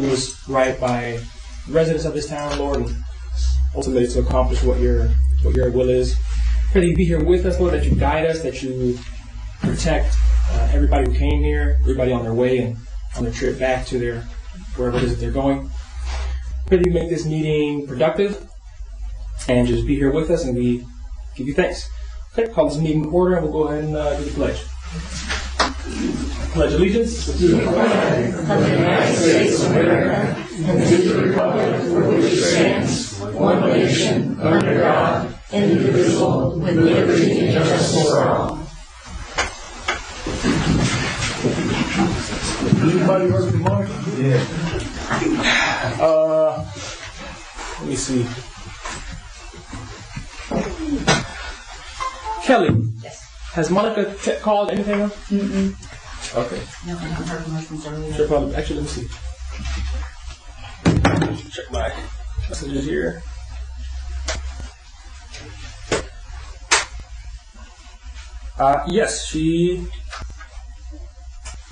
do what's right by the residents of this town, Lord, and ultimately to accomplish what your will is. Pray that you be here with us, Lord, that you guide us, that you protect everybody who came here, everybody on their way and on their trip back to their wherever it is that they're going. Pray that you make this meeting productive and just be here with us, and we give you thanks. Okay, call this meeting to order, and we'll go ahead and do the pledge. Pledge allegiance to the flag of the United States of America and to the republic for which it stands, one nation, under God, indivisible, with liberty and justice for all. Anybody work tomorrow? Yeah. Let me see. Kelly. Yes. Has Monica called anything else? Mm-mm. Okay. No, I haven't heard much from Jeremy. Sure, probably. Actually, let me see. Check my messages here. Yes, she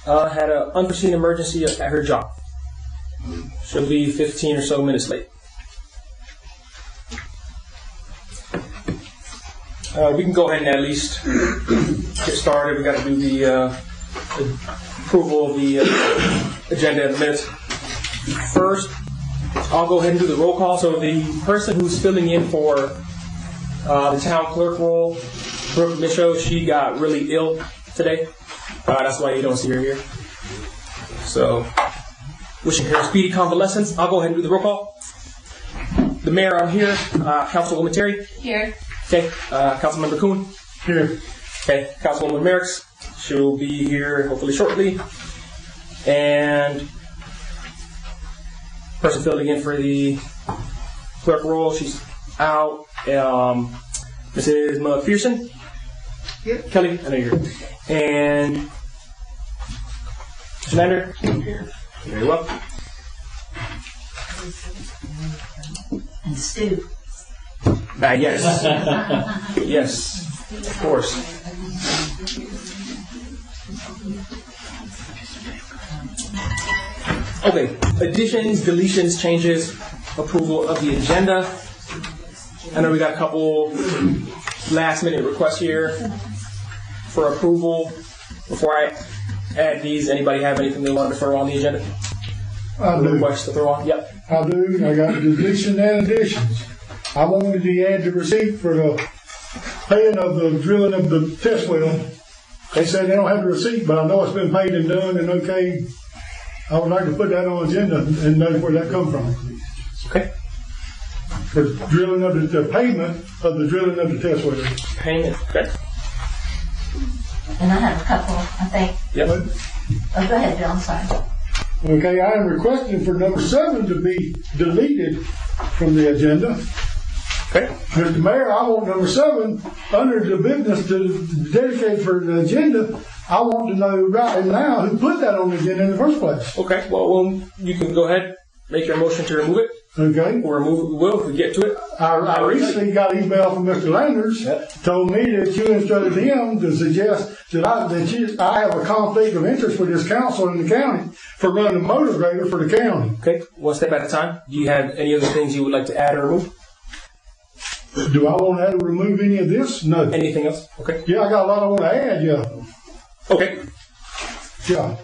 had an unforeseen emergency at her job. She'll be 15 or so minutes late. We can go ahead and at least get started. We got to do the approval of the agenda in a minute. First, I'll go ahead and do the roll call. So the person who's filling in for the town clerk role, Brooke Michaud, she got really ill today. That's why you don't see her here. So, wishing her a speedy convalescence. I'll go ahead and do the roll call. The mayor, I'm here. Councilwoman Terry. Here. Okay. Councilmember Kuhn. Here. Okay. Councilwoman Merrick's. She'll be here hopefully shortly. And person filling in for the clerk role, she's out. Mrs. McPherson. Here. Kelly, I know you're here. And Mr. Lander. Here. Very well. And Stu. Yes. Yes, of course. Okay, additions, deletions, changes, approval of the agenda. I know we got a couple last minute requests here for approval. Before I add these, anybody have anything they want to throw on the agenda? I do. Requests to throw on? Yep. I do. I got deletion and additions. I wanted to add the receipt for the paying of the drilling of the test well. They said they don't have the receipt, but I know it's been paid and done and okay. I would like to put that on the agenda and know where that come from. Okay. The drilling of the payment of the drilling of the test well. Payment. Okay. And I have a couple, I think. Yep. Oh, go ahead, Bill. I'm sorry. Okay, I am requesting for number 7 to be deleted from the agenda. Okay. Mr. Mayor, I want number 7 under the business to dedicate for the agenda. I want to know right now who put that on the agenda in the first place. Okay. Well, you can go ahead, make your motion to remove it. Okay. Or remove it, we will, if we get to it. I recently got an email from Mr. Landers, told me that you instructed him to suggest that I have a conflict of interest with this council in the county for running a motor grader for the county. Okay, one step at a time. Do you have any other things you would like to add or remove? Do I want to remove any of this? No. Anything else? Okay. Yeah, I got a lot I want to add, yeah. Okay. Yeah.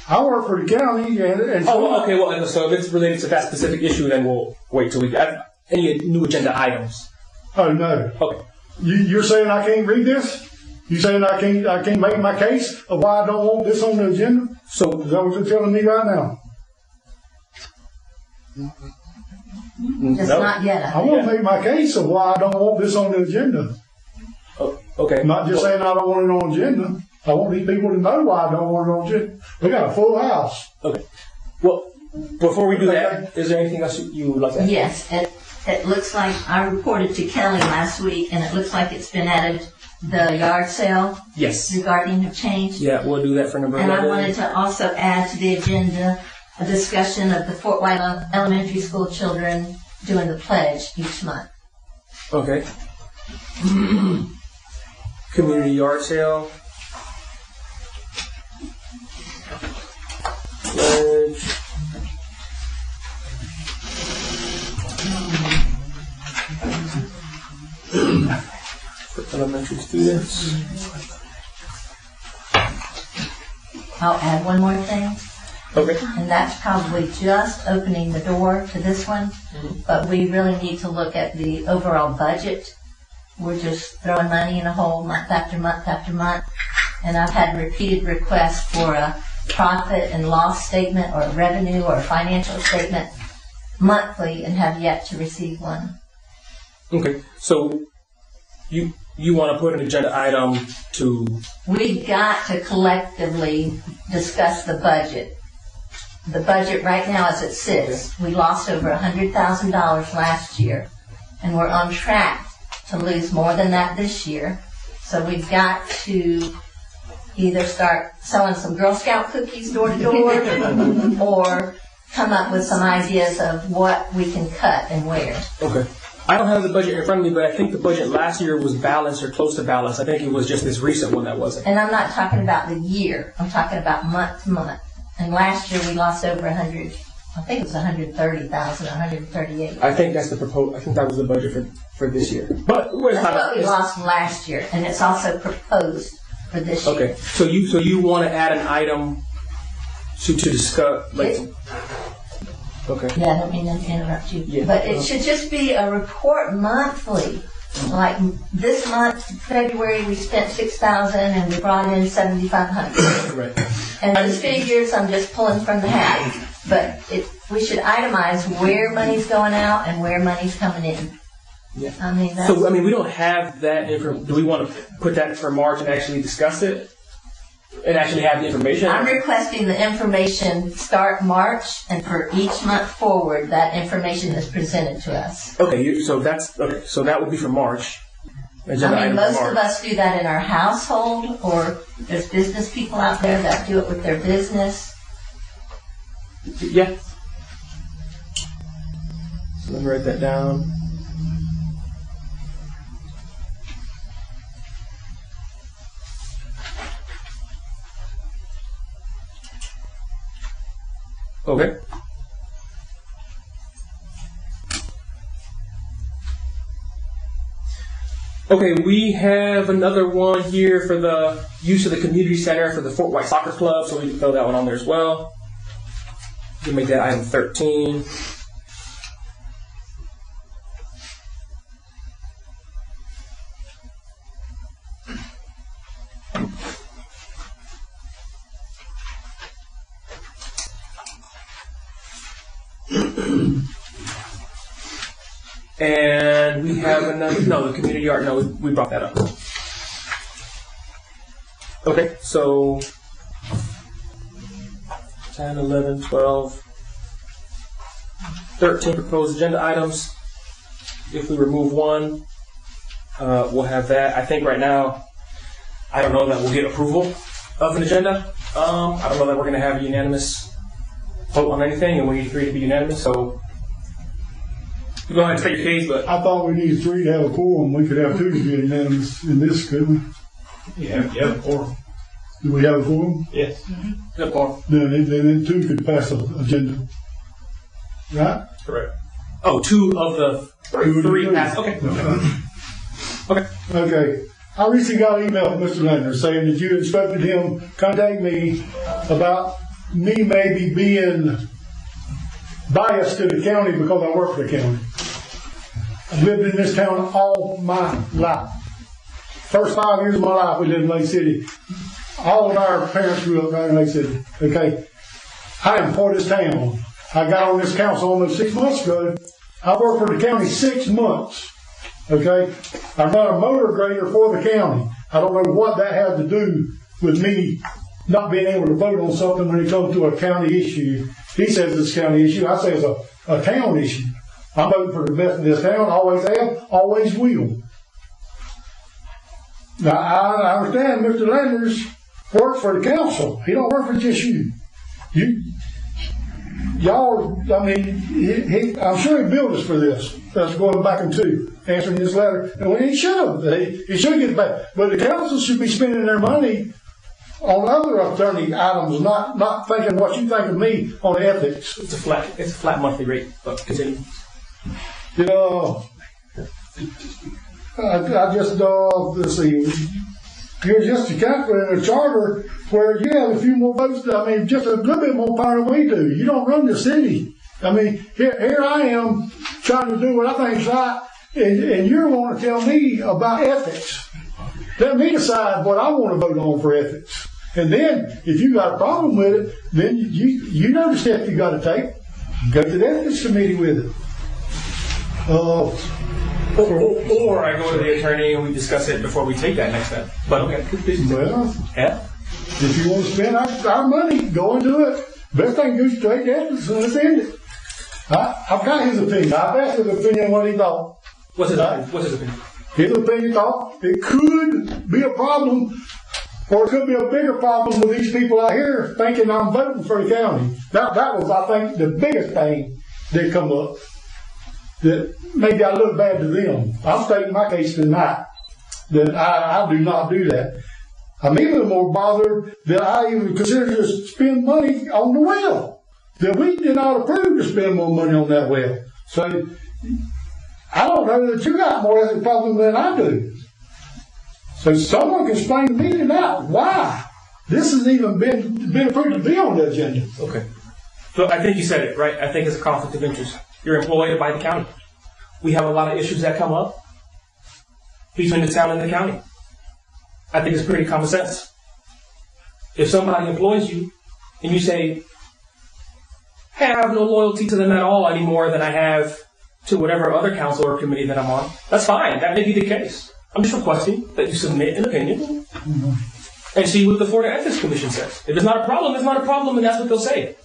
I work for the county and oh, okay. Well, so if it's related to that specific issue, then we'll wait till we get any new agenda items. Oh, no. Okay. You're saying I can't read this? You saying I can't make my case of why I don't want this on the agenda? So is that what you're telling me right now? Just not yet. I want to make my case of why I don't want this on the agenda. Oh, okay. I'm not just saying I don't want it on the agenda. I want these people to know why I don't want it on the agenda. We got a full house. Okay. Well, before we do that, is there anything else you would like to add? Yes. It looks like I reported to Kelly last week, and it looks like it's been added, the yard sale. Yes. Regarding the change. Yeah, we'll do that for number 11. And I 11. wanted to also add to the agenda a discussion of the Fort White Elementary School children doing the pledge each month. Okay. Community yard sale. Pledge. for elementary students. I'll add one more thing, Okay. and that's probably just opening the door to this one, but we really need to look at the overall budget. We're just throwing money in a hole month after month after month, and I've had repeated requests for a profit and loss statement or a revenue or a financial statement monthly and have yet to receive one. Okay. So you want to put an agenda item to We've got to collectively discuss the budget. The budget right now as it sits, we lost over $100,000 last year, and we're on track to lose more than that this year. So we've got to either start selling some Girl Scout cookies door to door or come up with some ideas of what we can cut and where. Okay. I don't have the budget in front of me, but I think the budget last year was balanced or close to balanced. I think it was just this recent one that wasn't. And I'm not talking about the year. I'm talking about month to month. And last year we lost over 100. I think it was 130,000, 138. I think that's the proposed. I think that was the budget for this year. But That's what we lost last year, and it's also proposed for this year. Okay. So you want to add an item to discuss like. Okay. Yeah, I don't mean to interrupt you. Yeah. But it should just be a report monthly. Like this month, February, we spent $6,000 and we brought in $7,500. Right. And those figures I'm just pulling from the hat. But we should itemize where money's going out and where money's coming in. Yeah. I mean, that's, So we don't have that information. Do we want to put that for March and actually discuss it? And actually have the information? I'm requesting the information start March, and for each month forward, that information is presented to us. Okay, so that would be for March. Agenda I mean, item for most March. of us do that in our household, or there's business people out there that do it with their business. Yeah. So let me write that down. Okay. Okay, we have another one here for the use of the community center for the Fort White Soccer Club, so we can throw that one on there as well. We can make that item 13. And we have another, no, the community art, no, we brought that up. Okay, so 10, 11, 12, 13 proposed agenda items. If we remove one, we'll have that. I think right now, I don't know that we'll get approval of an agenda. I don't know that we're going to have a unanimous vote on anything, and we need 3 to be unanimous, so you go ahead and state your case, but I thought we needed 3 to have a quorum. We could have 2 to be unanimous in this, couldn't we? Yeah, of course. Do we have a quorum? Yes. good call. Then 2 could pass the agenda. Right? Correct. Oh, 2 of the 3 pass. Okay. Okay. Okay. I recently got an email from Mr. Lender saying that you instructed him contact me about me maybe being biased to the county because I work for the county. I've lived in this town all my life. First 5 years of my life we lived in Lake City. All of our parents grew up right in Lake City. Okay. I am for this town. I got on this council almost 6 months ago. I worked for the county 6 months. Okay. I run a motor grader for the county. I don't know what that has to do with me not being able to vote on something when it comes to a county issue. He says it's a county issue. I say it's a town issue. I'm voting for the best of this town. Always have, always will. Now, I understand Mr. Landers works for the council. He don't work for just you. Y'all, I mean, I'm sure he billed us for this. That's going back into answering this letter. And he should have. He should get back. But the council should be spending their money on other attorney items, not thinking what you think of me on ethics. It's a flat monthly rate. But continue. You know, I just, let's see, you're just a counselor in a charter where you have a few more votes, I mean, just a little bit more power than we do. You don't run the city. I mean, here I am trying to do what I think is right, and you're wanting to tell me about ethics. Let me decide what I want to vote on for ethics. And then, if you got a problem with it, then you know the steps you got to take. Go to the ethics committee with it. Or I go to the attorney and we discuss it before we take that next step. But okay, Well, yeah. if you want to spend our money, go and do it. Best thing to do is straight to ethics and let's end it. I've got his opinion. I've asked his opinion what he thought. What's his opinion? What's his opinion? His opinion thought it could be a problem, or it could be a bigger problem with these people out here thinking I'm voting for the county. That was, I think, the biggest thing that come up. That maybe I look bad to them. I'm stating my case tonight that I do not do that. I'm even more bothered that I even consider to spend money on the well. That we did not approve to spend more money on that well. So I don't know that you got more ethics problem than I do. So someone can explain to me tonight why this has even been approved to be on the agenda. Okay. So I think you said it, right? I think it's a conflict of interest. You're employed by the county. We have a lot of issues that come up between the town and the county. I think it's pretty common sense. If somebody employs you and you say, hey, I have no loyalty to them at all any more than I have to whatever other council or committee that I'm on, that's fine. That may be the case. I'm just requesting that you submit an opinion and see what the Florida Ethics Commission says. If it's not a problem, it's not a problem, and that's what they'll say.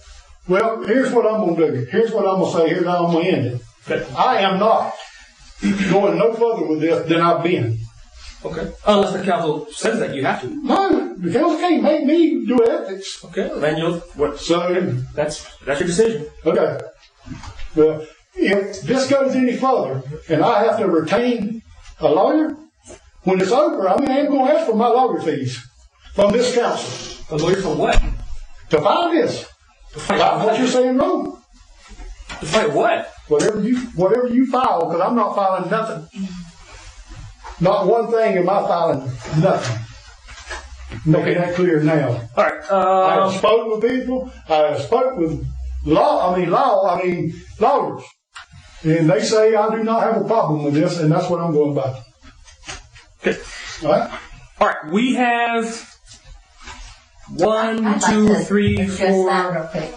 Well, here's what I'm going to do. Here's what I'm going to say. Here's how I'm going to end it. Okay. I am not going no further with this than I've been. Okay. Unless the council says that you have to. No, the council can't make me do ethics. Okay. Then you'll. What? So That's your decision. okay. Well, if this goes any further and I have to retain a lawyer, when it's over, I'm going to ask for my lawyer fees from this council. A lawyer for what? To find this. Like what you're saying wrong. To fight what? Whatever you file, because I'm not filing nothing. Not one thing am I filing nothing. Making that clear now. All right. I have spoken with people. I have spoken with lawyers. And they say I do not have a problem with this, and that's what I'm going by. Okay. All right? All right. We have 1, I'd 2, like to 3, address 4. that real quick.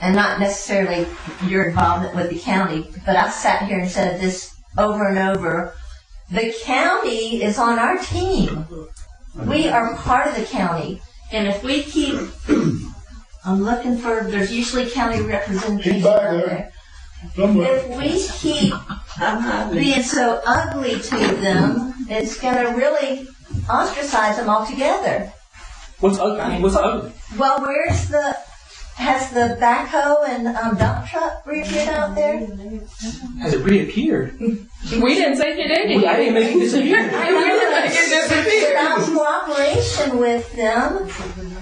And not necessarily your involvement with the county, but I've sat here and said this over and over. The county is on our team. We are part of the county. And if we keep, I'm looking for, there's usually county representation He's back out there. there. Somewhere. If we keep being so ugly to them, it's going to really ostracize them altogether. What's ugly? I mean, what's ugly? Well, has the backhoe and dump truck reappeared out there? Has it reappeared? We didn't take it in. I didn't make it disappear. We didn't make it disappear. Without cooperation with them,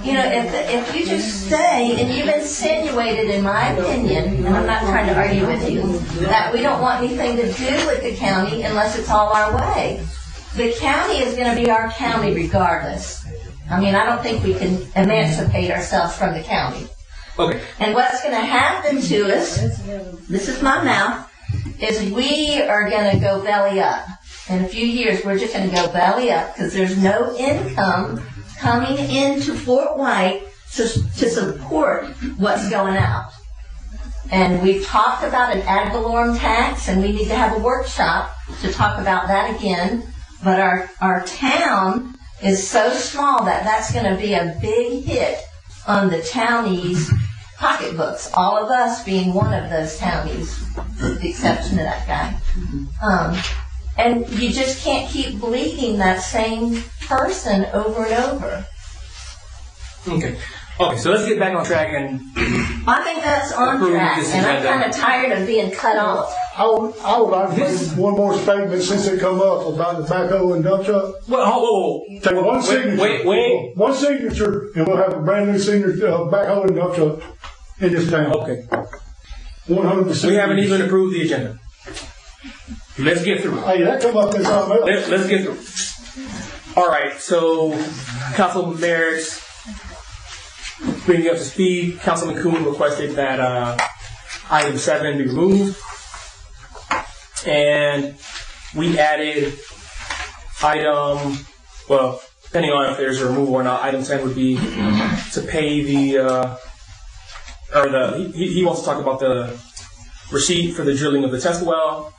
if you just say, and you've insinuated, in my opinion, and I'm not trying to argue with you, that we don't want anything to do with the county unless it's all our way. The county is going to be our county regardless. I mean, I don't think we can emancipate ourselves from the county. Okay. And what's going to happen to us, this is my mouth, is we are going to go belly up. In a few years, we're just going to go belly up because there's no income coming into Fort White to support what's going out. And we've talked about an ad valorem tax, and we need to have a workshop to talk about that again. But our town is so small that that's going to be a big hit on the townies' pocketbooks, all of us being one of those townies, with the exception of that guy. And you just can't keep bleeding that same person over and over. Okay. Okay, so let's get back on track and I think that's on Approve track, this and I'm agenda. kind of tired of being cut off. I would like to make one more statement since it come up about the backhoe and dump truck. well, Take one signature. wait. One signature, and we'll have a brand new signature backhoe and dump truck in this town. Okay. 100%. We haven't even approved the agenda. Let's get through it. Hey, that come up in something else. Let's get through it. All right, so Councilman Merrick's bringing you up to speed. Councilman Kuhn requested that item 7 be removed. And we added item, well, depending on if there's a removal or not, item 10 would be to pay he wants to talk about the receipt for the drilling of the test well.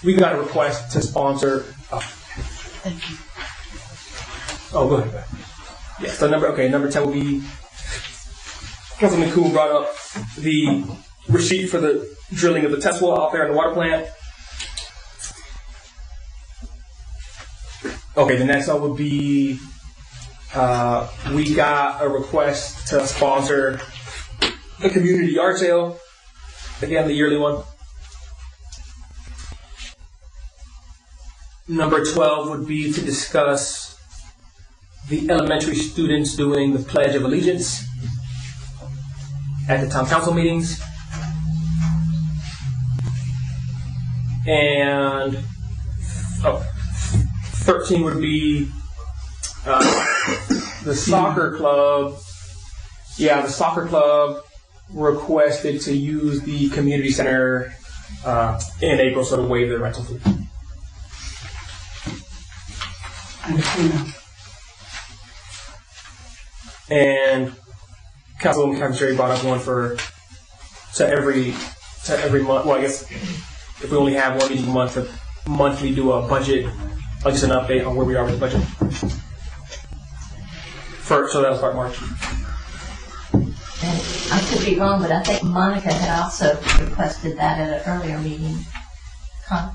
We got a request to sponsor. Thank you. Oh, go ahead. Yeah, so number 10 will be, Councilman Kuhn brought up the receipt for the drilling of the test well out there in the water plant. Okay, the next one would be, we got a request to sponsor the community yard sale. Again, the yearly one. Number 12 would be to discuss the elementary students doing the Pledge of Allegiance at the town council meetings. And 13 would be the soccer club. Yeah, the soccer club requested to use the community center in April, so to waive the rental fee. And Councilwoman Cavacheri brought up one to every month. Well, I guess if we only have one meeting a month, to monthly do a budget, like just an update on where we are with the budget. So that was part of March. And I could be wrong, but I think Monica had also requested that at an earlier meeting. Huh?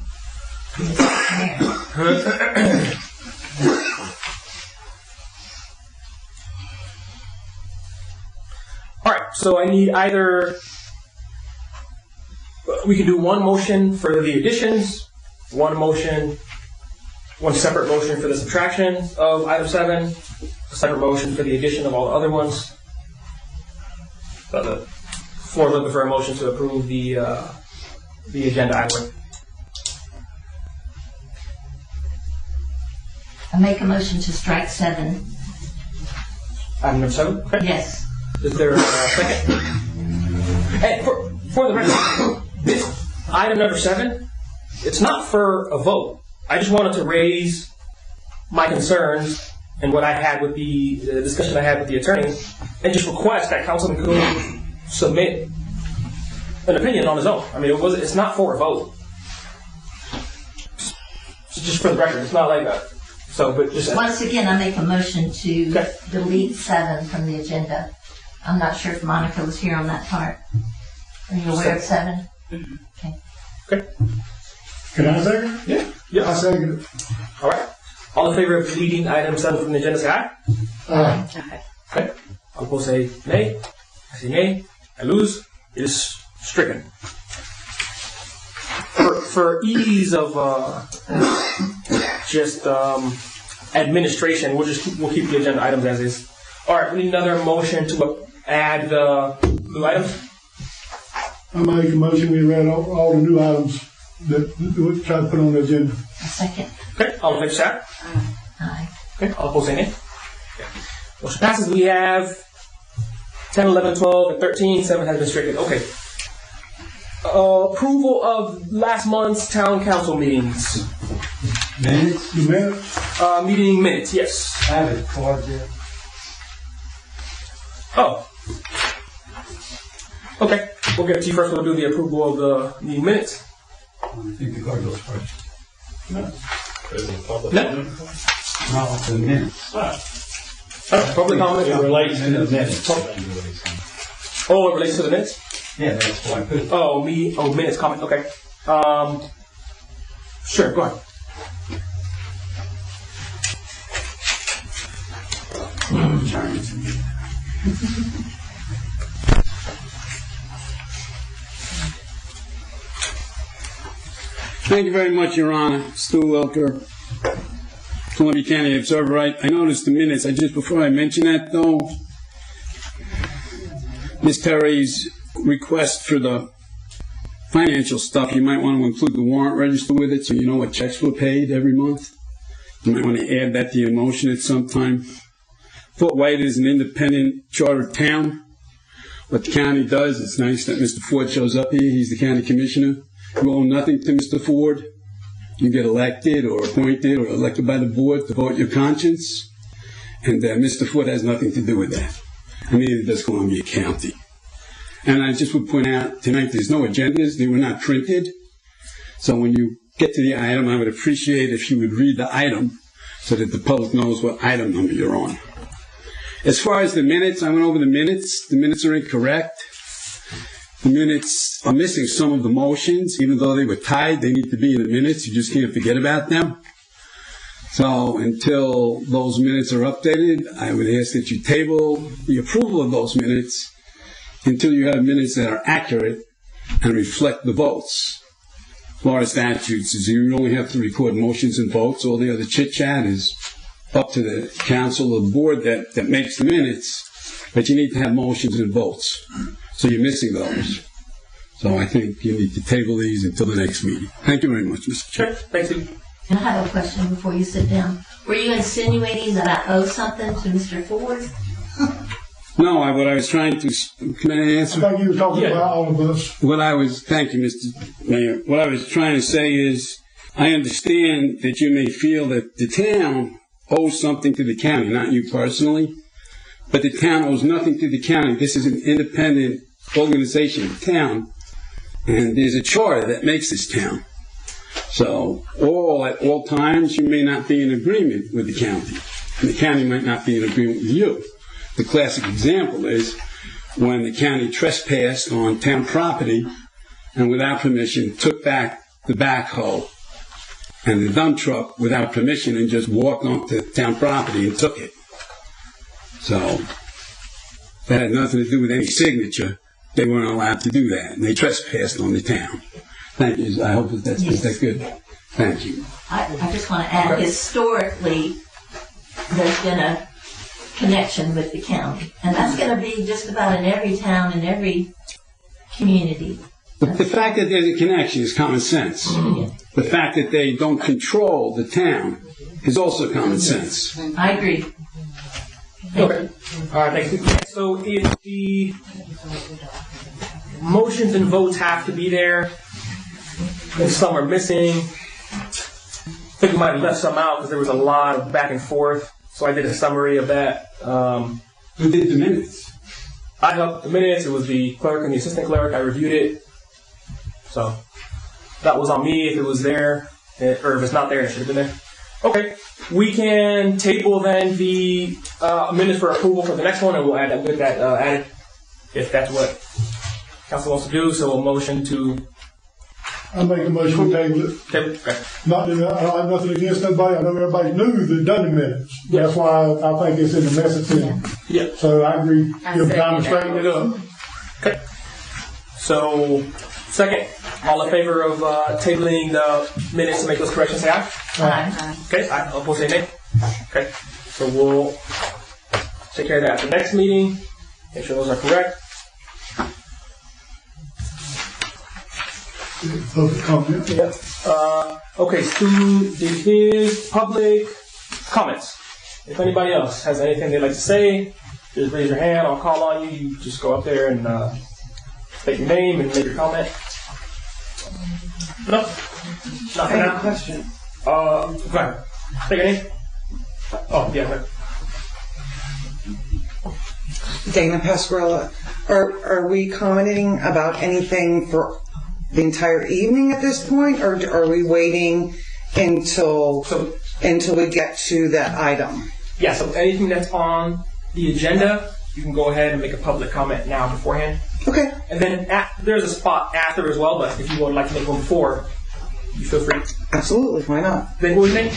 All right, so I need either, we can do one motion for the additions, one separate motion for the subtraction of item 7, a separate motion for the addition of all the other ones. So the floor is looking for a motion to approve the agenda item. I make a motion to strike 7. Item number 7? Okay. Yes. Is there a second? Hey, for the record, this item number 7, it's not for a vote. I just wanted to raise my concerns and what I had with the discussion I had with the attorney, and just request that Councilman Kuhn submit an opinion on his own. I mean, it's not for a vote. So just for the record, it's not like that. So, but just Once again, I make a motion to Okay. delete 7 from the agenda. I'm not sure if Monica was here on that part. Are you aware of 7? Okay. Okay. Can I second? Yeah. I Yeah. second it. All right. All in favor of deleting item 7 from the agenda, say aye. Okay. Okay. All opposed say nay. I say nay. I lose. It is stricken. For ease of administration, we'll keep the agenda items as is. All right. We need another motion to add the new items. I make a motion, we read all the new items that we try to put on the agenda. A second. Okay. All in favor say aye. Aye. Okay. All opposed say nay. Motion passes. We have 10, 11, 12, and 13. 7 has been stricken. Okay. Approval of last month's town council meetings. Minutes? The minutes, Meeting minutes, yes. I have it card there. Oh. Okay. We'll get it to you first. We'll do the approval of the meeting minutes. I think the card goes first. No. No, the minutes. Public comment. It relates to the minutes. Oh, it relates to the minutes? Yeah, that's why I put it. Minutes comment. Okay. Sure, go ahead. Thank you very much, Your Honor. Stu Welker, Columbia County Observer. I noticed the minutes. Before I mention that, though, Ms. Perry's request for the financial stuff, you might want to include the warrant register with it so you know what checks were paid every month. You might want to add that to your motion at some time. Fort White is an independent charter town. What the county does, it's nice that Mr. Ford shows up here. He's the county commissioner. You owe nothing to Mr. Ford. You get elected or appointed or elected by the board to vote your conscience. And Mr. Ford has nothing to do with that. And neither does Columbia County. And I just would point out tonight there's no agendas. They were not printed. So when you get to the item, I would appreciate if you would read the item so that the public knows what item number you're on. As far as the minutes, I went over the minutes. The minutes are incorrect. The minutes are missing some of the motions. Even though they were tied, they need to be in the minutes. You just can't forget about them. So until those minutes are updated, I would ask that you table the approval of those minutes until you have minutes that are accurate and reflect the votes. Florida statutes is you only have to record motions and votes. All the other chit-chat is up to the council or the board that makes the minutes, but you need to have motions and votes. So you're missing those. So I think you need to table these until the next meeting. Thank you very much, Mr. Chair. Sure, thanks, Steve. And I have a question before you sit down. Were you insinuating that I owe something to Mr. Ford? No, what I was trying to, can I I answer? think you were talking Yeah. about all of us. Thank you, Mr. Mayor. What I was trying to say is, I understand that you may feel that the town owes something to the county, not you personally, but the town owes nothing to the county. This is an independent organization, town, and there's a charter that makes this town. So, at all times, you may not be in agreement with the county, and the county might not be in agreement with you. The classic example is when the county trespassed on town property and without permission took back the backhoe and the dump truck without permission and just walked onto town property and took it. So that had nothing to do with any signature. They weren't allowed to do that, and they trespassed on the town. Thank you. I hope that's good. Thank you. I just want to add, historically, there's been a connection with the county. And that's going to be just about in every town, in every community. The fact that there's a connection is common sense. The fact that they don't control the town is also common sense. I agree. Okay. All right, thanks. So if the motions and votes have to be there, and some are missing, I think we might have left some out because there was a lot of back and forth. So I did a summary of that. Who did the minutes? I helped the minutes. It was the clerk and the assistant clerk. I reviewed it. So that was on me if it was there, or if it's not there, it should have been there. Okay, we can table then the minutes for approval for the next one, and we'll add that with that added, if that's what council wants to do. So a motion to I make a motion to table it. table. Okay. Not that I don't have nothing against nobody. I know everybody knew that done the minutes. That's why I think it's in the message. Yeah. So I agree. Give time to straighten it up. Okay. So second, all in favor of tabling the minutes to make those corrections, say aye. Aye. Okay, aye. Opposed, say nay. Okay, so we'll take care of that at the next meeting. Make sure those are correct. Public comment. Yep. Okay, Stu did his public comments. If anybody else has anything they'd like to say, just raise your hand. I'll call on you. You just go up there and state your name and make your comment. No? Not for now? Question. Go ahead. Say your name. Oh, yeah, go ahead. Dana Pasquarella. Are we commenting about anything for the entire evening at this point, or are we waiting until we get to that item? Yeah, so anything that's on the agenda, you can go ahead and make a public comment now beforehand. Okay. And then there's a spot after as well, but if you would like to make one before, you feel free. Absolutely. Why not? Then what was your name?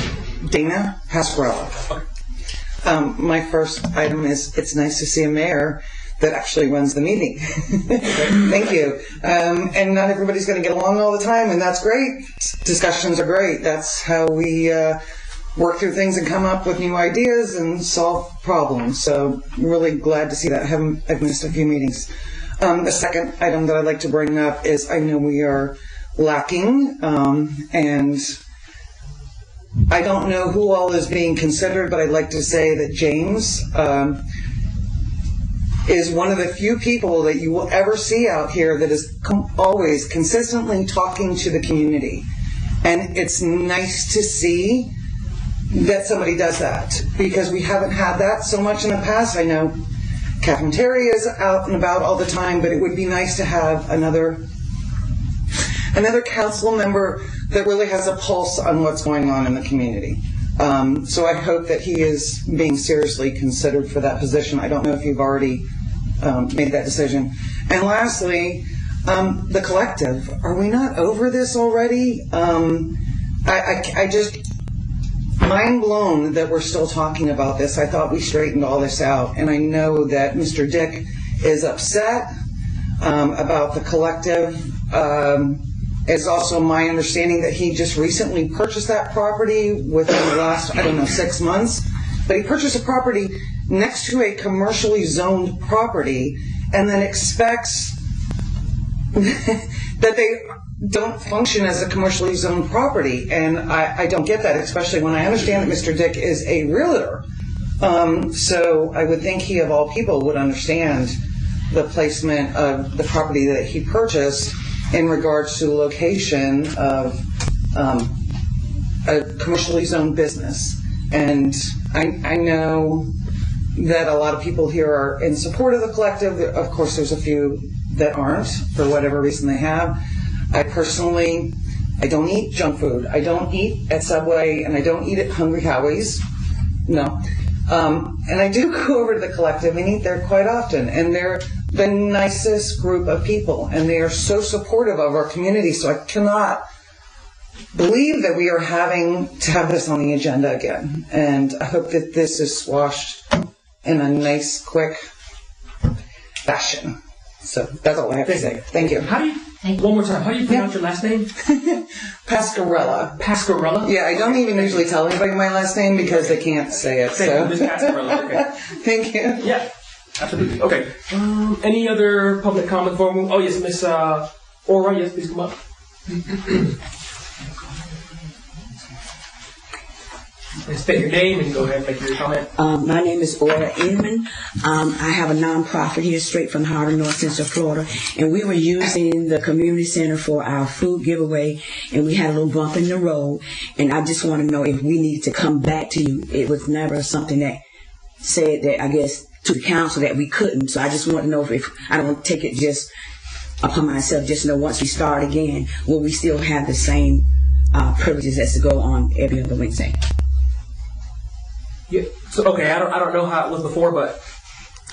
Dana Pasquarella. Okay. My first item is it's nice to see a mayor that actually runs the meeting. Thank you. And not everybody's going to get along all the time, and that's great. Discussions are great. That's how we work through things and come up with new ideas and solve problems. So I'm really glad to see that. I've missed a few meetings. The second item that I'd like to bring up is I know we are lacking, and I don't know who all is being considered, but I'd like to say that James is one of the few people that you will ever see out here that is always consistently talking to the community. And it's nice to see that somebody does that, because we haven't had that so much in the past. I know Catherine Terry is out and about all the time, but it would be nice to have another council member that really has a pulse on what's going on in the community. So I hope that he is being seriously considered for that position. I don't know if you've already made that decision. And lastly, the collective. Are we not over this already? I just, mind blown that we're still talking about this. I thought we straightened all this out. And I know that Mr. Dick is upset about the collective. It's also my understanding that he just recently purchased that property within the last, 6 months. But he purchased a property next to a commercially zoned property and then expects that they don't function as a commercially zoned property. And I don't get that, especially when I understand that Mr. Dick is a realtor. So I would think he, of all people, would understand the placement of the property that he purchased in regards to the location of a commercially zoned business. And I know that a lot of people here are in support of the collective. Of course, there's a few that aren't, for whatever reason they have. I personally, I don't eat junk food. I don't eat at Subway, and I don't eat at Hungry Howie's. No. And I do go over to the collective and eat there quite often. And they're the nicest group of people, and they are so supportive of our community. So I cannot believe that we are having to have this on the agenda again. And I hope that this is squashed in a nice, quick fashion. So that's all I have to say. Thank you. How do you, one more time, how do you pronounce your last name? Pascarella. Pascarella? Yeah, I don't even usually tell anybody my last name because they can't say it. So. Miss Pascarella, okay. Thank you. Yeah, absolutely. Okay. Any other public comment before we move? Oh, yes, Miss Aura, yes, please come up. State your name and go ahead and make your comment. My name is Aura Inman. I have a nonprofit here straight from the heart of North Central Florida, and we were using the community center for our food giveaway, and we had a little bump in the road, and I just want to know if we need to come back to you. It was never something that said that, I guess, to the council that we couldn't, so I just want to know if I don't take it just upon myself, just know once we start again, will we still have the same privileges as to go on every other Wednesday? Yeah. So okay, I don't know how it was before, but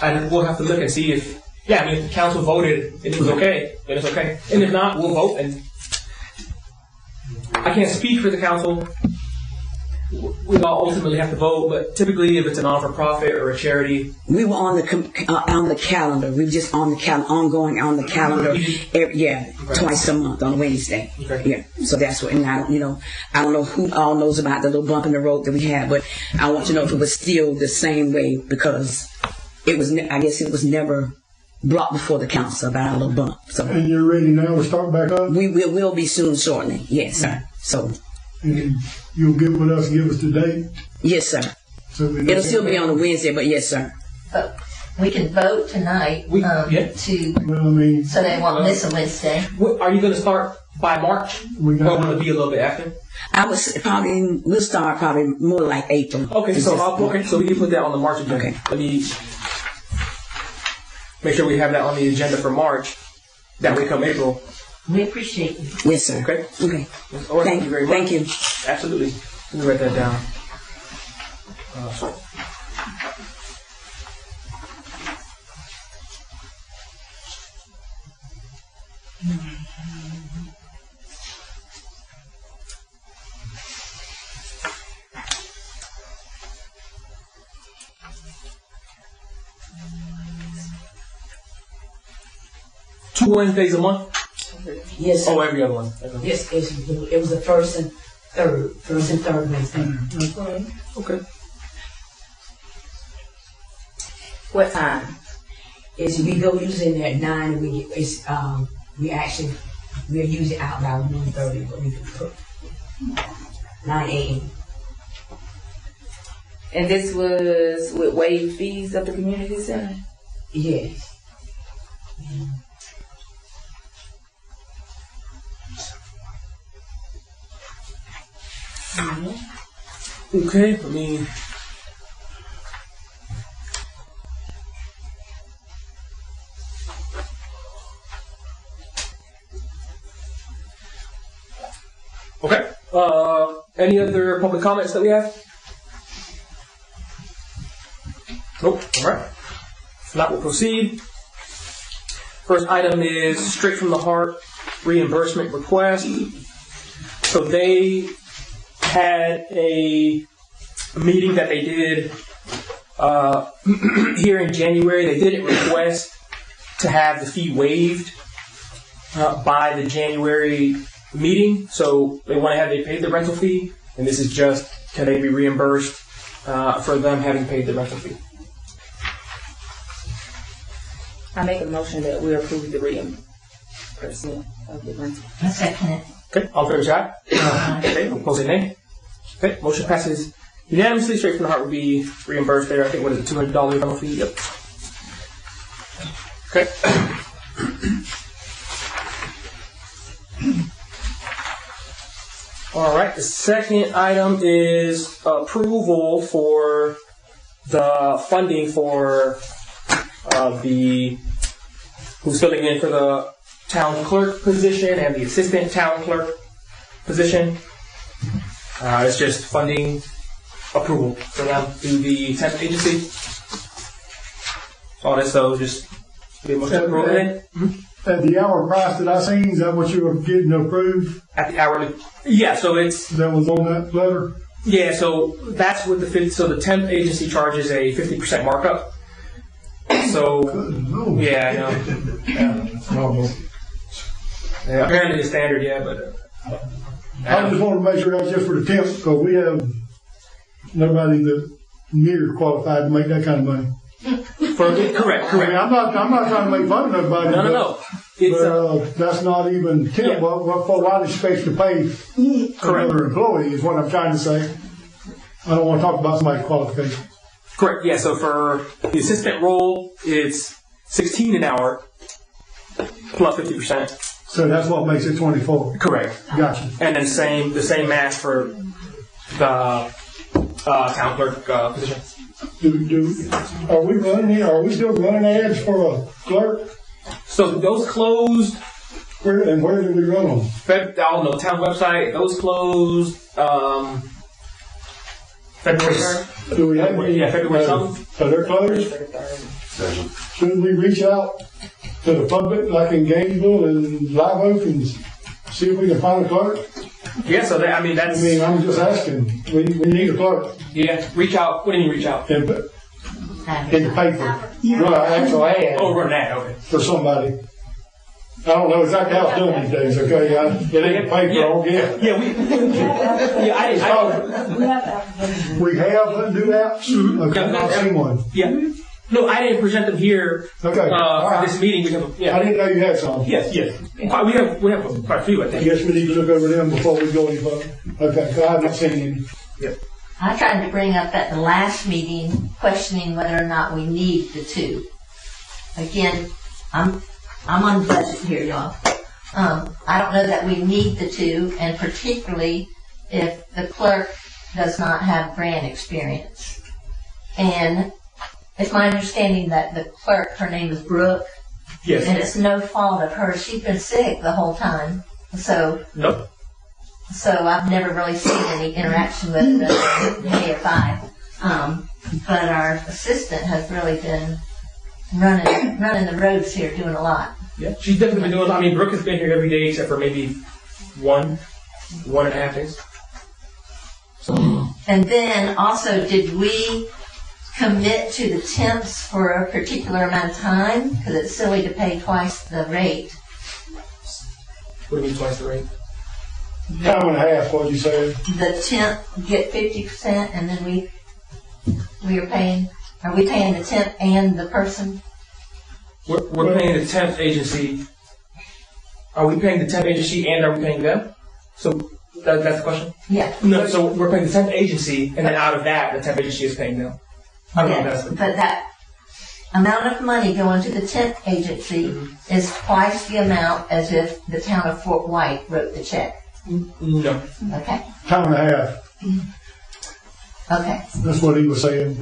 we'll have to look and see if if the council voted and it was okay, then it's okay. And if not, we'll vote. And I can't speak for the council. We all ultimately have to vote, but typically, if it's a non-for-profit or a charity, we were on the calendar. We were just on the ongoing on the calendar. Twice a month on Wednesday. Okay. Yeah, so that's what. And I don't know who all knows about the little bump in the road that we had, but I want to know if it was still the same way, because it was. I guess it was never brought before the council about our little bump. So. And you're ready now to start back up? We will be soon, shortly. Yes, sir. So. And you'll get with us, give us the date? Yes, sir. So it'll still be on a Wednesday, but yes, sir. But we can vote tonight so they won't miss a Wednesday. Are you going to start by March? Or will it be a little bit after? We'll start probably more like April. Okay, so we can put that on the March agenda. Okay. Let me make sure we have that on the agenda for March. That way come April. We appreciate you. Yes, sir. Okay. Okay. Thank you very much. Thank you. Absolutely. Let me write that down. Two Wednesdays a month? Yes, sir. Oh, every other one. Okay. Yes, it was the first and third Wednesday. Okay. What time? is we go usually in there at 9 and we're usually out by 1:30, but we can put 9 a.m. And this was with waived fees of the community center? Yes. Okay, let me. Okay. Any other public comments that we have? Nope. All right. If not, we'll proceed. First item is straight from the heart reimbursement request. So they had a meeting that they did here in January. They didn't request to have the fee waived by the January meeting, so they went ahead, they paid the rental fee, and this is just, can they be reimbursed for them having paid the rental fee? I make a motion that we approve the reimbursement of the rental. I second it. Okay, all fair side? Okay, opposing nay? Okay, motion passes unanimously. Straight from the heart will be reimbursed there. I think, what is it, $200 rental fee? Yep. Okay. All right, the second item is approval for the funding for who's filling in for the town clerk position and the assistant town clerk position. It's just funding approval for them through the temp agency. All this, though, just be a motion to approve it. At the hour price that I seen, is that what you were getting approved? At the hourly, yeah. So it's That was on that letter? yeah. So that's what the temp agency charges a 50% markup. So No. yeah, I know. No. Yeah, apparently it's standard, yeah, but I just want to make sure that's just for the temps, because we have nobody that near qualified to make that kind of money. correct. I mean, I'm not trying to make fun of nobody. No. It's But that's not even temp. Yeah. What for? Why they expect to pay another employee is what I'm trying to say. I don't want to talk about somebody's qualifications. correct. Yeah. So for the assistant role, it's $16 an hour plus 50%. So that's what makes it 24. Correct. Gotcha. And then the same math for the town clerk position. Are we still running ads for a clerk? So those closed. Where did we run them? I don't know, town website. Those closed. February. Do we have any? Yeah, February something. So they're closed? Shouldn't we reach out to the public like in Gainesville and Live Oak and see if we can find a clerk? Yeah. So that, that's. I'm just asking. We need a clerk Yeah. Reach out. What do you mean reach out? in the paper. Run an actual ad Oh, run that. Okay. for somebody. I don't know exactly how it's done these days, okay? It ain't paper, I'll get. Yeah. We have new apps? Okay, I've seen one. Yeah. No, I didn't present them here Okay. All for right. this meeting. We have. I Yeah. didn't know you had some. Yes. We have quite a few, I I think. guess we need to look over them before we go any further. Okay, 'cause I haven't seen any. I tried to bring up at the last meeting, questioning whether or not we need the two. Again, I'm on budget here, y'all. I don't know that we need the two, and particularly if the clerk does not have grant experience. And it's my understanding that the clerk, her name is Brooke, Yes. and it's no fault of hers. She's been sick the whole time. So Nope. I've never really seen any interaction with the AFI. But our assistant has really been running the roads here, doing a lot. Yeah. She's definitely been doing. I mean, Brooke has been here every day except for maybe 1.5 days. And then also, did we commit to the temps for a particular amount of time? Because it's silly to pay twice the rate. What do you mean twice the rate? Time and a half, what you said. The temp get 50%, and then we are paying. Are we paying the temp and the person? We're paying the temp agency. Are we paying the temp agency and are we paying them? So that's the question? Yeah. No, so we're paying the temp agency and then out of that, the temp agency is paying them. I don't know if Yes, that's but that amount of money going to the temp agency is twice the amount as if the town of Fort White wrote the check. no. Okay? Time and a half. Okay. That's what he was saying.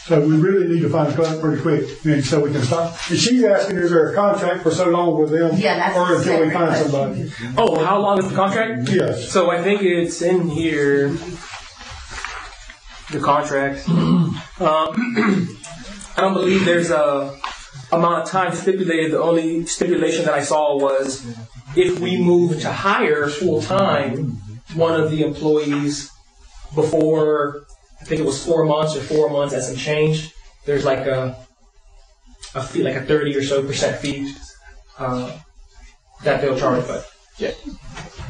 So we really need to find a clerk pretty quick, and so we can stop. And she's asking, is there a contract for so long with them? Yeah, that's or a until we separate find question. somebody? Oh, how long is the contract? Yes. So I think it's in here. The contract. I don't believe there's a amount of time stipulated. The only stipulation that I saw was if we move to hire full time one of the employees before, I think it was 4 months or 4 months and some change, there's like a fee, like a 30% or so fee that they'll charge. But yeah.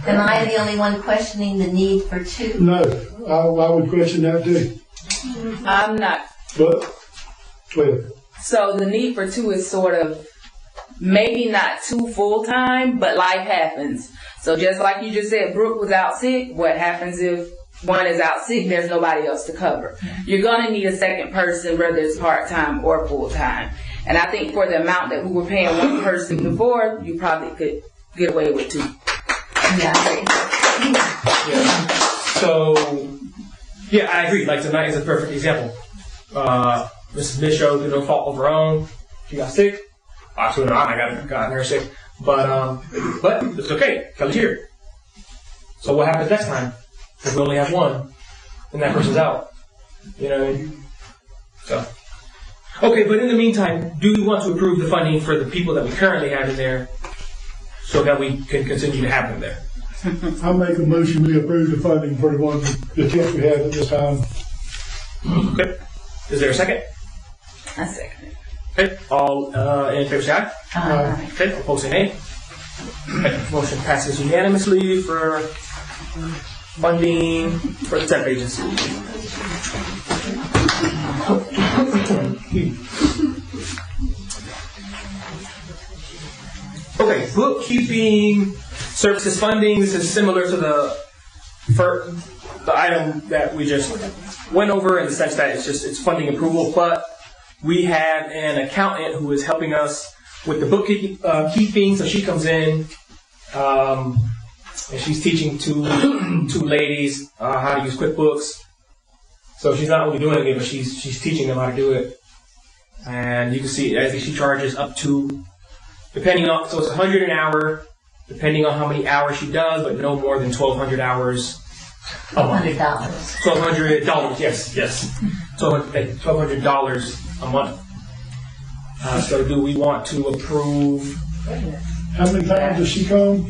Am I the only one questioning the need for two? No, I would question that too. I'm not. But, well, So the need for two is sort of maybe not two full time, but life happens. So just like you just said, Brooke was out sick. What happens if one is out sick? There's nobody else to cover. You're gonna need a second person, whether it's part time or full time. And I think for the amount that we were paying one person before, you probably could get away with two. Yeah, I agree. Yeah. So, yeah, I agree. Like tonight is a perfect example. Mrs. Bishop, through no fault of her own, she got sick. Actually, I got her sick, but it's okay. Kelly's here. So what happens next time? If we only have one, and that person's out. You know what I mean? So, okay. But in the meantime, do we want to approve the funding for the people that we currently have in there, so that we can continue to have them there? I make a motion we approve the funding for the tip we have at this time. Okay. Is there a second? I second it. Okay. All in favor, say aye. Uh, Okay. Opposed, say nay. Okay. Motion passes unanimously for funding for the temp agency. Okay, bookkeeping services funding. This is similar to the item that we just went over in the sense that it's funding approval, but we have an accountant who is helping us with the bookkeeping. So she comes in and she's teaching two ladies how to use QuickBooks. So she's not only doing it, but she's teaching them how to do it. And you can see, I think she charges up to, depending on, so it's $100 an hour, depending on how many hours she does, but no more than 1,200 hours a month. $100. $1,200, yes. $1,200 a month. So do we want to approve? How many times does she come?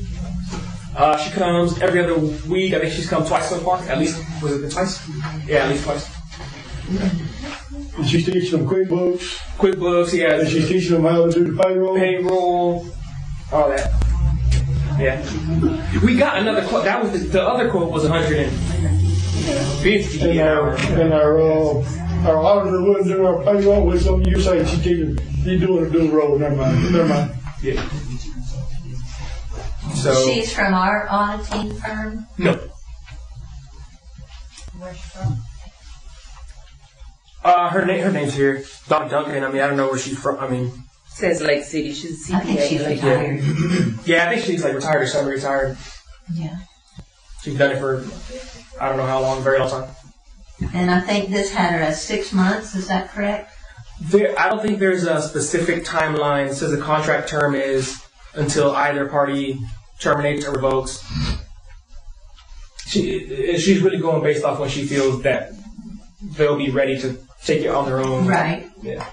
She comes every other week. I think she's come twice so far. At least, was it twice? Yeah, at least twice. And she's teaching them QuickBooks. QuickBooks, yeah. And she's teaching them how to do the Payroll, all that. Yeah. We got another quote. That was the other quote was $150 an hour. And our auditor wouldn't do our payroll with them. You say she's doing a dual role. Never mind. Yeah. So She's from our auditing firm. no. Where's she from? Her name's here. Donna Duncan. I mean, I don't know where she's from. I mean, Says Lake City. She's a I think CPA. she's Lake retired. yeah, I think she's like retired or semi-retired. Yeah. She's done it for I don't know how long, very long time. And I think this had her as 6 months. Is that correct? I don't think there's a specific timeline. It says the contract term is until either party terminates or revokes. She's really going based off when she feels that they'll be ready to take it on their own. Right. Yeah.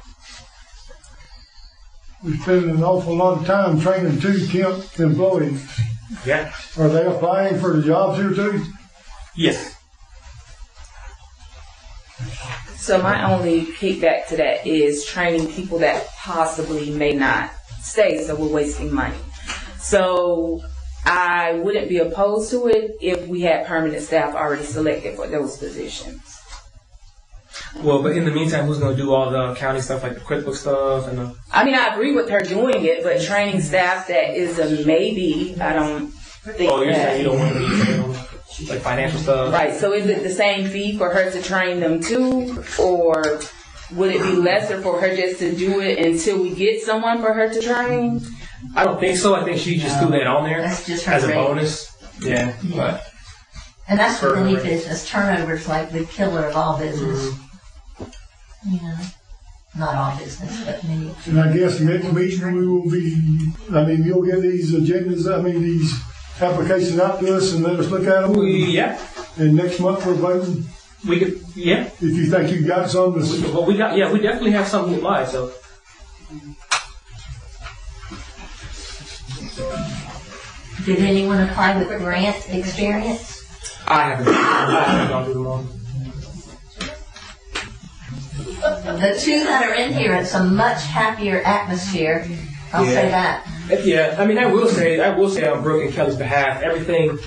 We spend an awful lot of time training two temp employees. Yeah. Are they applying for the jobs here too? Yes. So my only kickback to that is training people that possibly may not stay, so we're wasting money. So I wouldn't be opposed to it if we had permanent staff already selected for those positions. Well, but in the meantime, who's going to do all the county stuff, like the QuickBooks stuff and the... I mean, I agree with her doing it, but training staff, that is a maybe. I don't think Oh, you're that. saying you don't want to be trained on, like, financial stuff? Right, so is it the same fee for her to train them too? Or would it be lesser for her just to do it until we get someone for her to train? I don't think so. I think she just threw that on there That's just her as a rate. bonus. Yeah, but... And that's with any Right. business. Turnover's like the killer of all business. You know, not all business, but many. And I guess next meeting we will be, you'll get these agendas, these applications out to us and let us look at them. Yeah, And next month we're voting, we could, yeah. if you think you've got some, Well, we definitely have something live, so. Did anyone apply with grant experience? I haven't gone through them all. The two that are in here, it's a much happier atmosphere. I'll say that. Yeah, I mean, I will say on Brooke and Kelly's behalf, everything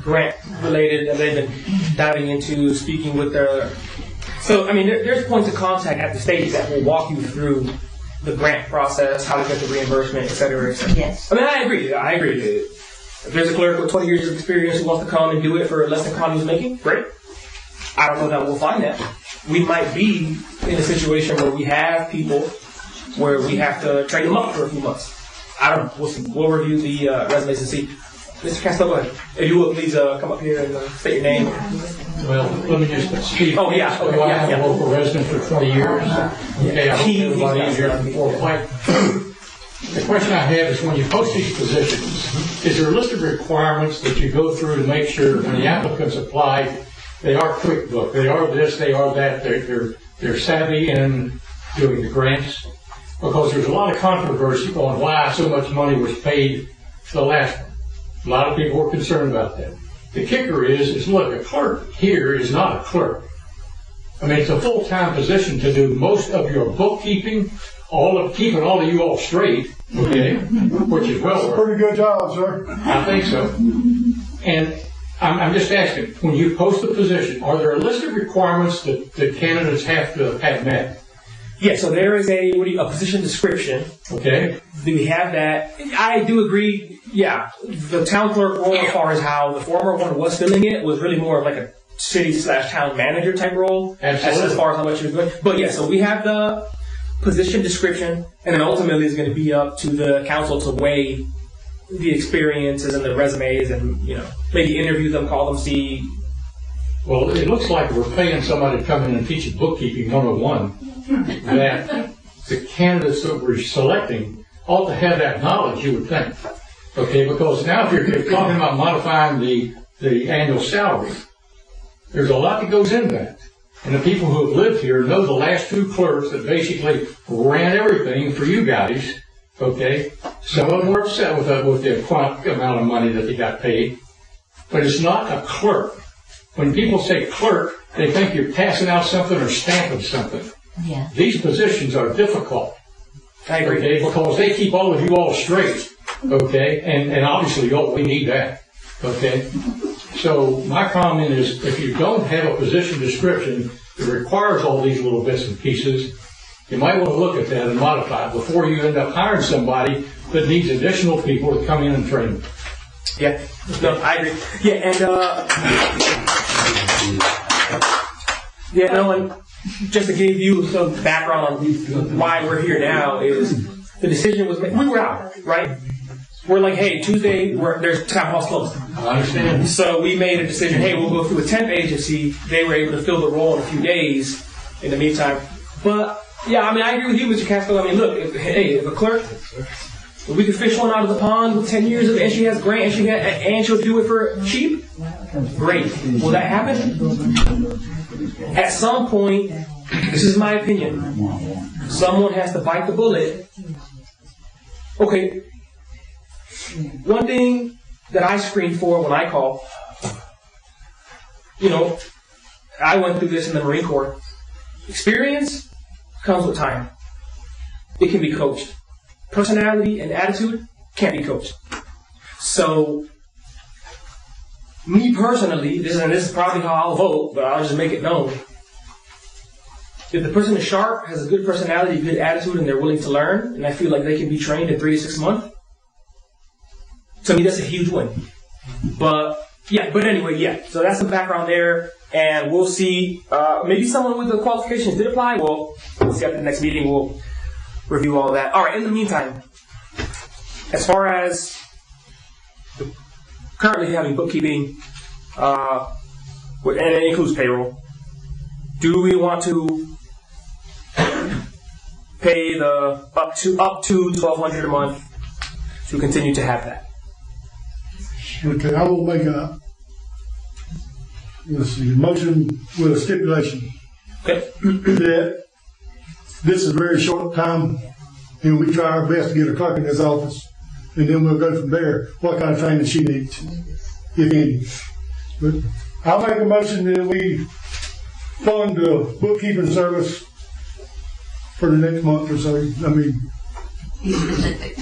grant related that they've been diving into, speaking with their. So, I mean, there's points of contact at the state that will walk you through the grant process, how to get the reimbursement, et cetera, et cetera. Yes. I mean, I agree. If there's a clerk with 20 years of experience who wants to come and do it for less than Connie's making, great. I don't know that we'll find that. We might be in a situation where we have people where we have to train them up for a few months. I don't know. We'll see. We'll review the resumes and see. Mr. Castell, go ahead. If you will, please come up here and state your name. Well, let me just speak. Oh, yeah. Okay, I yeah, have yeah. a local resident for 20 years. Okay, I hope everybody's here before fight. The question I have is when you post these positions, is there a list of requirements that you go through to make sure when the applicants apply, they are QuickBook, they are this, they are that, they're savvy in doing the grants? Because there's a lot of controversy on why so much money was paid the last one. A lot of people were concerned about that. The kicker is look, a clerk here is not a clerk. I mean, it's a full-time position to do most of your bookkeeping, keeping all of you all straight, okay, which is well worth. pretty good job, sir. I think so. And I'm just asking, when you post a position, are there a list of requirements that the candidates have to have met? Yeah, so there is a position description. Okay? Do we have that? I do agree, yeah. The town clerk role, as far as how the former one was filling it, was really more of like a city/town manager type role. Absolutely. As far as how much you're doing. But yeah, so we have the position description, and then ultimately it's going to be up to the council to weigh the experiences and the resumes and, maybe interview them, call them, see. Well, it looks like we're paying somebody to come in and teach you bookkeeping 101. That the candidates that we're selecting ought to have that knowledge, you would think. Okay, because now if you're talking about modifying the annual salary, there's a lot that goes into that. And the people who have lived here know the last two clerks that basically ran everything for you guys. Okay, some of them were upset with the amount of money that they got paid, but it's not a clerk. When people say clerk, they think you're passing out something or stamping something. Yeah. These positions are difficult. I agree. Okay, because they keep all of you all straight. Okay, and obviously we need that. Okay, so my comment is if you don't have a position description that requires all these little bits and pieces, you might want to look at that and modify it before you end up hiring somebody that needs additional people to come in and train them. Yeah, no, I agree. Yeah, and just to give you some background on why we're here now is the decision was made. We were out, right? We're like, hey, Tuesday, there's town hall's closed. I understand. So we made a decision, hey, we'll go through a temp agency. They were able to fill the role in a few days in the meantime. But, yeah, I mean, I agree with you, Mr. Casco. I mean, look, if a clerk, if we could fish one out of the pond with 10 years of, and she has grant, and she'll do it for cheap, great. Will that happen? At some point, this is my opinion, someone has to bite the bullet. Okay, one thing that I screen for when I call, I went through this in the Marine Corps. Experience comes with time. It can be coached. Personality and attitude can't be coached. So, me personally, this is probably how I'll vote, but I'll just make it known. if the person is sharp, has a good personality, good attitude, and they're willing to learn, and I feel like they can be trained in 3 to 6 months, to me that's a huge win. But anyway, so that's the background there, and we'll see. Maybe someone with the qualifications did apply. We'll see after the next meeting. We'll review all of that. All right. In the meantime, as far as currently having bookkeeping, and it includes payroll, do we want to pay the up to $1,200 a month to continue to have that? Okay, I will make a motion with a stipulation Okay. that this is a very short time, and we try our best to get a clerk in this office, and then we'll go from there. What kind of training she needs, if any. But I'll make a motion that we fund the bookkeeping service for the next month or so. I mean, Be specific.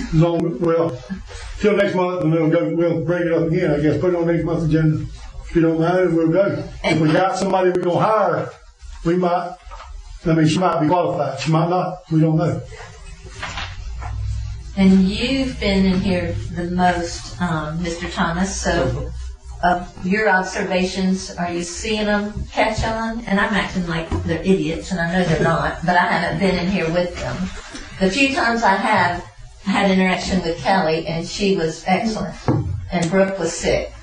Till next month, and then we'll bring it up again, I guess. Put it on next month's agenda. If you don't mind, we'll go. If we got somebody we're going to hire, we might, she might be qualified. She might not. We don't know. And you've been in here the most, Mr. Thomas, so of your observations, are you seeing them catch on? And I'm acting like they're idiots, and I know they're not, but I haven't been in here with them. The few times I have, I had interaction with Kelly, and she was excellent, and Brooke was sick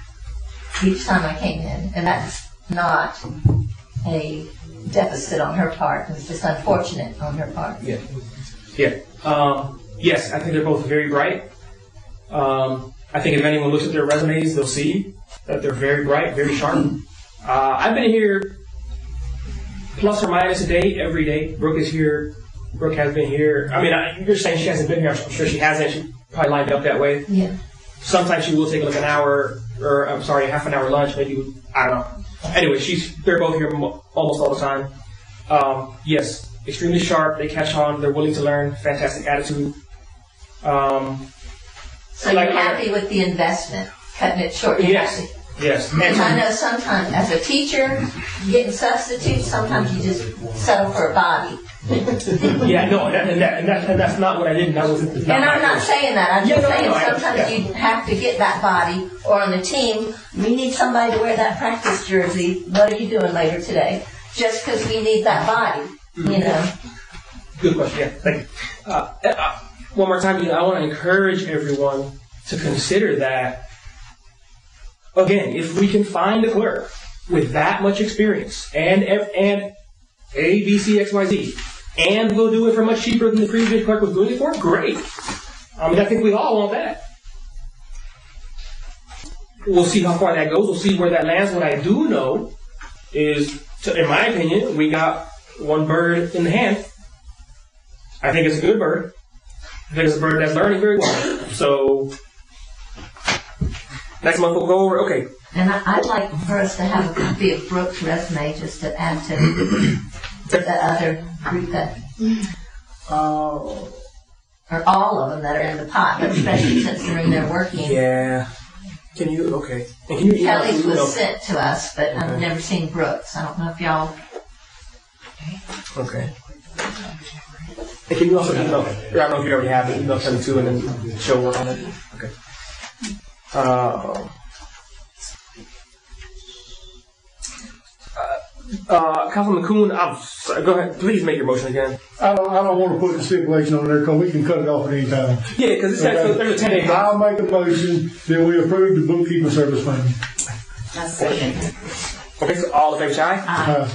each time I came in, and that's not a deficit on her part. It was just unfortunate on her part. Yeah. Yes, I think they're both very bright. I think if anyone looks at their resumes, they'll see that they're very bright, very sharp. I've been here plus or minus a day every day. Brooke is here. Brooke has been here. I mean, you're saying she hasn't been here. I'm sure she hasn't. She probably lined up that way. Yeah. Sometimes she will take like half an hour lunch, maybe, I don't know. Anyway, they're both here almost all the time. Yes, extremely sharp. They catch on. They're willing to learn. Fantastic attitude. So you're happy with the investment, cutting it short? Yes. Yes. And I know sometimes, as a teacher, getting substitutes, sometimes you just settle for a body. Yeah, no, and that's not what I did. That wasn't. And I'm not saying that. I'm just saying sometimes you you have to get that body, or on the team, we need somebody to wear that practice jersey. What are you doing later today? Just because we need that body, you know. Good question. Yeah, thank you. One more time, I want to encourage everyone to consider that. Again, if we can find a clerk with that much experience and A, B, C, X, Y, Z, and we'll do it for much cheaper than the previous clerk was doing it for, great. I think we all want that. We'll see how far that goes. We'll see where that lands. What I do know is, in my opinion, we got one bird in the hand. I think it's a good bird. I think it's a bird that's learning very well. So next month we'll go over. Okay. And I'd like for us to have a copy of Brooke's resume just to add to the other group that, or all of them that are in the pot, but especially since they're in there working. Yeah. Can you? Okay. And can you Kelly's was sent to us, but I've never seen Brooke's. I don't know if y'all. Okay. And can you also email? I don't know if you already have it. Email Kelly too, and then she'll work on it. Okay. Councilman Kuhn, go ahead. Please make your motion again. I don't want to put the stipulation on there because we can cut it off at any time. Yeah, because it says there's a 10-day. I'll make a motion that we approve the bookkeeping service fund. Okay, so all in favor say aye?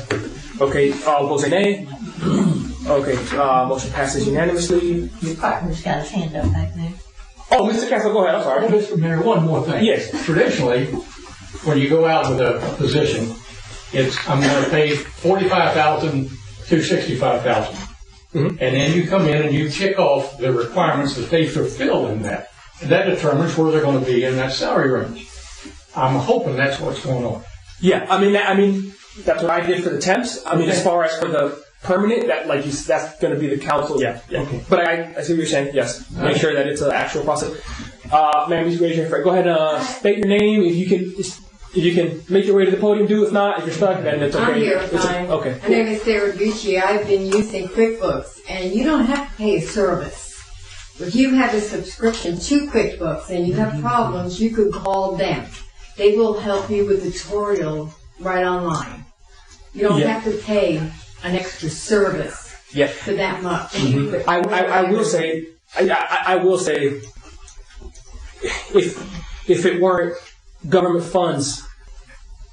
Okay, all opposed say nay? Okay, motion passes unanimously. Partner's got his hand up back there. Oh, Mr. Castle, go ahead. I'm sorry. Mr. Mayor, one more thing. Yes. Traditionally, when you go out with a position, I'm going to pay $45,000 to $65,000. Mm-hmm. And then you come in and you tick off the requirements that they fulfill in that. And that determines where they're going to be in that salary range. I'm hoping that's what's going on. Yeah, I mean that's what I did for the temps. I mean, as far as for the permanent, that's going to be the council. Yeah. Okay. But I see what you're saying. Yes. Make sure that it's an actual process. Ma'am, you raise your hand. Go ahead. State your name. If you can, if you can make your way to the podium, do. If not, if you're stuck, then it's okay. I'm here, It's fine. okay. My name is Sarah Gucci. I've been using QuickBooks, and you don't have to pay a service. If you have a subscription to QuickBooks and you have problems, you could call them. They will help you with the tutorial right online. You don't Yeah. have to pay an extra service Yeah. for that much. I will say, I will say, if it weren't government funds,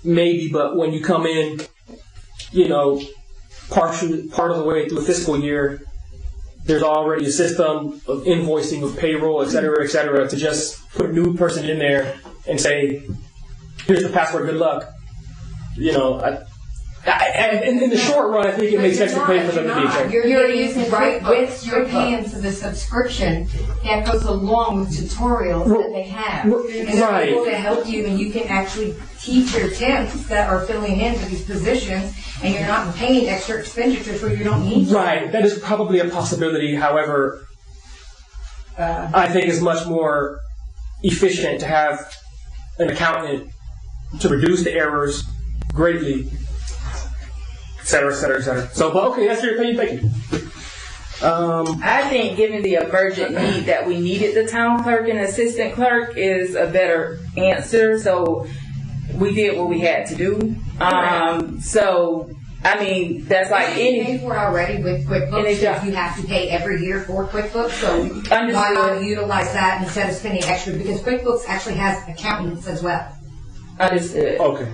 maybe, but when you come in, part of the way through a fiscal year, there's already a system of invoicing, of payroll, et cetera, to just put a new person in there and say, here's the password, good luck. In the short run, I think it makes sense to pay for them to be checked. You're using QuickBooks. You're paying for the subscription that goes along with tutorials that they have. And they're able to help you, and you can actually teach your temps that are filling in for these positions, and you're not paying extra expenditures where you don't need to. Right, that is probably a possibility. However, I think it's much more efficient to have an accountant to reduce the errors greatly, et cetera. So, but okay, that's your opinion. Thank you. I think given the emergent need that we needed the town clerk and assistant clerk is a better answer. So we did what we had to do. So, I mean, that's like You pay for it already with QuickBooks, so you have to pay every year for QuickBooks, so why not utilize that instead of spending extra, because QuickBooks actually has accountants as well. Understood. Okay.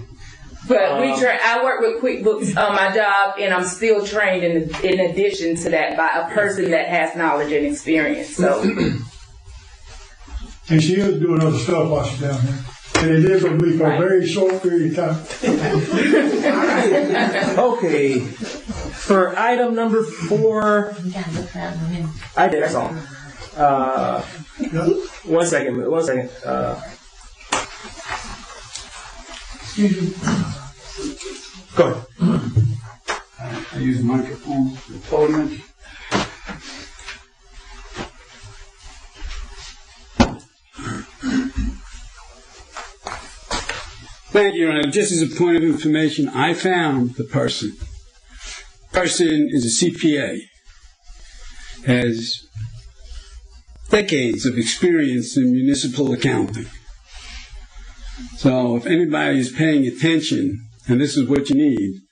But I work with QuickBooks on my job, and I'm still trained in addition to that by a person that has knowledge and experience. So, And she is doing other stuff while she's down there. And it is going to be for a very short period of time. Okay. For item number 4, I did. That's all. 1 second. Excuse me. Go ahead. I use microphone, the podium. Thank you, Your Honor. Just as a point of information, I found the person. Person is a CPA, has decades of experience in municipal accounting. So if anybody is paying attention, and this is what you need,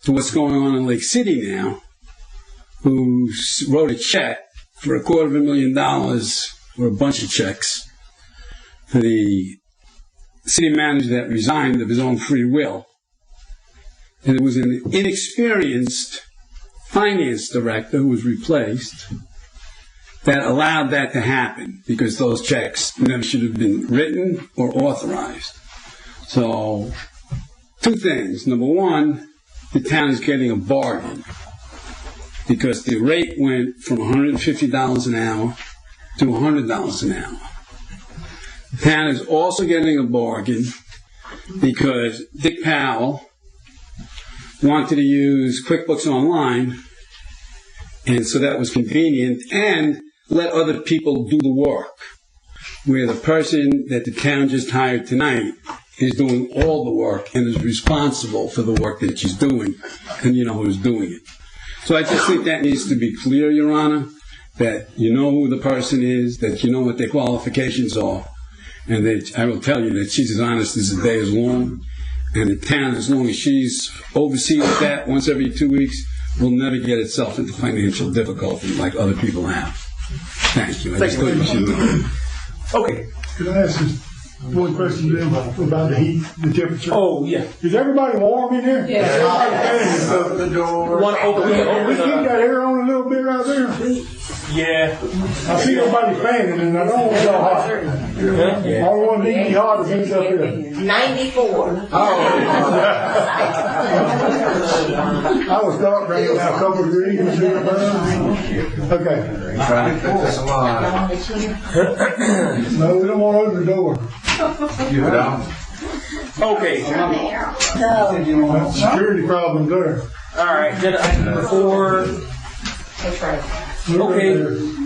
to what's going on in Lake City now, who wrote a check for $250,000, or a bunch of checks, for the city manager that resigned of his own free will. And it was an inexperienced finance director who was replaced that allowed that to happen, because those checks never should have been written or authorized. So, 2 things. Number 1, the town is getting a bargain, because the rate went from $150 an hour to $100 an hour. The town is also getting a bargain because Dick Powell wanted to use QuickBooks Online, and so that was convenient, and let other people do the work, where the person that the town just hired tonight is doing all the work and is responsible for the work that she's doing, and you know who's doing it. So I just think that needs to be clear, Your Honor, that you know who the person is, that you know what their qualifications are, and that I will tell you that she's as honest as the day is long, and the town, as long as she's oversees that once every 2 weeks, will never get itself into financial difficulty like other people have. Thank you. I just thought you should know. Okay. Can I ask you one question then about the heat, the temperature? Oh, yeah. Is everybody warm in here? Yeah. Everybody fanning? Open the door. We keep that air on a little bit right there. Yeah. I see everybody fanning, and I don't want y'all hot. Yeah. All I want to be hot is these up here. 94. I was thought bringing out a couple of degrees. Okay. Trying to put this alive. No, we don't want to open the door. You don't. Okay. Security problem there. All right. Agenda item number 4. Okay.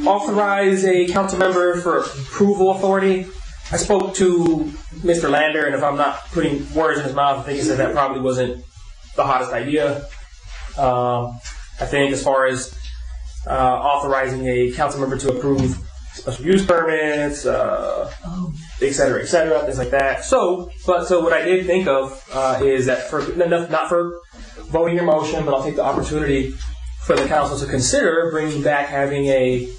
Authorize a council member for approval authority I spoke to Mr. Lander, and if I'm not putting words in his mouth, I think he said that probably wasn't the hottest idea. I think as far as authorizing a council member to approve special use permits, et cetera, things like that. So what I did think of is that not for voting your motion, but I'll take the opportunity for the council to consider bringing back having a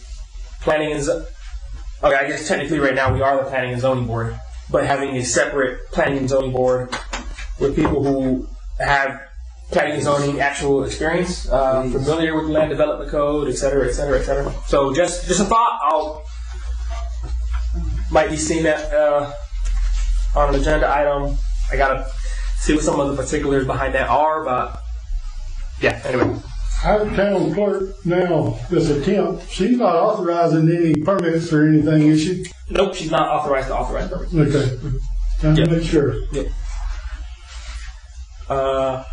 planning and okay, I guess technically right now we are the planning and zoning board, but having a separate planning and zoning board with people who have planning and zoning actual experience, familiar with the land development code, et cetera, et cetera, et cetera. So just a thought. Might be seeing that on an agenda item. I gotta see what some of the particulars behind that are, but yeah. Anyway, our town clerk now, this attempt, she's not authorizing any permits or anything, is she? Nope, she's not authorized to authorize permits. Okay, time to make sure. Yep.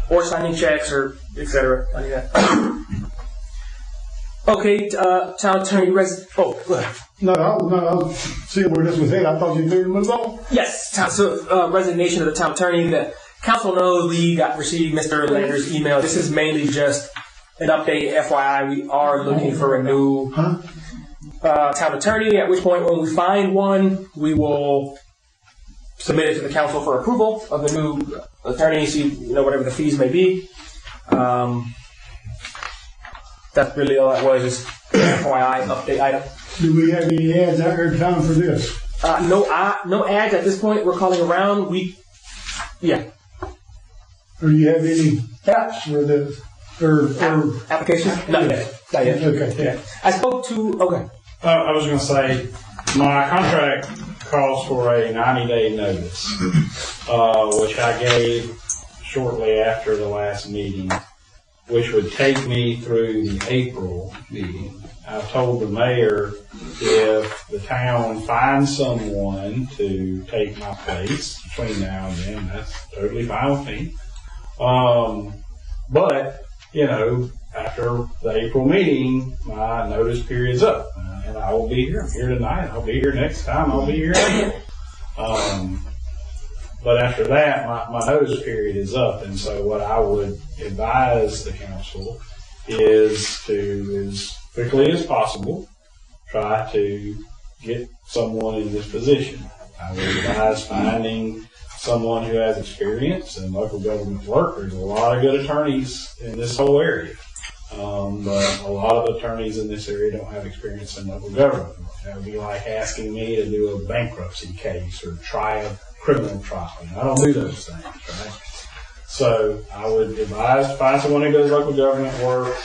Or signing checks or et cetera. Like that. Okay, town attorney go ahead. No, I was seeing where this was headed. I thought you were moving on. Yes, so resignation of the town attorney. The council knows we received Mr. Lander's email. This is mainly just an update. FYI, we are looking for a new town attorney, at which point when we find one, we will submit it to the council for approval of the new attorney, see whatever the fees may be. That's really all that was, just FYI update item. Do we have any ads out here in town for this? No ads at this point. We're calling around. Or do you have any caps for this? Or applications? Not yet. Okay. Yeah. I spoke to. Okay. I was going to say, my contract calls for a 90-day notice, which I gave shortly after the last meeting, which would take me through the April meeting. I told the mayor if the town finds someone to take my place between now and then, that's totally fine with me. But, after the April meeting, my notice period's up. And I will be here. I'm here tonight. I'll be here next time. I'll be here again. But after that, my notice period is up. And so what I would advise the council is to, as quickly as possible, try to get someone in this position. I would advise finding someone who has experience in local government work. There's a lot of good attorneys in this whole area. But a lot of attorneys in this area don't have experience in local government. That would be like asking me to do a bankruptcy case or try a criminal trial. I don't do those things, right? So I would advise find someone who does local government work.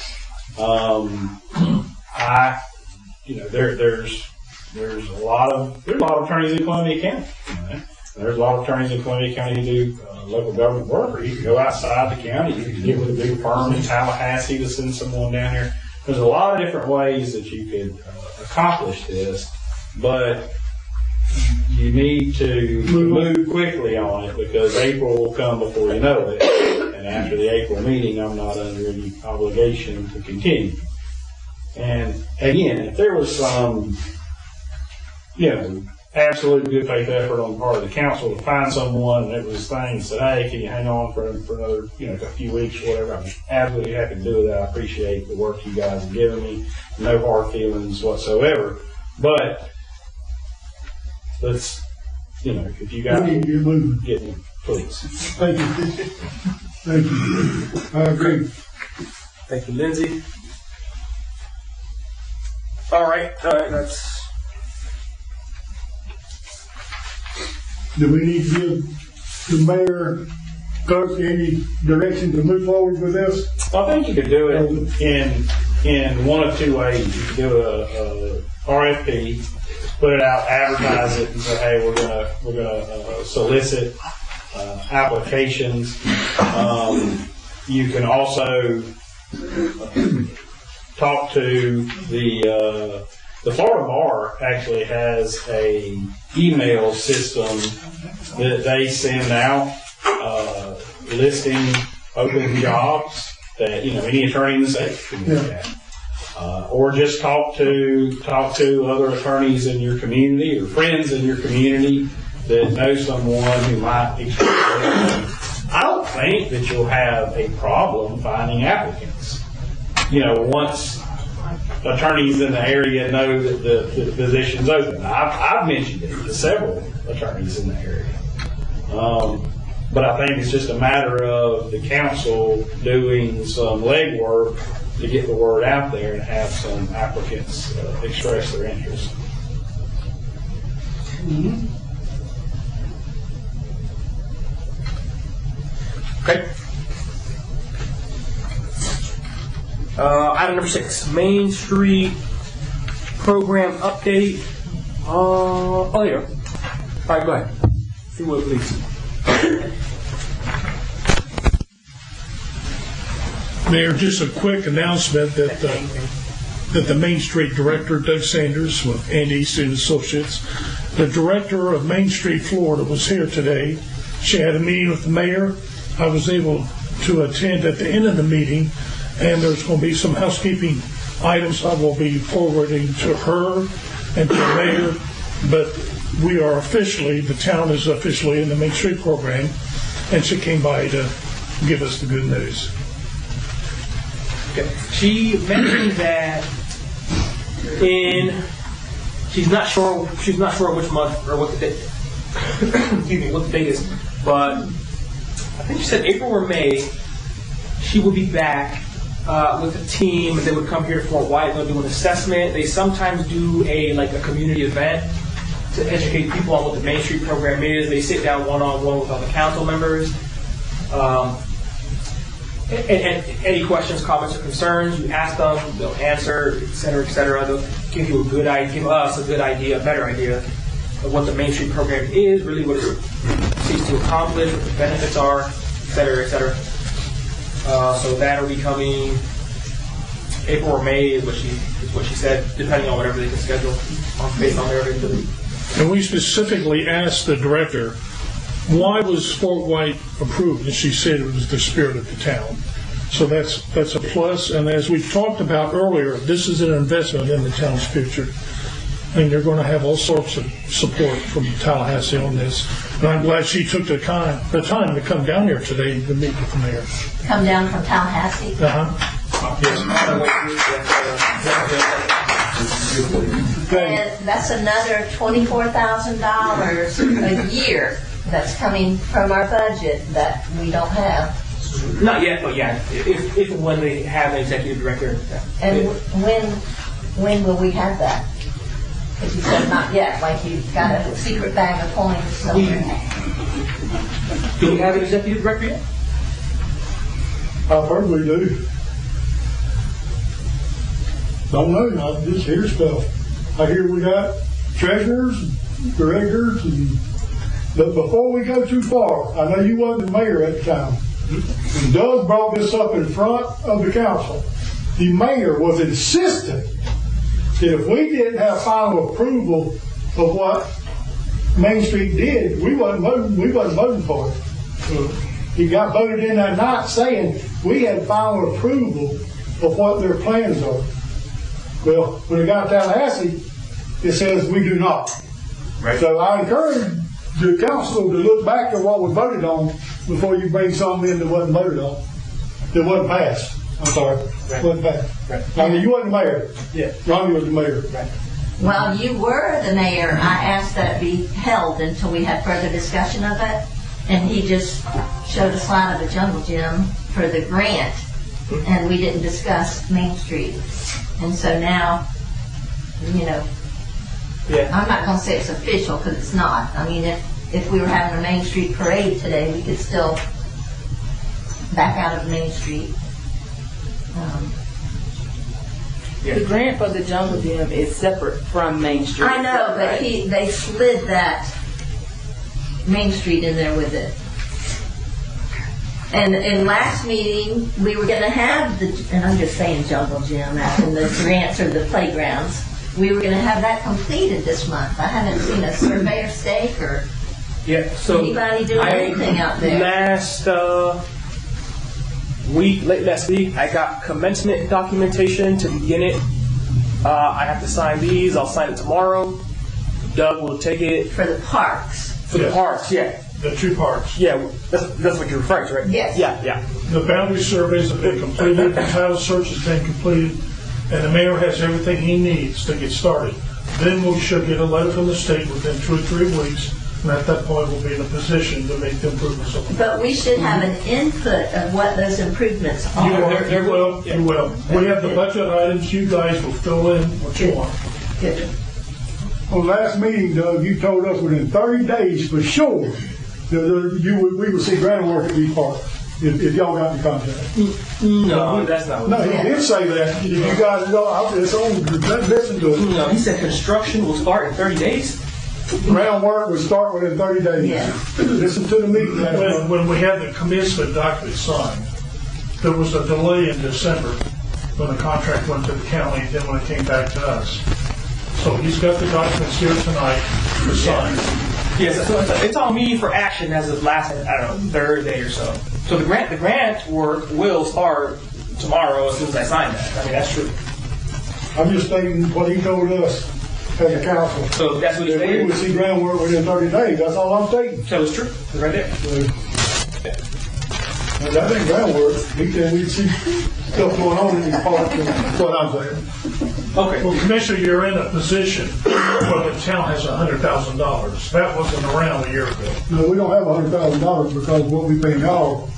There's a lot of attorneys in Columbia County. There's a lot of attorneys in Columbia County who do local government work, or you can go outside the county. You can get with a big firm in Tallahassee to send someone down here. There's a lot of different ways that you could accomplish this, but you need to move quickly on it because April will come before you know it. And after the April meeting, I'm not under any obligation to continue. And again, if there was some, absolute good faith effort on the part of the council to find someone, and it was things that, hey, can you hang on for another, a few weeks or whatever, I'm absolutely happy to do that. I appreciate the work you guys have given me. No hard feelings whatsoever. But let's, if you guys get me, please. Thank you. Thank you. I agree. Thank you, Lindsay. All right, that's. Do we need to give the mayor, clerk, any direction to move forward with this? I think you could do it in one of two ways. You could do a RFP, put it out, advertise it, and say, hey, we're gonna solicit applications. You can also talk to the Florida Bar actually has a email system that they send out listing open jobs that any attorney in the state can look at. or just talk to other attorneys in your community or friends in your community that know someone who might express. I don't think that you'll have a problem finding applicants. Once attorneys in the area know that the position's open. I've mentioned it to several attorneys in the area. But I think it's just a matter of the council doing some legwork to get the word out there and have some applicants express their interest. Mm-hmm. Okay. Item number 6, Main Street program update. Here. All right, go ahead. If you would, please. Mayor, just a quick announcement that the Main Street Director, Doug Sanders, with Andy East and Associates, the Director of Main Street Florida, was here today. She had a meeting with the mayor. I was able to attend at the end of the meeting, and there's going to be some housekeeping items I will be forwarding to her and to the mayor, but we are officially, the town is officially in the Main Street program, and she came by to give us the good news. Okay. She mentioned that she's not sure which month or what the date excuse me, what the date is, but I think she said April or May she would be back with a team. They would come here to Fort White. They'll do an assessment. They sometimes do a community event to educate people on what the Main Street program is. They sit down one-on-one with all the council members. And any questions, comments, or concerns, you ask them, they'll answer, et cetera, et cetera. They'll give you give us a good idea, a better idea of what the Main Street program is, really what it seeks to accomplish, what the benefits are, et cetera, et cetera. So that'll be coming April or May is what she said, depending on whatever they can schedule based on their availability. And we specifically asked the director, why was Fort White approved? And she said it was the spirit of the town. So that's a plus. And as we talked about earlier, this is an investment in the town's future. And they're going to have all sorts of support from Tallahassee on this. And I'm glad she took the time to come down here today to meet with the mayor. Come down from Tallahassee? And that's another $24,000 a year that's coming from our budget that we don't have. Not yet, but yeah, if and when they have an executive director. And when will we have that? Because you said not yet, like you've got a secret bag of coins somewhere. Do we have an executive director yet? I've heard we do. Don't know, I just hear stuff. I hear we got treasurers, directors, but before we go too far, I know you wasn't the mayor at the time. When Doug brought this up in front of the council, the mayor was insistent that if we didn't have final approval of what Main Street did, we wasn't voting for it. He got voted in that night saying we had final approval of what their plans are. Well, when it got to Tallahassee, it says we do not. Right. So I encourage the council to look back at what was voted on before you bring something in that wasn't voted on, that wasn't passed. I'm sorry, wasn't passed. Right. I mean, you wasn't the mayor. Yeah. Ronnie was the mayor. Right. Well, you were the mayor. I asked that it be held until we had further discussion of it, and he just showed a slide of the jungle gym for the grant, and we didn't discuss Main Street. And so now, I'm not going to say it's official because it's not. I mean, if we were having a Main Street parade today, we could still back out of Main Street. The grant for the jungle gym is separate from Main Street. I know, but they slid that Main Street in there with it. And in last meeting, we were going to have and I'm just saying jungle gym, and the grants or the playgrounds. We were going to have that completed this month. I haven't seen a surveyor stake or anybody doing anything out there. Last late last week, I got commencement documentation to begin it. I have to sign these. I'll sign it tomorrow. Doug will take it. For the parks. For the parks, yeah. The 2 parks. Yeah, that's what you're referring to, right? Yes. Yeah. The boundary surveys have been completed, the title search has been completed, and the mayor has everything he needs to get started. Then we should get a letter from the state within 2 or 3 weeks, and at that point we'll be in a position to make the improvements. But we should have an input of what those improvements are. You will. We have the budget items, you guys will fill in what you want. Good. Well, last meeting, Doug, you told us within 30 days for sure that we would see groundwork at these parks if y'all got in contact. No, that's not what No, he did say that. If you guys know, it's on, listen to it. No, he said construction will start in 30 days. Groundwork would start within 30 days. Yeah. Listen to the meeting. When we had the commencement document signed, there was a delay in December when the contract went to the county, and then when it came back to us. So he's got the documents here tonight to sign. Yes, so it's on me for action as of last, I don't know, Thursday or so. So the grant work will start tomorrow as soon as I sign that. I mean, that's true. I'm just stating what he told us as a council. So that's what he That we stated. would see groundwork within 30 days. That's all I'm stating. So it's true. It's right there. And that ain't groundwork. He said we'd see stuff going on in these parks. That's what I'm saying. Okay. Well, Commissioner, you're in a position where the town has $100,000. That wasn't around a year ago. No, we don't have $100,000 because what we pay now,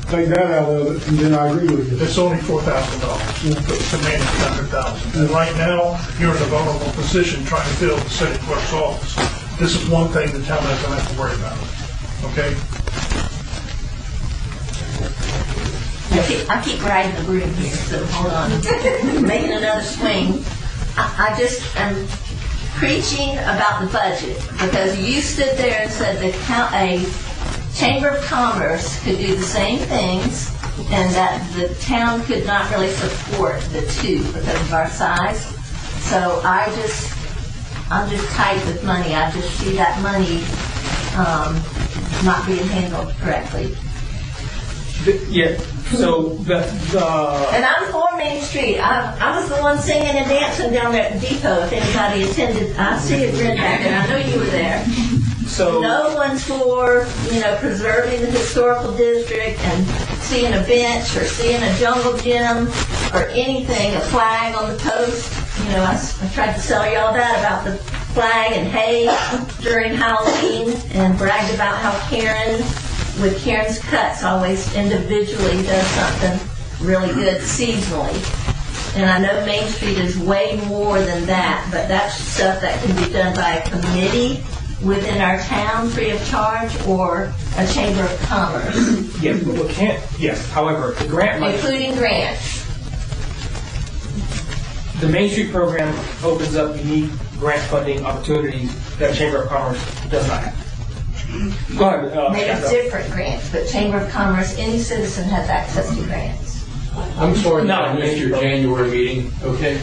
take that out of it, and then I agree with you. It's only $4,000 to manage $100,000. And right now, you're in a vulnerable position trying to fill the city clerk's office. This is one thing the town doesn't have to worry about. Okay? I keep riding the broom here, so hold on. Making another swing. I just am preaching about the budget because you stood there and said that a Chamber of Commerce could do the same things and that the town could not really support the two because of our size. So I'm just tight with money. I just see that money not being handled correctly. Yeah. So And I'm for Main Street. I was the one singing and dancing down there at the depot. If anybody attended, I see a grin back there. I know you were there. So no one's for preserving the historical district and seeing a bench or seeing a jungle gym or anything, a flag on the post. I tried to sell y'all that about the flag and hay during Halloween and bragged about how Karen, with Karen's Cuts, always individually does something really good seasonally. And I know Main Street is way more than that, but that's stuff that can be done by a committee within our town free of charge or a Chamber of Commerce. Yeah, but we can't. Yes. However, the grant money, Including grants. the Main Street program opens up unique grant funding opportunities that Chamber of Commerce does not have. Go ahead. Maybe different grants, but Chamber of Commerce, any citizen has access to grants. I'm sorry that I No. missed your January meeting, okay?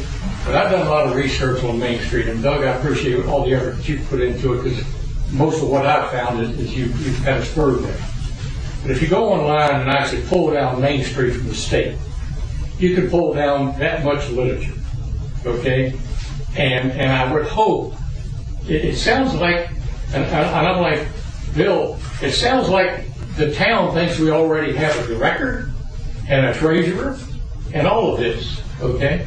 But I've done a lot of research on Main Street, and Doug, I appreciate all the effort that you've put into it, because most of what I've found is you've kind of spurred that. But if you go online and actually pull down Main Street from the state, you can pull down that much literature, okay? And I would hope, it sounds like, and I'm like, Bill, it sounds like the town thinks we already have a director and a treasurer and all of this, okay?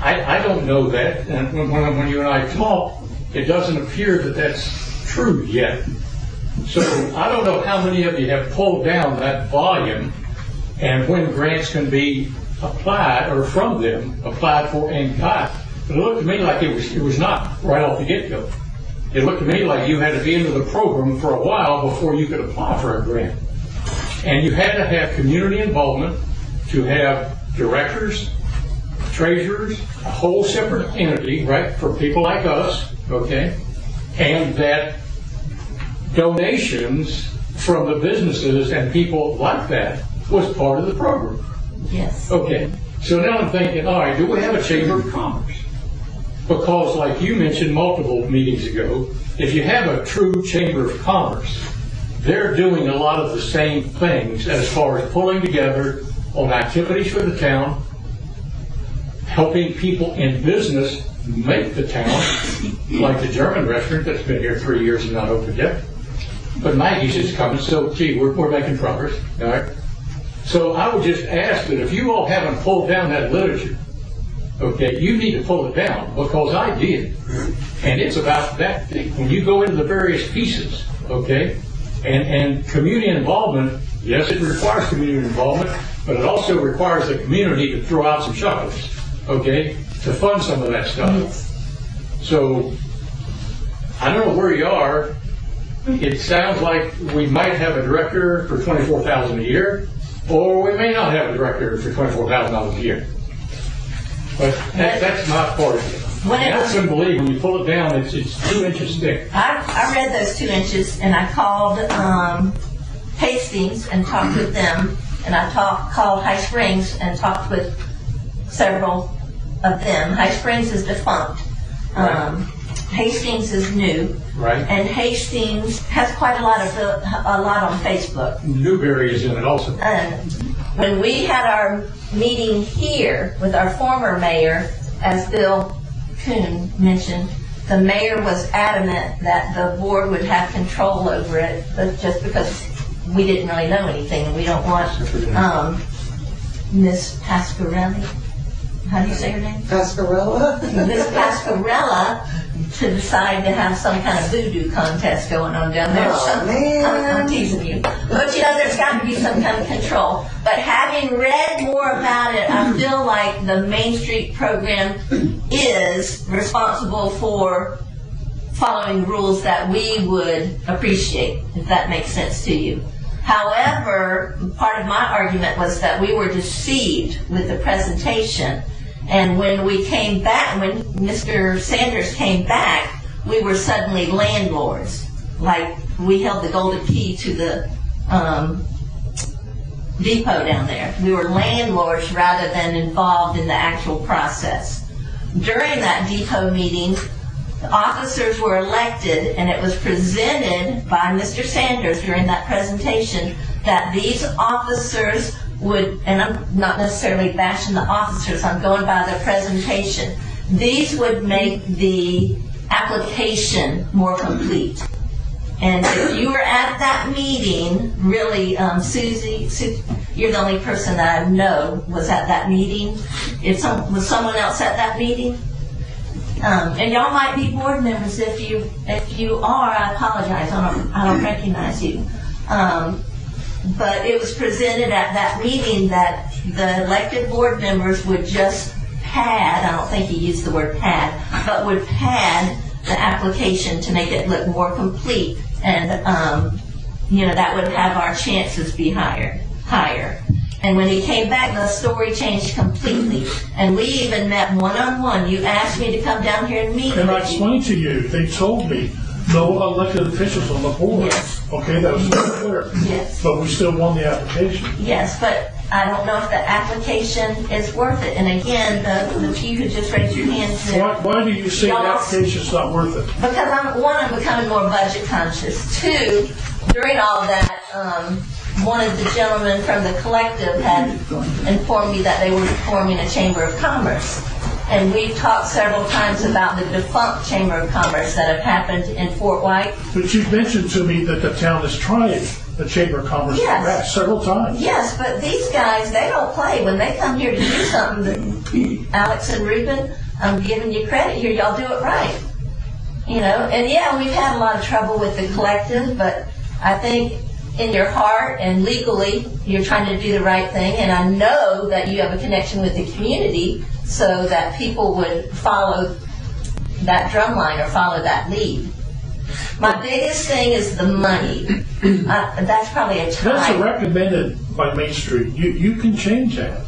I don't know that, and when you and I talk, it doesn't appear that that's true yet. So I don't know how many of you have pulled down that volume and when grants can be applied, or from them, applied for and got. But it looked to me like it was not right off the get-go. It looked to me like you had to be into the program for a while before you could apply for a grant. And you had to have community involvement to have directors, treasurers, a whole separate entity, right, for people like us, okay? And that donations from the businesses and people like that was part of the program. Yes. Okay, so now I'm thinking, all right, do we have a Chamber of Commerce? Because like you mentioned multiple meetings ago, if you have a true Chamber of Commerce, they're doing a lot of the same things as far as pulling together on activities for the town, helping people in business make the town, like the German restaurant that's been here 3 years and not opened yet. But Maggie's is coming, so gee, we're making progress, all right? So I would just ask that if you all haven't pulled down that literature, okay, you need to pull it down, because I did. And it's about that thing. When you go into the various pieces, okay, and community involvement, yes, it requires community involvement, but it also requires the community to throw out some shekels, okay, to fund some of that stuff. Yes. So, I don't know where you are. It sounds like we might have a director for $24,000 a year, or we may not have a director for $24,000 a year. But that's not part of it. I couldn't believe when you pull it down, it's 2 inches thick. I read those 2 inches, and I called Hastings and talked with them, and I called High Springs and talked with several of them. High Springs is defunct. Right. Hastings is new. Right. And Hastings has quite a lot on Facebook. Newberry is in it also. And when we had our meeting here with our former mayor, as Bill Kuhn mentioned, the mayor was adamant that the board would have control over it, but just because we didn't really know anything, and we don't want Miss Pasquarelli, how do you say her name? Pasquarella? Miss Pasquarella to decide to have some kind of voodoo contest going on down there. Oh, man. I'm teasing you. But you know, there's got to be some kind of control. But having read more about it, I feel like the Main Street program is responsible for following rules that we would appreciate, if that makes sense to you. However, part of my argument was that we were deceived with the presentation. And when we came back, when Mr. Sanders came back, we were suddenly landlords. Like, we held the golden key to the depot down there. We were landlords rather than involved in the actual process. During that depot meeting, the officers were elected, and it was presented by Mr. Sanders during that presentation that these officers would, and I'm not necessarily bashing the officers, I'm going by the presentation, these would make the application more complete. And if you were at that meeting, really, Susie, you're the only person that I know was at that meeting. Was someone else at that meeting? And y'all might be board members. If you are, I apologize. I don't recognize you. But it was presented at that meeting that the elected board members would just pad, I don't think he used the word pad, but would pad the application to make it look more complete. And, that would have our chances be higher. And when he came back, the story changed completely. And we even met one-on-one. You asked me to come down here and meet And I with you. explained to you, they told me, no elected officials on the board. Yes. Okay, that was very clear. Yes. But we still won the application. Yes, but I don't know if the application is worth it. And again, the few who just raised your hands there. Why do you say the application's not worth it? Because I'm becoming more budget conscious. Two, during all of that, one of the gentlemen from the collective had informed me that they were forming a Chamber of Commerce. And we've talked several times about the defunct Chamber of Commerce that have happened in Fort White. But you've mentioned to me that the town has tried the Chamber of Commerce several times. Yes, but these guys, they don't play. When they come here to do something, Alex and Ruben, I'm giving you credit here, y'all do it right. And yeah, we've had a lot of trouble with the collective, but I think in your heart and legally, you're trying to do the right thing, and I know that you have a connection with the community so that people would follow that drum line or follow that lead. My biggest thing is the money. That's probably a tie. That's recommended by Main Street. You can change that.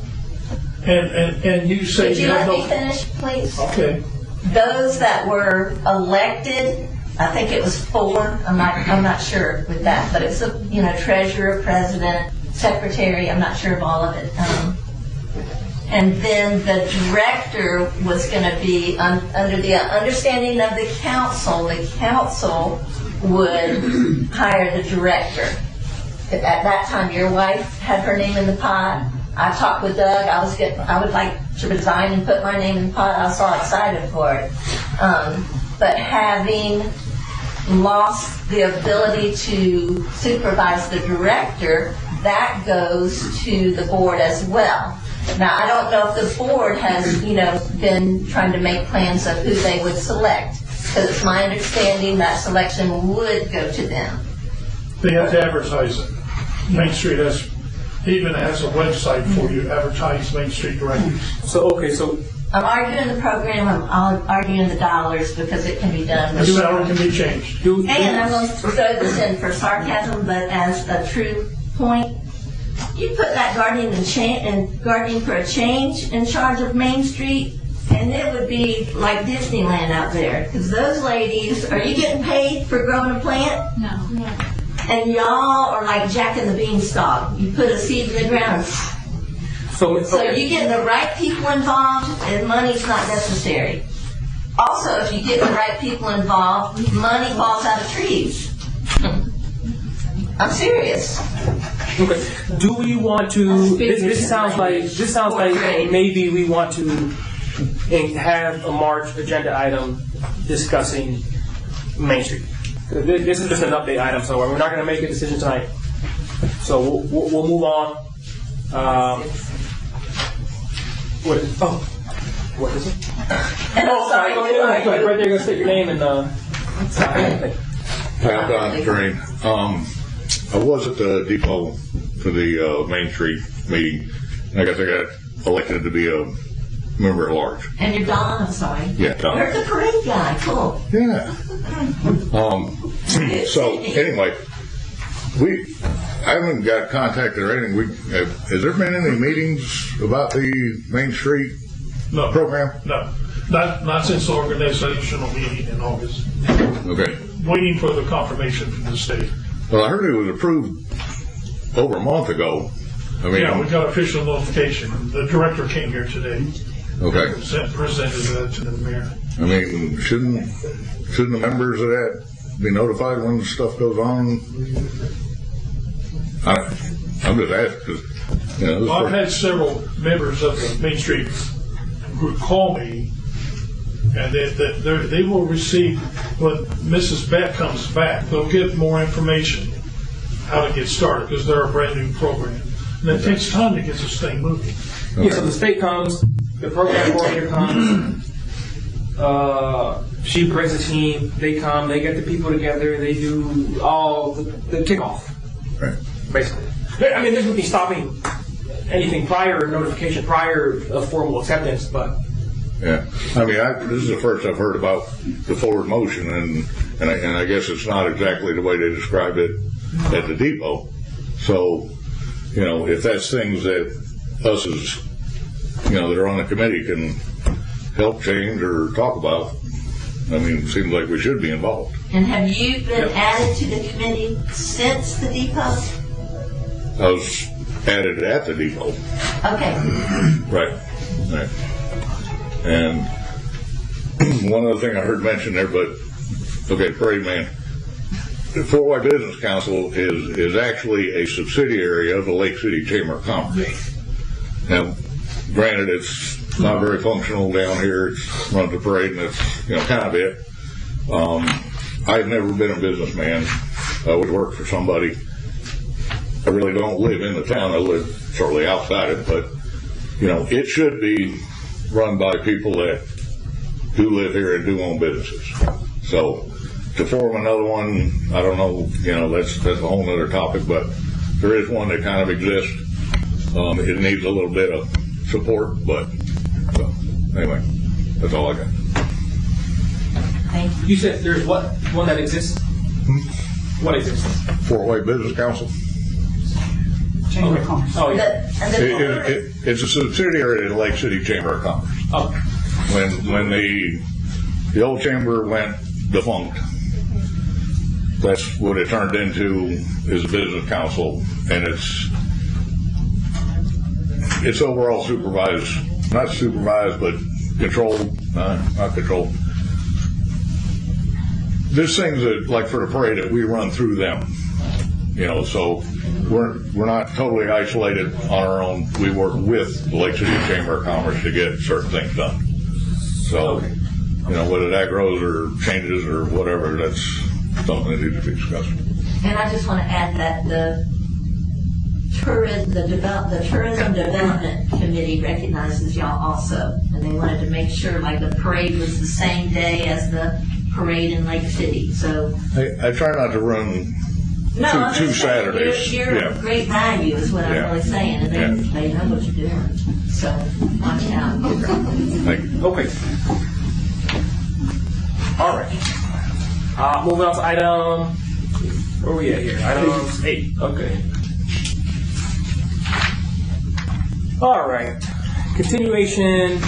And you say Could you let me finish, please? Okay. Those that were elected, I think it was 4. I'm not sure with that, but it's treasurer, president, secretary. I'm not sure of all of it. And then the director was going to be under the understanding of the council. The council would hire the director. At that time, your wife had her name in the pot. I talked with Doug. I would like to resign and put my name in the pot. I was so excited for it. But having lost the ability to supervise the director, that goes to the board as well. Now, I don't know if the board has, been trying to make plans of who they would select, because it's my understanding that selection would go to them. They have to advertise it. Main Street even has a website for you to advertise Main Street directors. So I'm arguing the program, I'm arguing the dollars, because it can be done. The salary can be changed. And I'm going to throw this in for sarcasm, but as a true point, you put that Guardian for a Change in charge of Main Street, and it would be like Disneyland out there. Because those ladies, are you getting paid for growing a plant? No. And y'all are like Jack and the Beanstalk. You put a seed in the ground. So you get the right people involved, and money's not necessary. Also, if you get the right people involved, money falls out of trees. I'm serious. Okay. Do we want to? This sounds like maybe we want to have a March agenda item discussing Main Street. This is just an update item, so we're not going to make a decision tonight. So we'll move on. What is it? Sorry. Right there, you're going to state your name and. Hi, I'm Don Drain. I was at the depot for the Main Street meeting, and I guess I got elected to be a member at large. And you're Don, I'm sorry. Yeah, Don. You're the parade guy, cool. Yeah. So anyway, I haven't got contacted or anything. Has there been any meetings about the Main Street program? No. Not since the organizational meeting in August. Okay. Waiting for the confirmation from the state. Well, I heard it was approved over a month ago. We got official notification. The director came here today. Okay. Presented that to the mayor. I mean, shouldn't the members of that be notified when stuff goes on? I'm just asking. I've had several members of the Main Street group call me, and they will receive, when Mrs. Beck comes back, they'll get more information how to get started, because they're a brand new program. And it takes time to get this thing moving. Okay. Yeah, so the state comes, the program coordinator comes, she brings a team, they come, they get the people together, they do all the kickoff, right. Basically. I mean, there's nothing stopping anything prior notification, prior formal acceptance, but. Yeah, I mean, this is the first I've heard about the forward motion, and I guess it's not exactly the way they described it at the depot. So, if that's things that us as, that are on the committee can help change or talk about, I mean, it seems like we should be involved. And have you been added to the committee since the depot? I was added at the depot. Okay. Right. And one other thing I heard mentioned there, but okay, Parade Man. The Fort White Business Council is actually a subsidiary of the Lake City Chamber of Commerce. Now, granted, it's not very functional down here. It runs the parade, and it's kind of it. I've never been a businessman. I always worked for somebody. I really don't live in the town. I live shortly outside it, but it should be run by people that do live here and do own businesses. So to form another one, I don't know, that's a whole other topic, but there is one that kind of exists. It needs a little bit of support, but so anyway, that's all I got. Thank you. You said there's one that exists? What exists? Fort White Business Council. Chamber of Commerce. Oh, yeah. It's a subsidiary of the Lake City Chamber of Commerce. Oh. When the old chamber went defunct, that's what it turned into, is a business council, and it's overall not supervised, but controlled, not controlled. There's things that, like for the parade, that we run through them. So we're not totally isolated on our own. We work with the Lake City Chamber of Commerce to get certain things done. So, whether that grows or changes or whatever, that's something that needs to be discussed. And I just want to add that the Tourism Development Committee recognizes y'all also, and they wanted to make sure like the parade was the same day as the parade in Lake City. So I try not to run two Saturdays. You're of great value is what I'm really saying, and they know what you're doing. So watch out. Thank you. Okay. All right. Moving on to item. Where are we at here? Item 8. Okay. All right. Continuation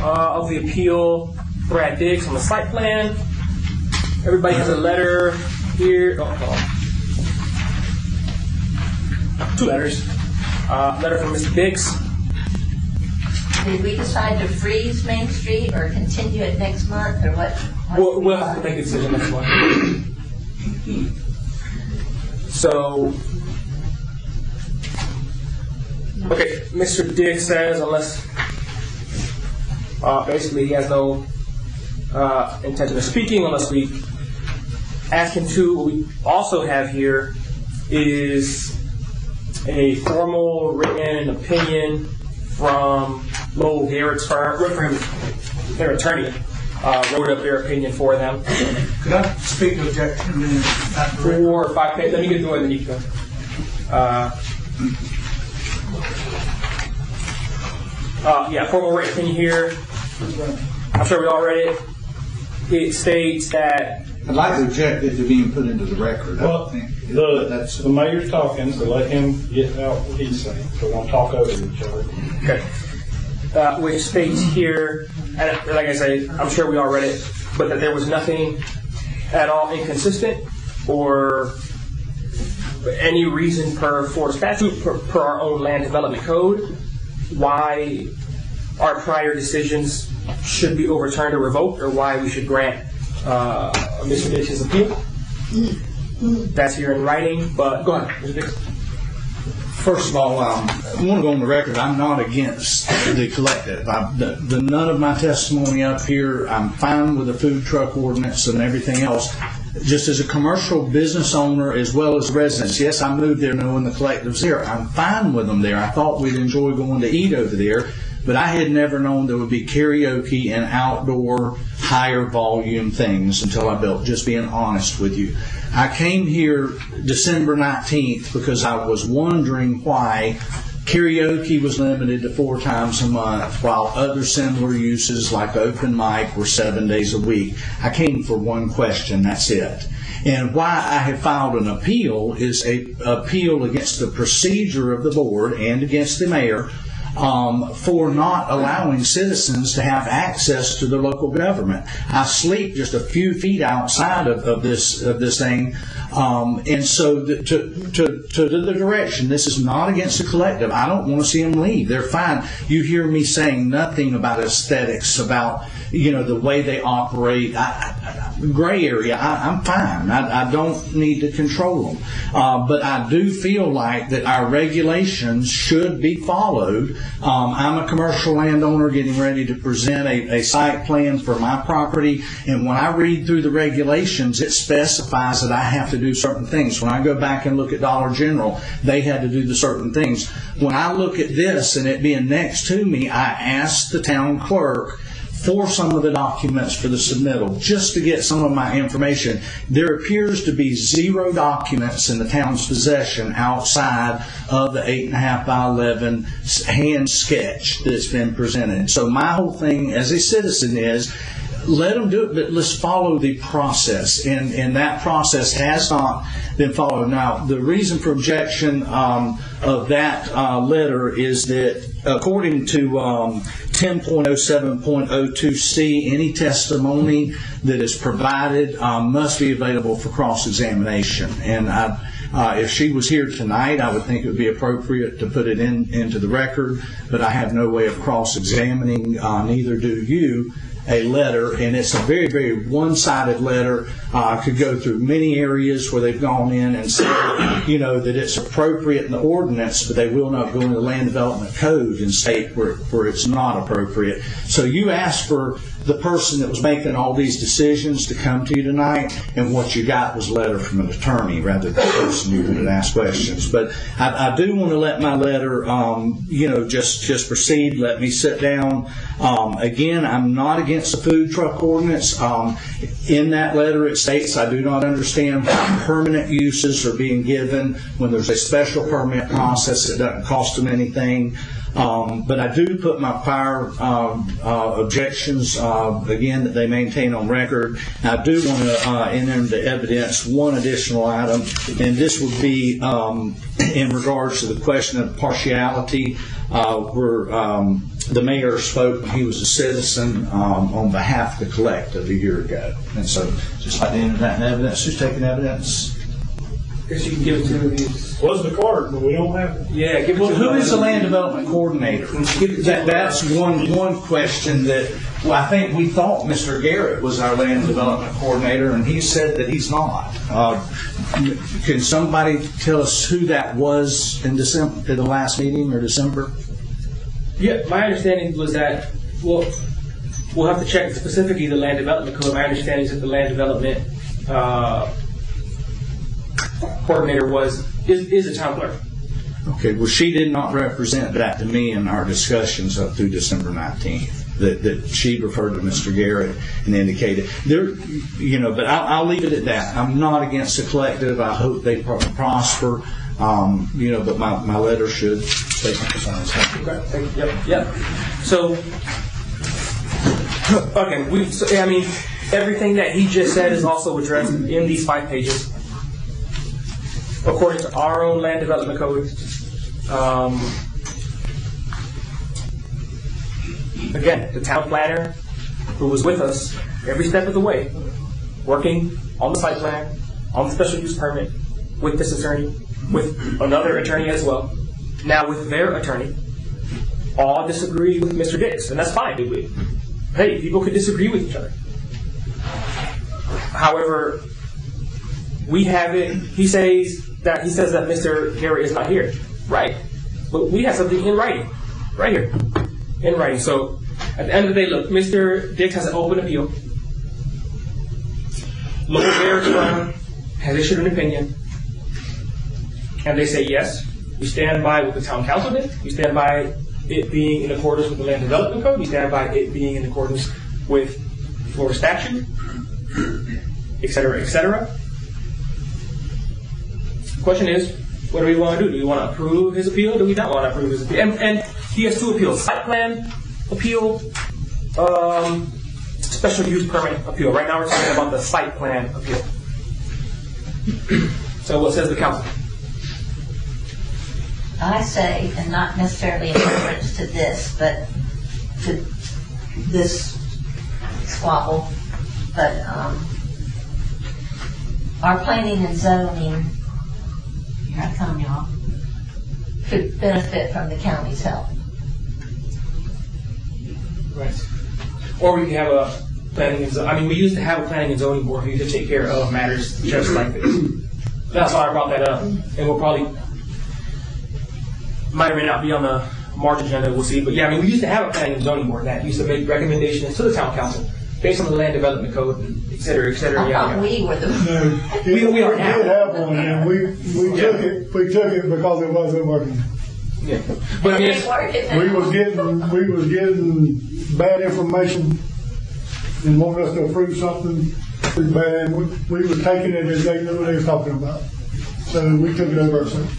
of the appeal, Brad Diggs on the site plan. Everybody has a letter here. Two letters. Letter from Mr. Diggs. Did we decide to freeze Main Street or continue it next month or what? We'll have to make a decision next month. So, okay, Mr. Diggs says unless, basically he has no intention of speaking unless we ask him to. What we also have here is a formal written opinion from Lowell Garrett's firm, their attorney, wrote up their opinion for them. Could I speak to objection? 4 or 5 pages. Let me get through it and then you can. Formal written opinion here. I'm sure we all read it. It states that. I'd like to object it to being put into the record. Well, the mayor's talking, so let him get out what he's saying. So we don't talk over each other. Okay. Which states here, and like I say, I'm sure we all read it, but that there was nothing at all inconsistent or any reason per Florida statute, per our own land development code, why our prior decisions should be overturned or revoked, or why we should grant Mr. Diggs' appeal. That's here in writing, but go ahead, Mr. Diggs. First of all, I want to go on the record. I'm not against the collective. None of my testimony up here, I'm fine with the food truck ordinance and everything else. Just as a commercial business owner as well as residents, yes, I moved there knowing the collective's there. I'm fine with them there. I thought we'd enjoy going to eat over there, but I had never known there would be karaoke and outdoor higher volume things until I built, just being honest with you. I came here December 19th because I was wondering why karaoke was limited to 4 times a month while other similar uses like open mic were 7 days a week. I came for one question, that's it. And why I have filed an appeal is an appeal against the procedure of the board and against the mayor for not allowing citizens to have access to their local government. I sleep just a few feet outside of this thing, and so to the direction. This is not against the collective. I don't want to see them leave. They're fine. You hear me saying nothing about aesthetics, about the way they operate. Gray area. I'm fine. I don't need to control them, but I do feel like that our regulations should be followed. I'm a commercial landowner getting ready to present a site plan for my property, and when I read through the regulations, it specifies that I have to do certain things. When I go back and look at Dollar General, they had to do the certain things. When I look at this and it being next to me, I asked the town clerk for some of the documents for the submittal, just to get some of my information. There appears to be 0 documents in the town's possession outside of the 8.5 by 11 hand sketch that's been presented. So my whole thing as a citizen is, let them do it, but let's follow the process. And that process has not been followed. Now, the reason for objection of that letter is that according to 10.07.02c, any testimony that is provided must be available for cross-examination. And If she was here tonight, I would think it would be appropriate to put it into the record, but I have no way of cross-examining, neither do you, a letter, and it's a very, very one-sided letter. Could go through many areas where they've gone in and said, that it's appropriate in the ordinance, but they will not go into the land development code and state where it's not appropriate. So you asked for the person that was making all these decisions to come to you tonight, and what you got was a letter from an attorney rather than the person you would ask questions. But I do want to let my letter, just proceed. Let me sit down. Again, I'm not against the food truck ordinance. In that letter, it states I do not understand why permanent uses are being given when there's a special permit process that doesn't cost them anything. But I do put my prior objections, again, that they maintain on record. I do want to enter into evidence one additional item, and this would be in regards to the question of partiality, where the mayor spoke when he was a citizen on behalf of the collective a year ago. And so just like to enter that in evidence. Who's taking evidence? I guess you can give it to me. Was the card, but we don't have it. Yeah, give it Well, to who me. is the land development coordinator? That's one question that, I think we thought Mr. Garrett was our land development coordinator, and he said that he's not. Can somebody tell us who that was in December, in the last meeting or December? Yeah, my understanding was that, we'll have to check specifically the land development code. My understanding is that the land development coordinator is a town clerk. Okay, well, she did not represent that to me in our discussions up through December 19th. That she referred to Mr. Garrett and indicated there, but I'll leave it at that. I'm not against the collective. I hope they prosper, but my letter should state my concerns. Thank you. Yep. So, okay, everything that he just said is also addressed in these 5 pages. According to our own land development code, again, the town planner who was with us every step of the way, working on the site plan, on the special use permit, with this attorney, with another attorney as well, now with their attorney, all disagree with Mr. Dix, and that's fine. Hey, people could disagree with each other. However, we have it. He says that Mr. Garrett is not here, right? But we have something in writing, right here, in writing. So at the end of the day, look, Mr. Dix has an open appeal. Local Bears firm has issued an opinion, and they say yes, we stand by what the town council did. We stand by it being in accordance with the land development code. We stand by it being in accordance with Florida statute, et cetera, et cetera. The question is, what do we want to do? Do we want to approve his appeal, or do we not want to approve his appeal? And he has 2 appeals: site plan appeal, special use permit appeal. Right now we're talking about the site plan appeal. So what says the council? I say, and not necessarily in reference to this, but to this squabble, but our planning and zoning, here I come, y'all, could benefit from the county's help. Right. Or we could have a planning and zoning. We used to have a planning and zoning board who used to take care of matters just like this. That's why I brought that up. And we'll probably, might or may not be on the March agenda, we'll see. But yeah, we used to have a planning and zoning board that used to make recommendations to the town council based on the land development code, et cetera, et cetera. I thought we were the... We are now. We did have one, and we took it because it wasn't working. Yeah. But we was getting bad information and wanted us to approve something pretty bad, and we were taking it as they knew what they were talking about. So we took it over ourselves.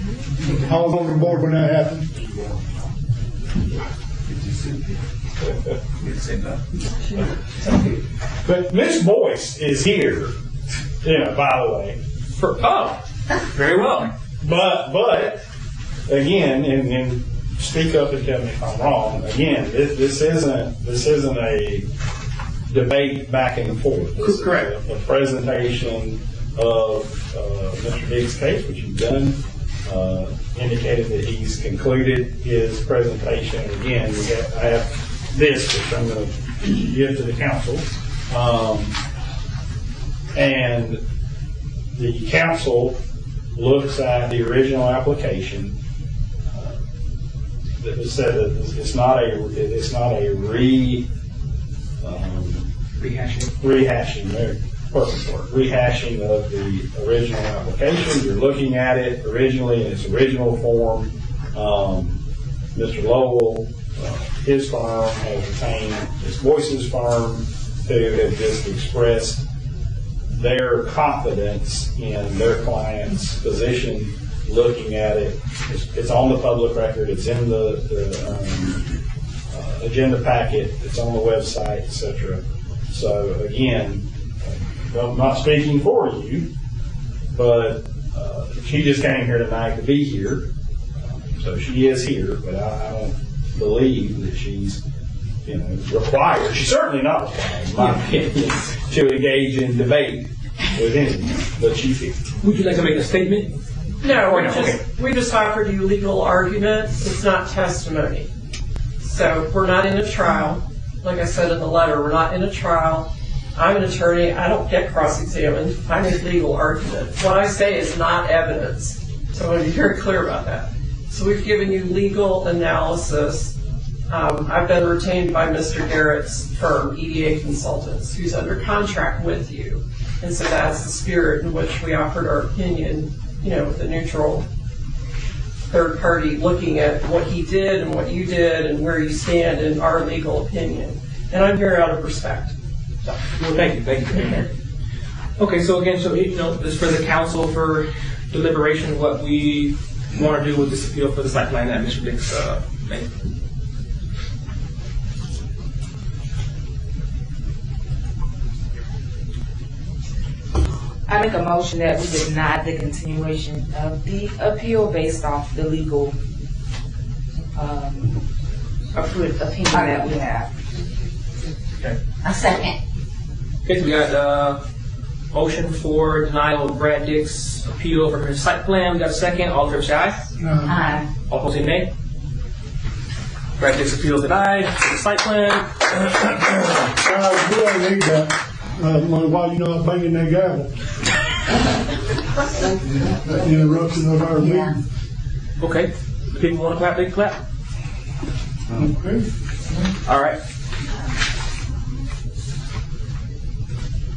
I was on the board when that happened. But Miss Boyce is here, by the way. Very well. But again, and speak up and tell me if I'm wrong. Again, this isn't a debate back and forth. This Correct. is a presentation of Mr. Diggs' case, which you've done, indicated that he's concluded his presentation. And again, I have this, which I'm going to give to the council. And the council looks at the original application that said that it's not a rehashing. Perfect word. Rehashing of the original application. You're looking at it originally in its original form. Mr. Lowell, his firm, has retained Ms. Boyce's firm, who have just expressed their confidence in their client's position. Looking at it, it's on the public record. It's in the agenda packet. It's on the website, etc. So again, I'm not speaking for you, but she just came here tonight to be here. So she is here, but I don't believe that she's required. She's certainly not required, in my opinion, to engage in debate with anyone. But she feels. Would you like to make a statement? No, we just offered you legal argument. It's not testimony. So we're not in a trial. Like I said in the letter, we're not in a trial. I'm an attorney. I don't get cross-examined. I make legal argument. What I say is not evidence. So I want to be very clear about that. So we've given you legal analysis. I've been retained by Mr. Garrett's firm, EDA Consultants, who's under contract with you. And so that's the spirit in which we offered our opinion, with a neutral third party looking at what he did and what you did and where you stand in our legal opinion. And I'm here out of respect. So, well, thank you. Okay, so again, this is for the council for deliberation what we want to do with this appeal for the site plan that Mr. Diggs made. I make a motion that we deny the continuation of the appeal based off the legal opinion that we have. Okay. A second. Okay, so we got motion for denial of Brad Diggs' appeal for his site plan. We got a second. All in favor say aye. Aye. All opposed say nay. Brad Diggs' appeal is denied for the site plan. We don't need that. Why you not banging that gavel? That interruption of our meeting. Okay. If people want to clap, they can clap. Okay. All right.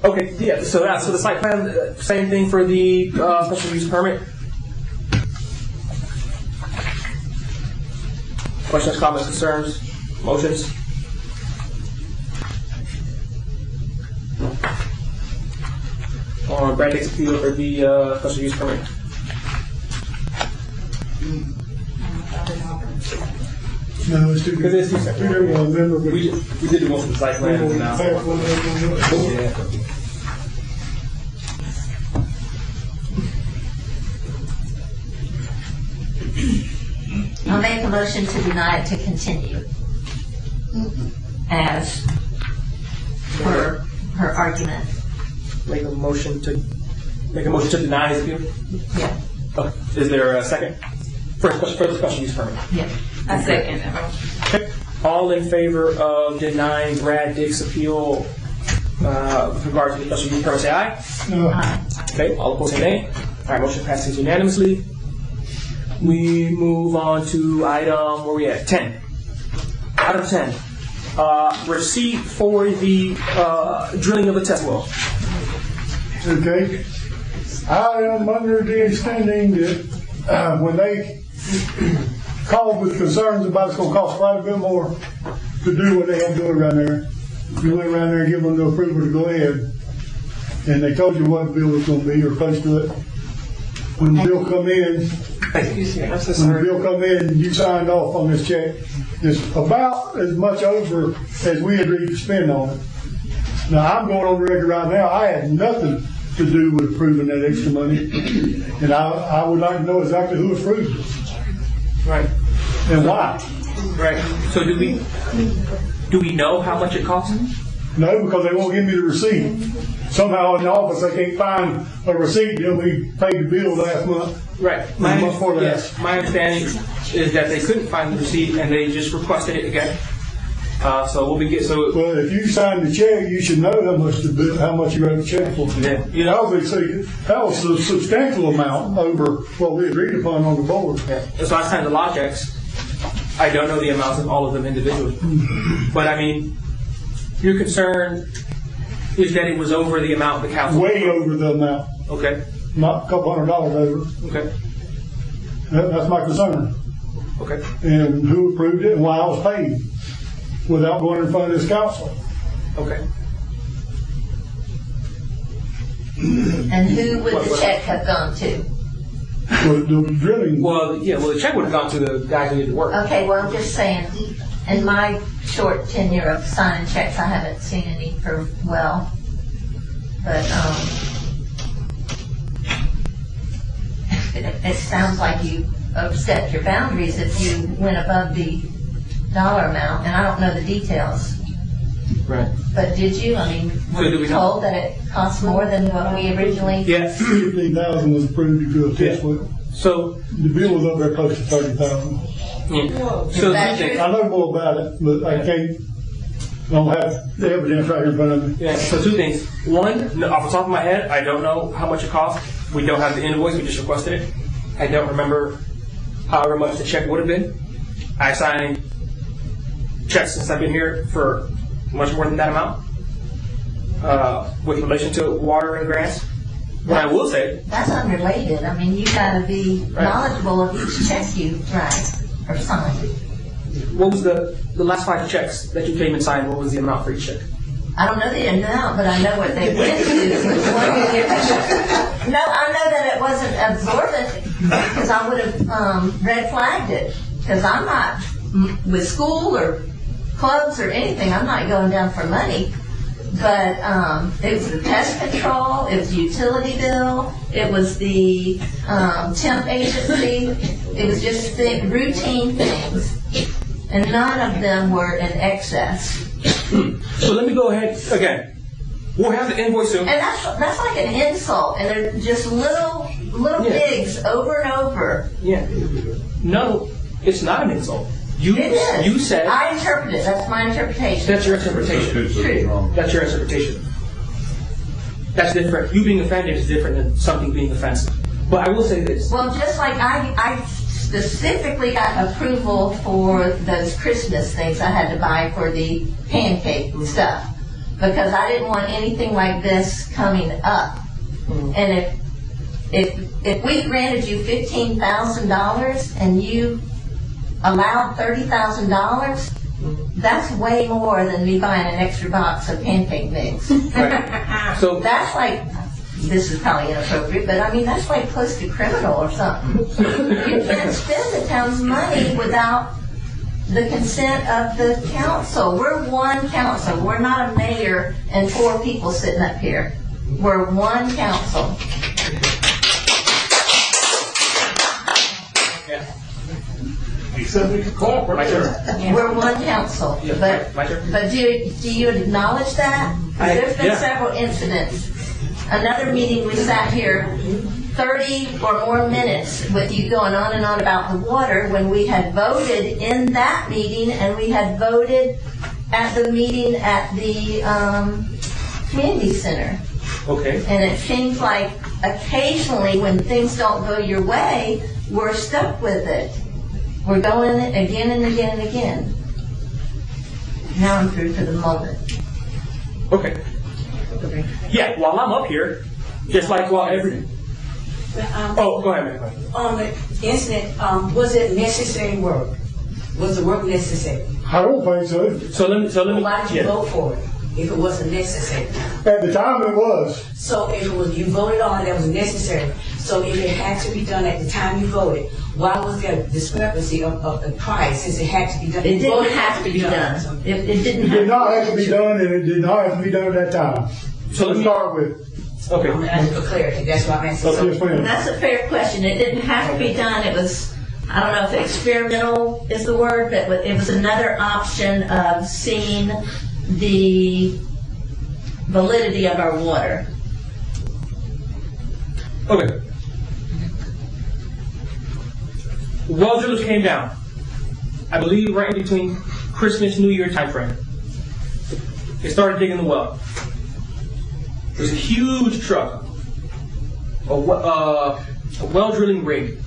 Okay, yeah, so the site plan, same thing for the special use permit. Questions, comments, concerns, motions? On Brad Diggs' appeal for the special use permit. No, it's too good. Because it's too Remember, we did the one for the site plan and now. Yeah. I'll make a motion to deny it to continue. As for her argument. Make a motion to deny his appeal? Yeah. Oh, is there a second? For the special use permit? Yeah. I second. Okay. All in favor of denying Brad Diggs' appeal with regard to the special use permit, say aye. Aye. Okay, all opposed say nay. All right, motion passes unanimously. We move on to item, where we at? 10. Item 10. Receipt for the drilling of a test well. Okay. I am under the understanding that when they called with concerns about it's going to cost quite a bit more to do what they had to do around there, you went around there and give them the approval to go ahead, and they told you what the bill was going to be or close to it. When the bill come in, you signed off on this check. It's about as much over as we agreed to spend on it. Now, I'm going on the record right now, I had nothing to do with approving that extra money, and I would like to know exactly who approved it. Right. And why. Right. So do we know how much it costs? No, because they won't give me the receipt. Somehow in the office, they can't find a receipt, then we paid the bill last month. Right. The month before last. Yes, my understanding is that they couldn't find the receipt and they just requested it again. So we'll be getting, Well, if you signed the check, you should know how much you wrote the check for. Yeah. Obviously, that was a substantial amount over what we agreed upon on the board. Yeah. So I signed the law checks. I don't know the amounts of all of them individually. But I mean, your concern is that it was over the amount the council. Way over the amount. Okay. Not a couple $100 over. Okay. That's my concern. Okay. And who approved it and why I was paid without going in front of this council. Okay. And who would the check have gone to? The drilling. Well, the check would have gone to the guy who did the work. Okay, well, I'm just saying, in my short tenure of signing checks, I haven't seen any for well. But it sounds like you overstepped your boundaries if you went above the dollar amount, and I don't know the details. Right. But did you? I mean, were you told that it cost more than what we originally? Yeah. $15,000 was approved to do a test well. So the bill was up there close to $30,000. Yeah. So I know more about it, but I don't have the evidence right in front of me. Yeah. So two things. One, off the top of my head, I don't know how much it cost. We don't have the invoice. We just requested it. I don't remember however much the check would have been. I signed checks since I've been here for much more than that amount with relation to water and grass. What I will say, that's unrelated. I mean, you got to be knowledgeable of each check you write or sign. What was the last 5 checks that you came and signed? What was the amount for each check? I don't know the amount, but I know what they went to. No, I know that it wasn't absorbent because I would have red flagged it because I'm not with school or clubs or anything. I'm not going down for money. But it was the pest control, it was the utility bill, it was the temp agency, it was just routine things. And none of them were in excess. So let me go ahead again. We'll have the invoice soon. And that's like an insult, and they're just little digs over and over. Yeah. No, it's not an insult. It is. You said. I interpret it. That's my interpretation. That's your interpretation. True. That's your interpretation. That's different. You being offended is different than something being offensive. But I will say this. Well, just like I specifically got approval for those Christmas things I had to buy for the pancake stuff because I didn't want anything like this coming up. And if we granted you $15,000 and you allowed $30,000, that's way more than me buying an extra box of pancake mix. Right. So that's like, this is probably inappropriate, but I mean, that's like close to criminal or something. You can't spend the town's money without the consent of the council. We're one council. We're not a mayor and 4 people sitting up here. We're one council. He said we could cooperate. We're one council, but do you acknowledge that? There's been several incidents. Another meeting we sat here 30 or more minutes with you going on and on about the water when we had voted in that meeting and we had voted at the meeting at the community center. Okay. And it seems like occasionally when things don't go your way, we're stuck with it. We're going again and again and again. Now I'm through to the moment. Okay. Yeah, while I'm up here, just like while every... Oh, go ahead, man. On the incident, was it necessary work? Was the work necessary? I don't think so. So let me. Why did you vote for it if it wasn't necessary? At the time it was. So if it was, you voted on it, that was necessary. So if it had to be done at the time you voted, why was there a discrepancy of the price since it had to be done? It didn't have to be done. It did not have to be done, and it did not have to be done at that time. So let's start with. Okay. I'm asking for clarity. That's why I'm asking. That's a fair question. It didn't have to be done. It was, I don't know if experimental is the word, but it was another option of seeing the validity of our water. Okay. Well drillers came down, I believe right in between Christmas, New Year timeframe. They started digging the well. There's a huge truck, a well drilling rig.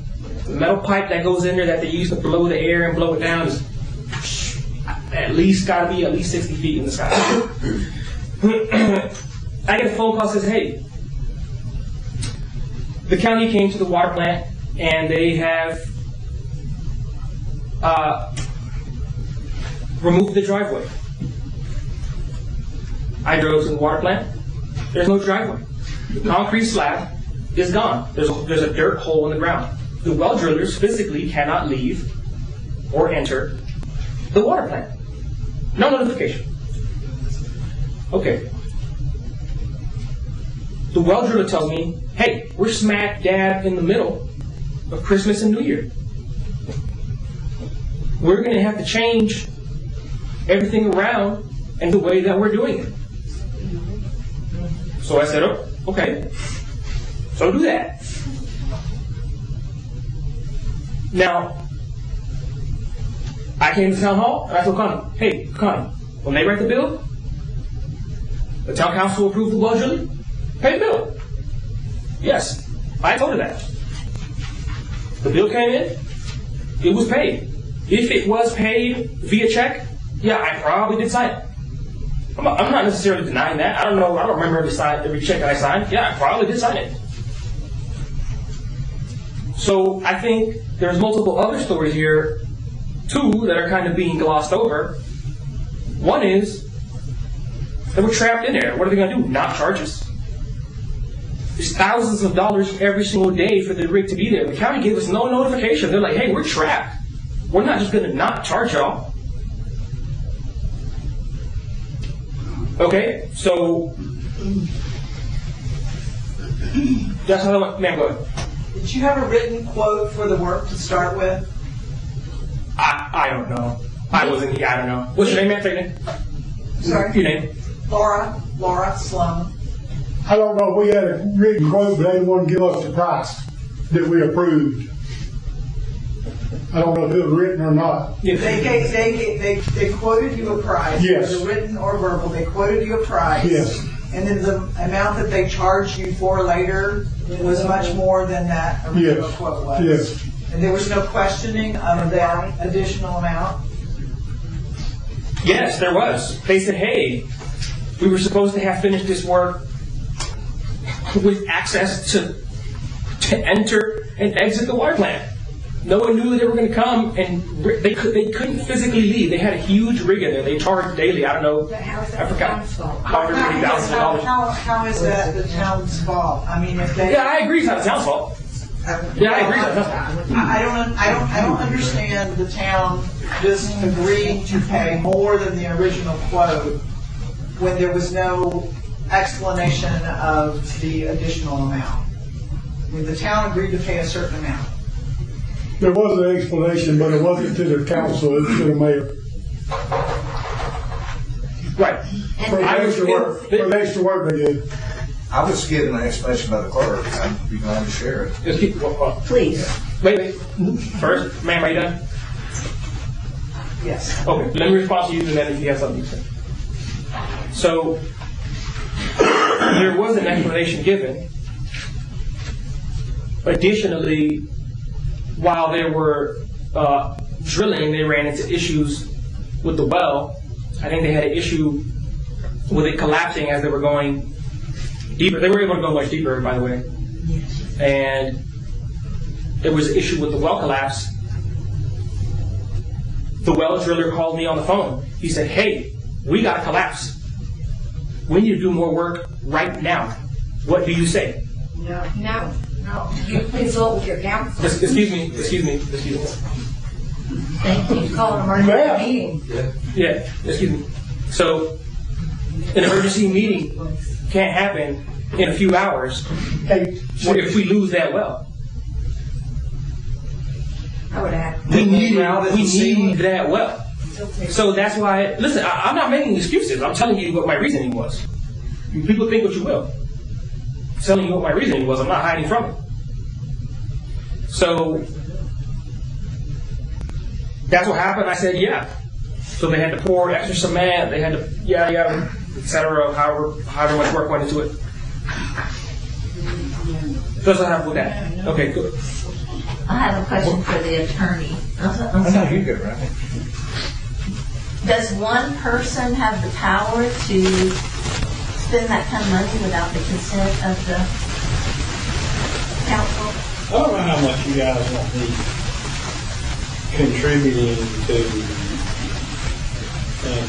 The metal pipe that goes in there that they use to blow the air and blow it down is at least 60 feet in the sky. I get a phone call that says, hey, the county came to the water plant and they have removed the driveway. I drove to the water plant. There's no driveway. The concrete slab is gone. There's a dirt hole in the ground. The well drillers physically cannot leave or enter the water plant. No notification. Okay. The well driller tells me, hey, we're smack dab in the middle of Christmas and New Year. We're going to have to change everything around and the way that we're doing it. So I said, oh, okay. So do that. Now, I came to town hall and I told Connie, hey, Connie, when they write the bill, the town council approved the well drilling, pay the bill. Yes, I told her that. The bill came in, it was paid. If it was paid via check, yeah, I probably did sign it. I'm not necessarily denying that. I don't remember every check that I signed. Yeah, I probably did sign it. So I think there's multiple other stories here, too, that are kind of being glossed over. One is, they were trapped in there. What are they going to do? Not charge us? There's thousands of dollars every single day for the rig to be there. The county gave us no notification. They're like, hey, we're trapped. We're not just going to not charge y'all. Okay, so that's how I went. Ma'am, go ahead. Did you have a written quote for the work to start with? I don't know. I wasn't here. I don't know. What's your name, ma'am? Take your name. Sorry? Your name? Laura Sloan. I don't know if we had a written quote, but they didn't want to give us the price that we approved. I don't know if it was written or not. They quoted you a price. Yes. Whether written or verbal, they quoted you a price. Yes. And then the amount that they charged you for later was much more than that original quote was. Yes. And there was no questioning of that additional amount? Yes, there was. They said, hey, we were supposed to have finished this work with access to enter and exit the water plant. No one knew that they were going to come, and they couldn't physically leave. They had a huge rig in there. They charged daily. I don't know. I forgot. $150,000. How is that the town's fault? I mean, if they. Yeah, I agree. It's not the town's fault. Yeah, I agree. It's not the town's fault. I don't understand the town just agreeing to pay more than the original quote when there was no explanation of the additional amount. I mean, the town agreed to pay a certain amount. There was an explanation, but it wasn't to the council, it was to the mayor. Right. For the extra work they did. I was given an explanation by the clerk. I'd be glad to share it. Just keep, Please. Wait. First, ma'am, are you done? Yes. Okay, let me respond to you, and then if you have something to say. So, there was an explanation given. Additionally, while they were drilling, they ran into issues with the well. I think they had an issue with it collapsing as they were going deeper. They were able to go much deeper, by the way. Yes. And there was an issue with the well collapse. The well driller called me on the phone. He said, hey, we got a collapse. We need to do more work right now. What do you say? No. You consult with your council. Excuse me. Thank you. Call an emergency meeting. Yeah, excuse me. So, an emergency meeting can't happen in a few hours if we lose that well. I would add. We need that well. So that's why, listen, I'm not making excuses. I'm telling you what my reasoning was. People think what you will. I'm telling you what my reasoning was. I'm not hiding from it. So that's what happened. I said, yeah. So they had to pour extra cement. They had to, etc. However much work went into it. So that's what happened with that. Okay, good. I have a question for the attorney. I know you're good, right? Does one person have the power to spend that kind of money without the consent of the council? I don't know how much you guys want me contributing to an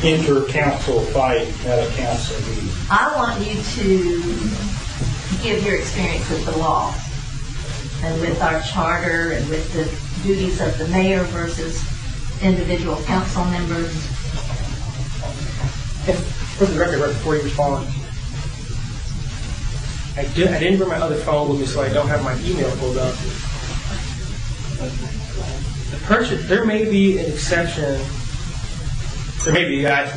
inter-council fight at a council meeting. I want you to give your experience with the law and with our charter and with the duties of the mayor versus individual council members. For the record, right before you respond, I didn't bring my other phone with me, so I don't have my email pulled up. The purchase, there may be an exception. There may be, I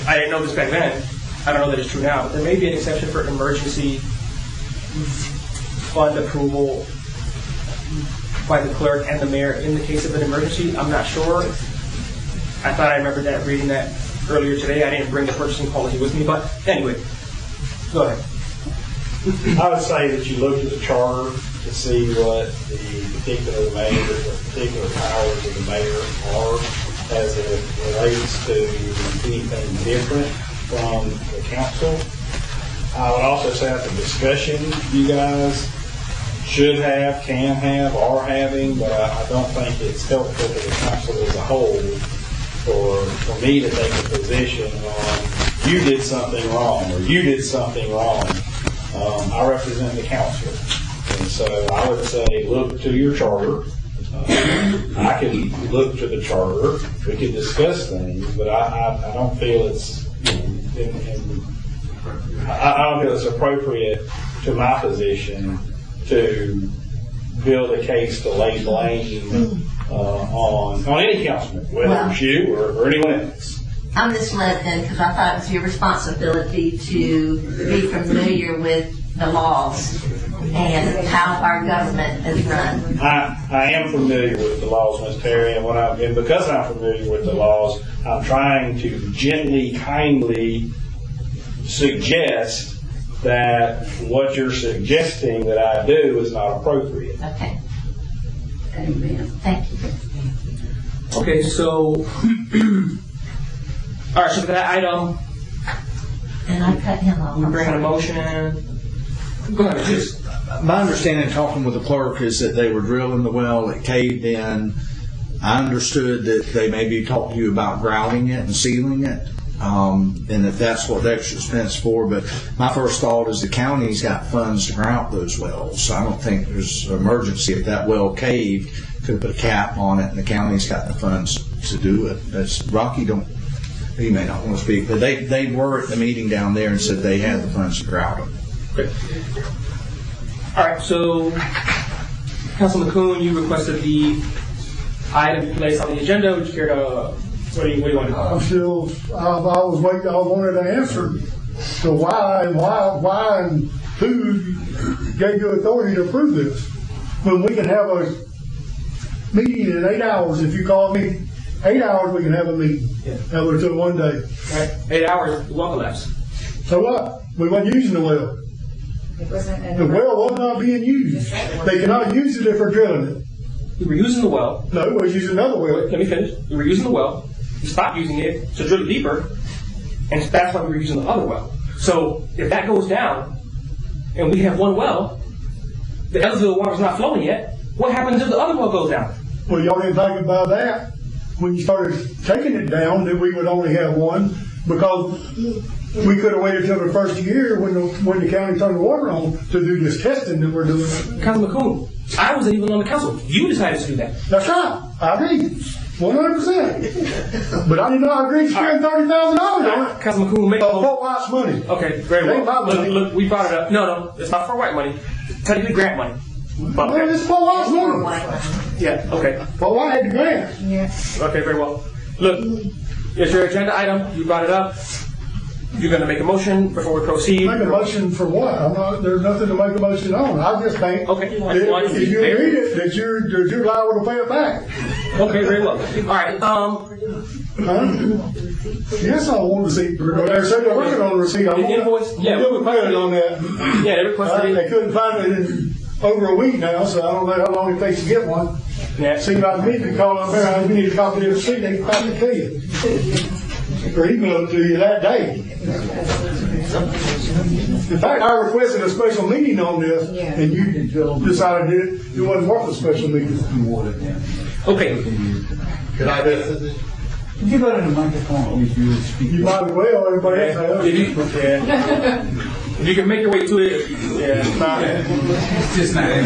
didn't know this back then. I don't know that it's true now, but there may be an exception for emergency fund approval by the clerk and the mayor in the case of an emergency. I'm not sure. I thought I remembered that reading that earlier today. I didn't bring the purchasing policy with me, but anyway, go ahead. I would say that you look at the charter to see what the particular mayor, the particular powers of the mayor are as it relates to anything different from the council. I would also say that the discussion you guys should have, can have, are having, but I don't think it's helpful to the council as a whole for me to take a position on you did something wrong or you did something wrong. I represent the council, and so I would say look to your charter. I can look to the charter. We can discuss things, but I don't feel it's I don't feel it's appropriate to my position to build a case to lay blame on any councilman, whether it's you or anyone else. I'm misled then because I thought it was your responsibility to be familiar with the laws and how our government is run. I am familiar with the laws, Ms. Terry, and because I'm familiar with the laws, I'm trying to gently, kindly suggest that what you're suggesting that I do is not appropriate. Okay. Thank you. Okay, so all right, so for that item, and I cut him off. we bring in a motion. Go ahead, please. My understanding, talking with the clerk, is that they were drilling the well, it caved in. I understood that they maybe talked to you about grouting it and sealing it, and if that's what the extra expense for. But my first thought is the county's got funds to grout those wells, so I don't think there's an emergency. If that well caved, could have put a cap on it, and the county's got the funds to do it. That's Rocky. He may not want to speak, but they were at the meeting down there and said they had the funds to grout them. Okay. All right, so Councilman Kuhn, you requested the item be placed on the agenda. Would you care to, what do you want to do? I was waiting, I wanted an answer to why and who gave you authority to approve this. When we can have a meeting in 8 hours, if you call me 8 hours, we can have a meeting. Yeah. That would have took 1 day. Right. 8 hours, the well collapsed. So what? We weren't using the well. The well was not being used. They cannot use it if we're drilling it. We were using the well. No, we were using another well. Wait, let me finish. We were using the well. We stopped using it to drill it deeper, and that's why we were using the other well. So if that goes down, and we have one well, the Ellisville water's not flowing yet, what happens if the other well goes down? Well, y'all didn't think about that. When you started taking it down, that we would only have one, because we could have waited till the first year when the county turned the water on to do this testing that we're doing. Councilman Kuhn, I wasn't even on the council. You decided to do that. That's right. I agree. 100%. But I did not agree to spend $30,000 on it. Councilman Kuhn, make Fort White's money. Okay, very well. Ain't my money. Look, we brought it up. No, it's not for white money. It's technically grant money. But, Well, it's Fort White's money. Yeah, okay. Fort White had the grant. Okay, very well. Look, it's your agenda item. You brought it up. you're going to make a motion before we proceed? Make a motion for what? There's nothing to make a motion on. I just think Okay. if you read it, that you're liable to pay it back. Okay, very well. All right. Yes, I want to see. They said they're working on the receipt. The invoice? Yeah, we requested on that. Yeah, they requested it. They couldn't find it in over a week now, so I don't know how long it takes to get one. Yeah. Seems like me to call up there, we need a copy of the receipt, they can probably tell you. Or email it to you that day. In fact, I requested a special meeting on this, and you decided it wasn't worth a special meeting. Okay. Could I just? You got in the microphone if you would speak. You might as well, everybody else has. If you can make your way to it, it's just not in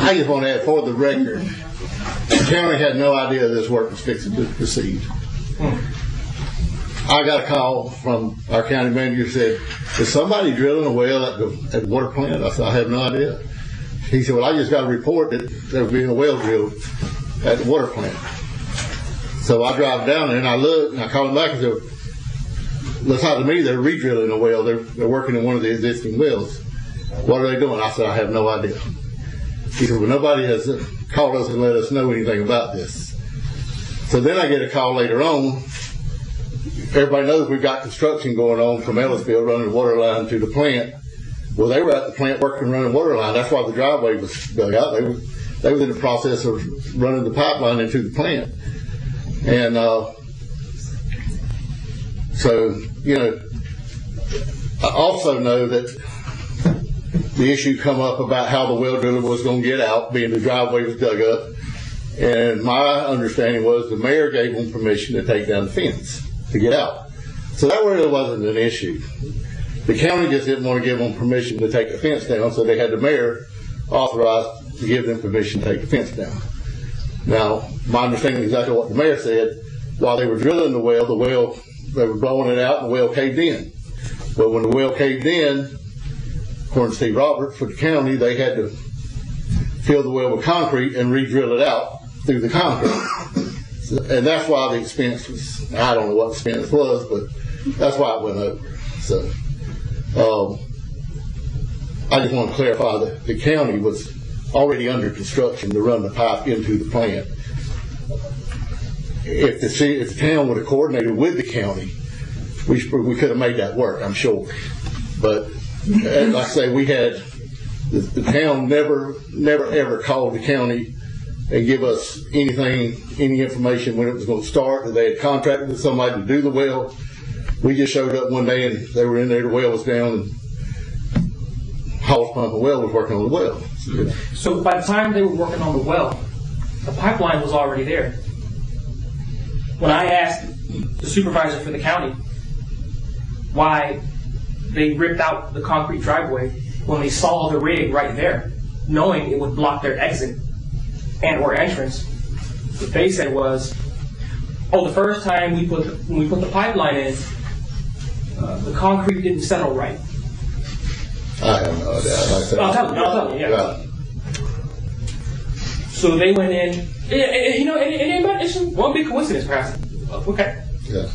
I just want to add for the record, the county had no idea this work was fixing to proceed. I got a call from our county manager who said, is somebody drilling a well at the water plant? I said, I have no idea. He said, well, I just got a report that there was being a well drilled at the water plant. So I drive down there and I look and I call him back and said, looks like to me they're re-drilling a well. They're working in one of the existing wells. What are they doing? I said, I have no idea. He said, well, nobody has called us and let us know anything about this. So then I get a call later on. Everybody knows we've got construction going on from Ellisville running the water line to the plant. Well, they were at the plant working running water line. That's why the driveway was dug out. They were in the process of running the pipeline into the plant. And so, you know, I also know that the issue come up about how the well driller was going to get out, being the driveway was dug up. And my understanding was the mayor gave them permission to take down the fence to get out. So that really wasn't an issue. The county just didn't want to give them permission to take the fence down, so they had the mayor authorized to give them permission to take the fence down. Now, my understanding is exactly what the mayor said. While they were drilling the well, they were blowing it out and the well caved in. But when the well caved in, according to Steve Roberts, for the county, they had to fill the well with concrete and re-drill it out through the concrete. And that's why the expense was, I don't know what the expense was, but that's why it went over. So, I just want to clarify that the county was already under construction to run the pipe into the plant. If the town would have coordinated with the county, we could have made that work, I'm sure. But as I say, we had the town never ever called the county and give us any information when it was going to start, that they had contracted with somebody to do the well. We just showed up one day and they were in there, the well was down, and Hall's Pump and Well was working on the well. So by the time they were working on the well, the pipeline was already there. When I asked the supervisor for the county why they ripped out the concrete driveway when they saw the rig right there, knowing it would block their exit and or entrance, what they said was, oh, the first time when we put the pipeline in, the concrete didn't settle right. I have no idea. I'll tell you, yeah. So they went in, it's one big coincidence, perhaps. Okay. Yeah.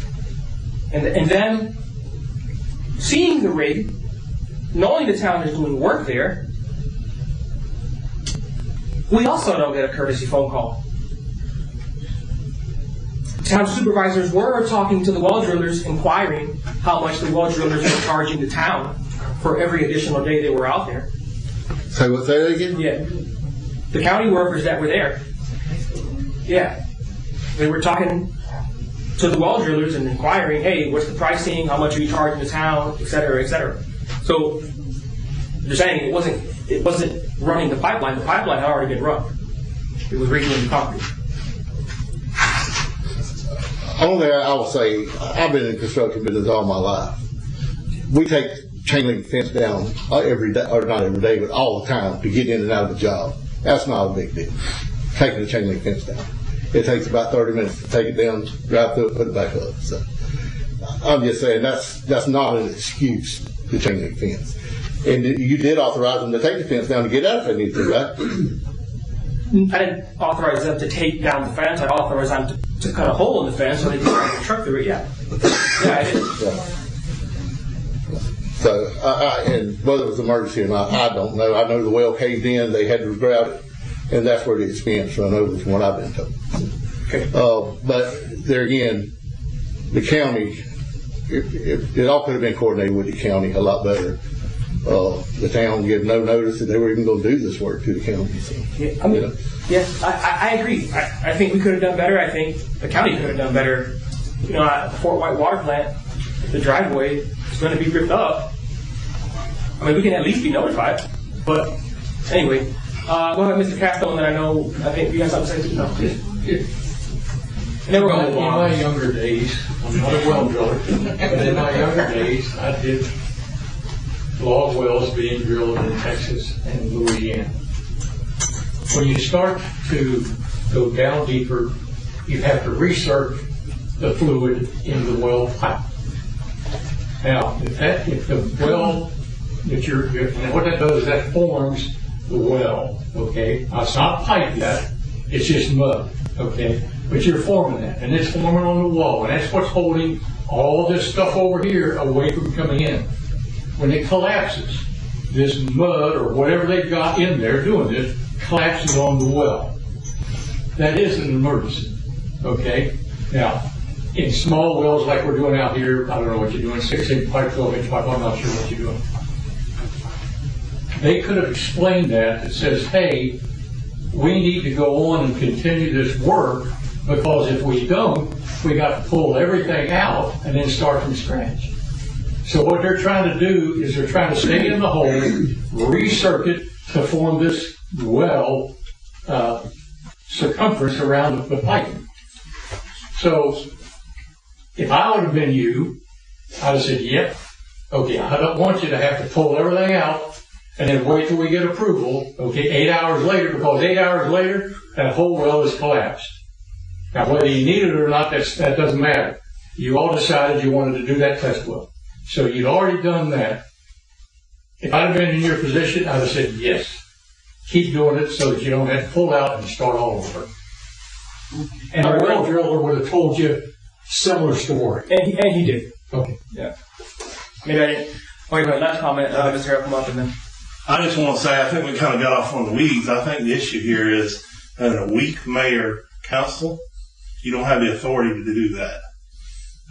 And then seeing the rig, knowing the town is doing work there, we also don't get a courtesy phone call. Town supervisors were talking to the well drillers, inquiring how much the well drillers were charging the town for every additional day they were out there. Say that again? Yeah. The county workers that were there. Yeah. They were talking to the well drillers and inquiring, hey, what's the pricing? How much are you charging the town? Et cetera, et cetera. So they're saying it wasn't running the pipeline. The pipeline had already been run. It was redoing the concrete. Only I will say, I've been in construction business all my life. We take chain link fence down every day, or not every day, but all the time to get in and out of the job. That's not a big deal. Taking the chain link fence down. It takes about 30 minutes to take it down, drive through it, put it back up. So I'm just saying that's not an excuse, the chain link fence. And you did authorize them to take the fence down to get out if they need to, right? didn't authorize them to take down the fence. I authorized them to cut a hole in the fence so they could drive the truck through it. Yeah, I did. So, and whether it was emergency or not, I don't know. I know the well caved in, they had to grout it, and that's where the expense run over from what I've been told. Okay. But there again, the county, it all could have been coordinated with the county a lot better. The town gave no notice that they were even going to do this work to the county. So, yeah, I mean, I agree. I think we could have done better. I think the county could have done better. You know, at the Fort White water plant, the driveway is going to be ripped up. I mean, we can at least be notified. But anyway, go ahead, Mr. Castro, and then I think you got something to say. No, please. In my younger days, I'm not a well driller, but in my younger days, I did log wells being drilled in Texas and Louisiana. When you start to go down deeper, you have to recirculate the fluid in the well pipe. Now, if the well that what that does is that forms the well. Okay, now it's not pipe yet; it's just mud. Okay, but you're forming that, and it's forming on the wall, and that's what's holding all this stuff over here away from coming in. When it collapses, this mud or whatever they've got in there doing this collapses on the well. That is an emergency. Okay? Now, in small wells like we're doing out here, I don't know what you're doing, 6-inch pipe, 12-inch pipe, I'm not sure what you're doing. They could have explained that. It says, hey, we need to go on and continue this work because if we don't, we got to pull everything out and then start from scratch. So what they're trying to do is they're trying to stay in the hole, recircuit to form this well circumference around the pipe. So if I would have been you, I'd have said, yep, okay, I don't want you to have to pull everything out and then wait till we get approval, okay, 8 hours later, because 8 hours later, that whole well is collapsed. Now, whether you need it or not, that doesn't matter. You all decided you wanted to do that test well. So you'd already done that. If I'd have been in your position, I'd have said, yes, keep doing it so that you don't have to pull out and start all over. And a well driller would have told you similar story. And he did. Okay. Yeah. Maybe I didn't. Wait, last comment, Mr. Harrell, come up and then. I just want to say, I think we kind of got off on the weeds. I think the issue here is that in a weak mayor council, you don't have the authority to do that.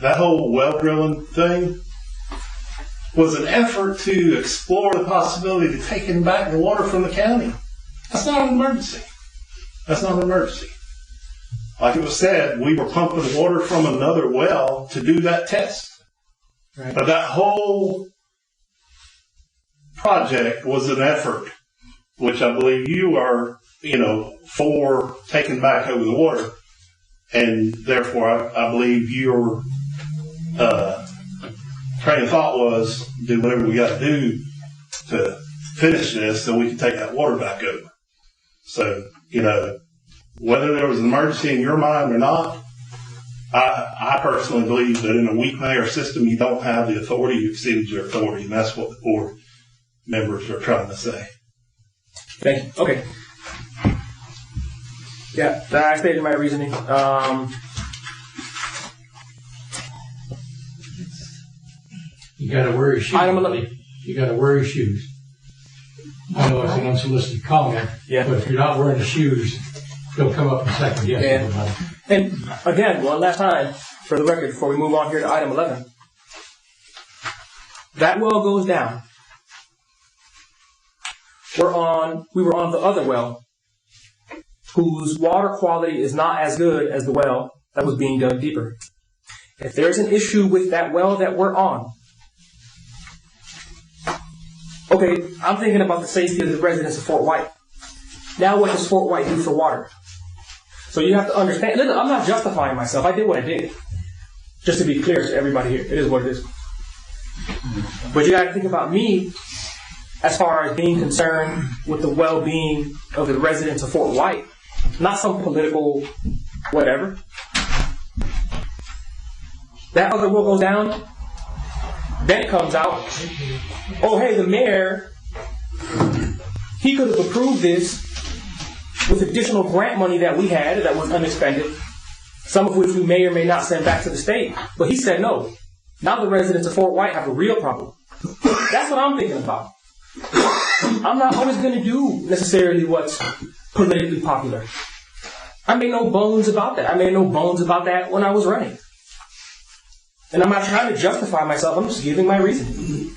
That whole well drilling thing was an effort to explore the possibility of taking back the water from the county. That's not an emergency. That's not an emergency. Like it was said, we were pumping water from another well to do that test. Right. But that whole project was an effort, which I believe you are, for taking back over the water. And therefore, I believe your train of thought was do whatever we got to do to finish this so we can take that water back over. So, whether there was an emergency in your mind or not, I personally believe that in a weak mayor system, you don't have the authority, you've exceeded your authority, and that's what the board members are trying to say. Thank you. Okay. Yeah, I stated my reasoning. You got to wear your shoes. You got to wear your shoes. I know it's an unsolicited comment, but if you're not wearing the shoes, they'll come up in second guess. And again, one last time, for the record, before we move on here to item 11, that well goes down. We were on the other well, whose water quality is not as good as the well that was being dug deeper. If there's an issue with that well that we're on, okay, I'm thinking about the safety of the residents of Fort White. Now what does Fort White do for water? So you have to understand, listen, I'm not justifying myself. I did what I did. Just to be clear to everybody here, it is what it is. But you got to think about me as far as being concerned with the well-being of the residents of Fort White, not some political whatever. That other well goes down, then it comes out, oh hey, the mayor, he could have approved this with additional grant money that we had that was unexpended, some of which we may or may not send back to the state. But he said no. Now the residents of Fort White have a real problem. That's what I'm thinking about. I'm not always going to do necessarily what's politically popular. I made no bones about that. I made no bones about that when I was running. And I'm not trying to justify myself. I'm just giving my reason.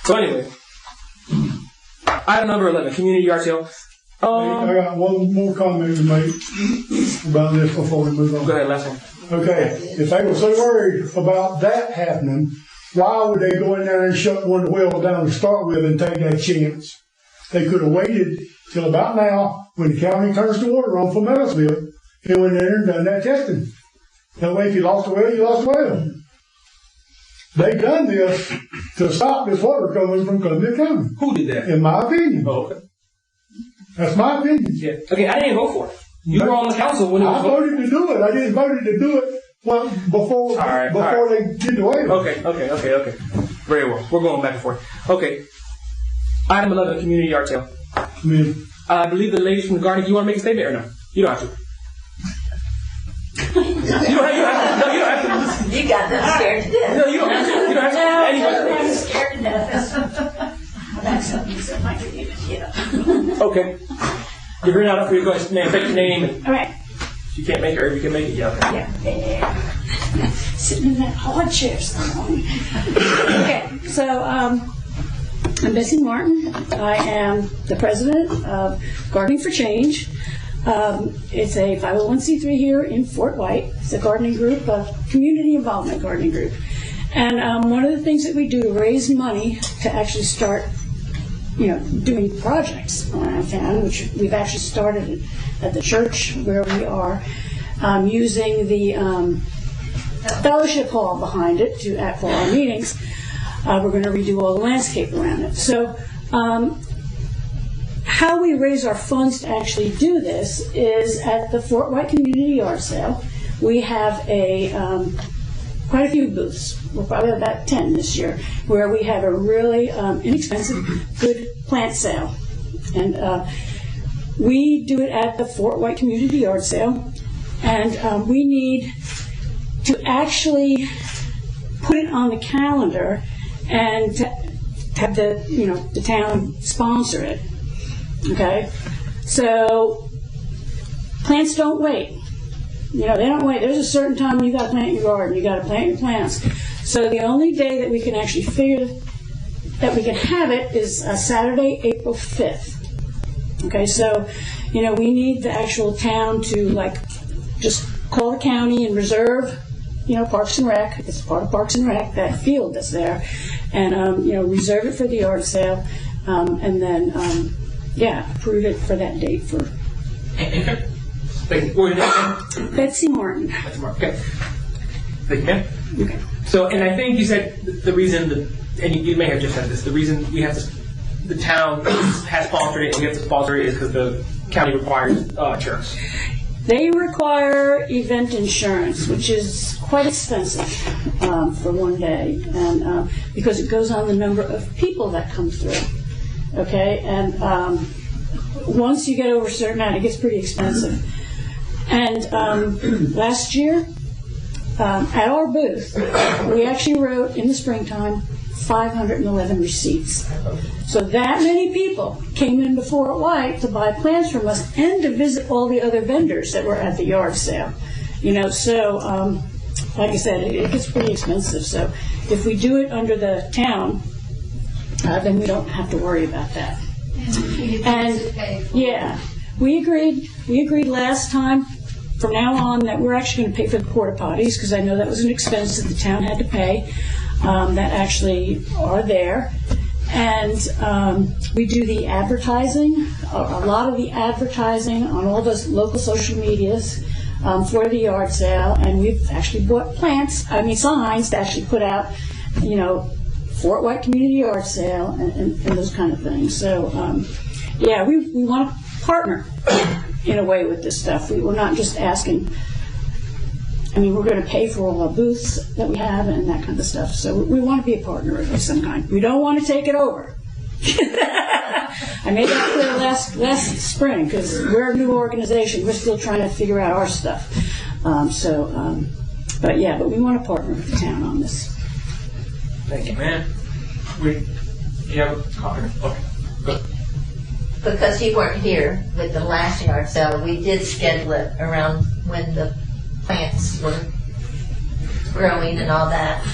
So anyway, item number 11, community yard sale. I got one more comment to make about this before we move on. Go ahead, last one. Okay, if they were so worried about that happening, why would they go in there and shut one of the wells down to start with and take that chance? They could have waited till about now when the county turns the water on for Meadowsville and went in there and done that testing. That way, if you lost a well, you lost a well. They done this to stop this water coming from Columbia County. Who did that? In my opinion. Oh, okay. That's my opinion. Yeah. Okay, I didn't vote for it. You were on the council when it was I voted to do it. I didn't vote to do it before they did the waiver. Okay. Very well. We're going back and forth. Okay. Item 11, community yard sale. I believe the ladies from the garden, do you want to make a statement or no? You don't have to. You don't have to. You got them scared to death. No, you don't have to. You don't have to. I'm scared to death. That's something that might be Okay. You're hearing out for your going to take your name. And all right. If you can't make it or if you can make it, yeah. Okay. Yeah. Sitting in that hard chair so long. Okay, so I'm Bessie Martin. I am the president of Gardening for Change. It's a 501c3 here in Fort White. It's a gardening group, a community involvement gardening group. And one of the things that we do to raise money to actually start doing projects around town, which we've actually started at the church where we are, using the fellowship hall behind it for our meetings. We're going to redo all the landscape around it. So how we raise our funds to actually do this is at the Fort White Community Yard Sale. We have quite a few booths. We're probably about 10 this year, where we have a really inexpensive, good plant sale. And we do it at the Fort White Community Yard Sale. And we need to actually put it on the calendar and have the town sponsor it. Okay? So plants don't wait. They don't wait. There's a certain time you got to plant your garden. You got to plant your plants. So the only day that we can actually figure that we can have it is Saturday, April 5th. Okay, so we need the actual town to just call the county and reserve, Parks and Rec. It's part of Parks and Rec, that field that's there, and reserve it for the yard sale, and then approve it for that date for. Thank you. What is that? Betsy Martin. Betsy Martin. Okay. Thank you, ma'am. Okay. So, and I think you said the reason and you may have just said this, the reason we have to, the town has sponsored it and we have to sponsor it is because the county requires insurance. They require event insurance, which is quite expensive for one day, and because it goes on the number of people that come through. Okay, and once you get over a certain amount, it gets pretty expensive. And last year, at our booth, we actually wrote in the springtime 511 receipts. So that many people came into Fort White to buy plants from us and to visit all the other vendors that were at the yard sale. So like I said, it gets pretty expensive. So if we do it under the town, then we don't have to worry about that. And yeah, we agreed last time from now on that we're actually going to pay for the porta potties, because I know that was an expense that the town had to pay, that actually are there. And we do the advertising, a lot of the advertising on all those local social medias for the yard sale, and we've actually bought signs to actually put out, Fort White Community Yard Sale and those kind of things. So, we want to partner in a way with this stuff. We're not just asking. We're going to pay for all our booths that we have and that kind of stuff. So we want to be a partner of some kind. We don't want to take it over. I made that clear last spring, because we're a new organization. We're still trying to figure out our stuff. But we want to partner with the town on this. Thank you, man. You have a comment? Okay, good. Because you weren't here with the last yard sale, we did schedule it around when the plants were growing and all that.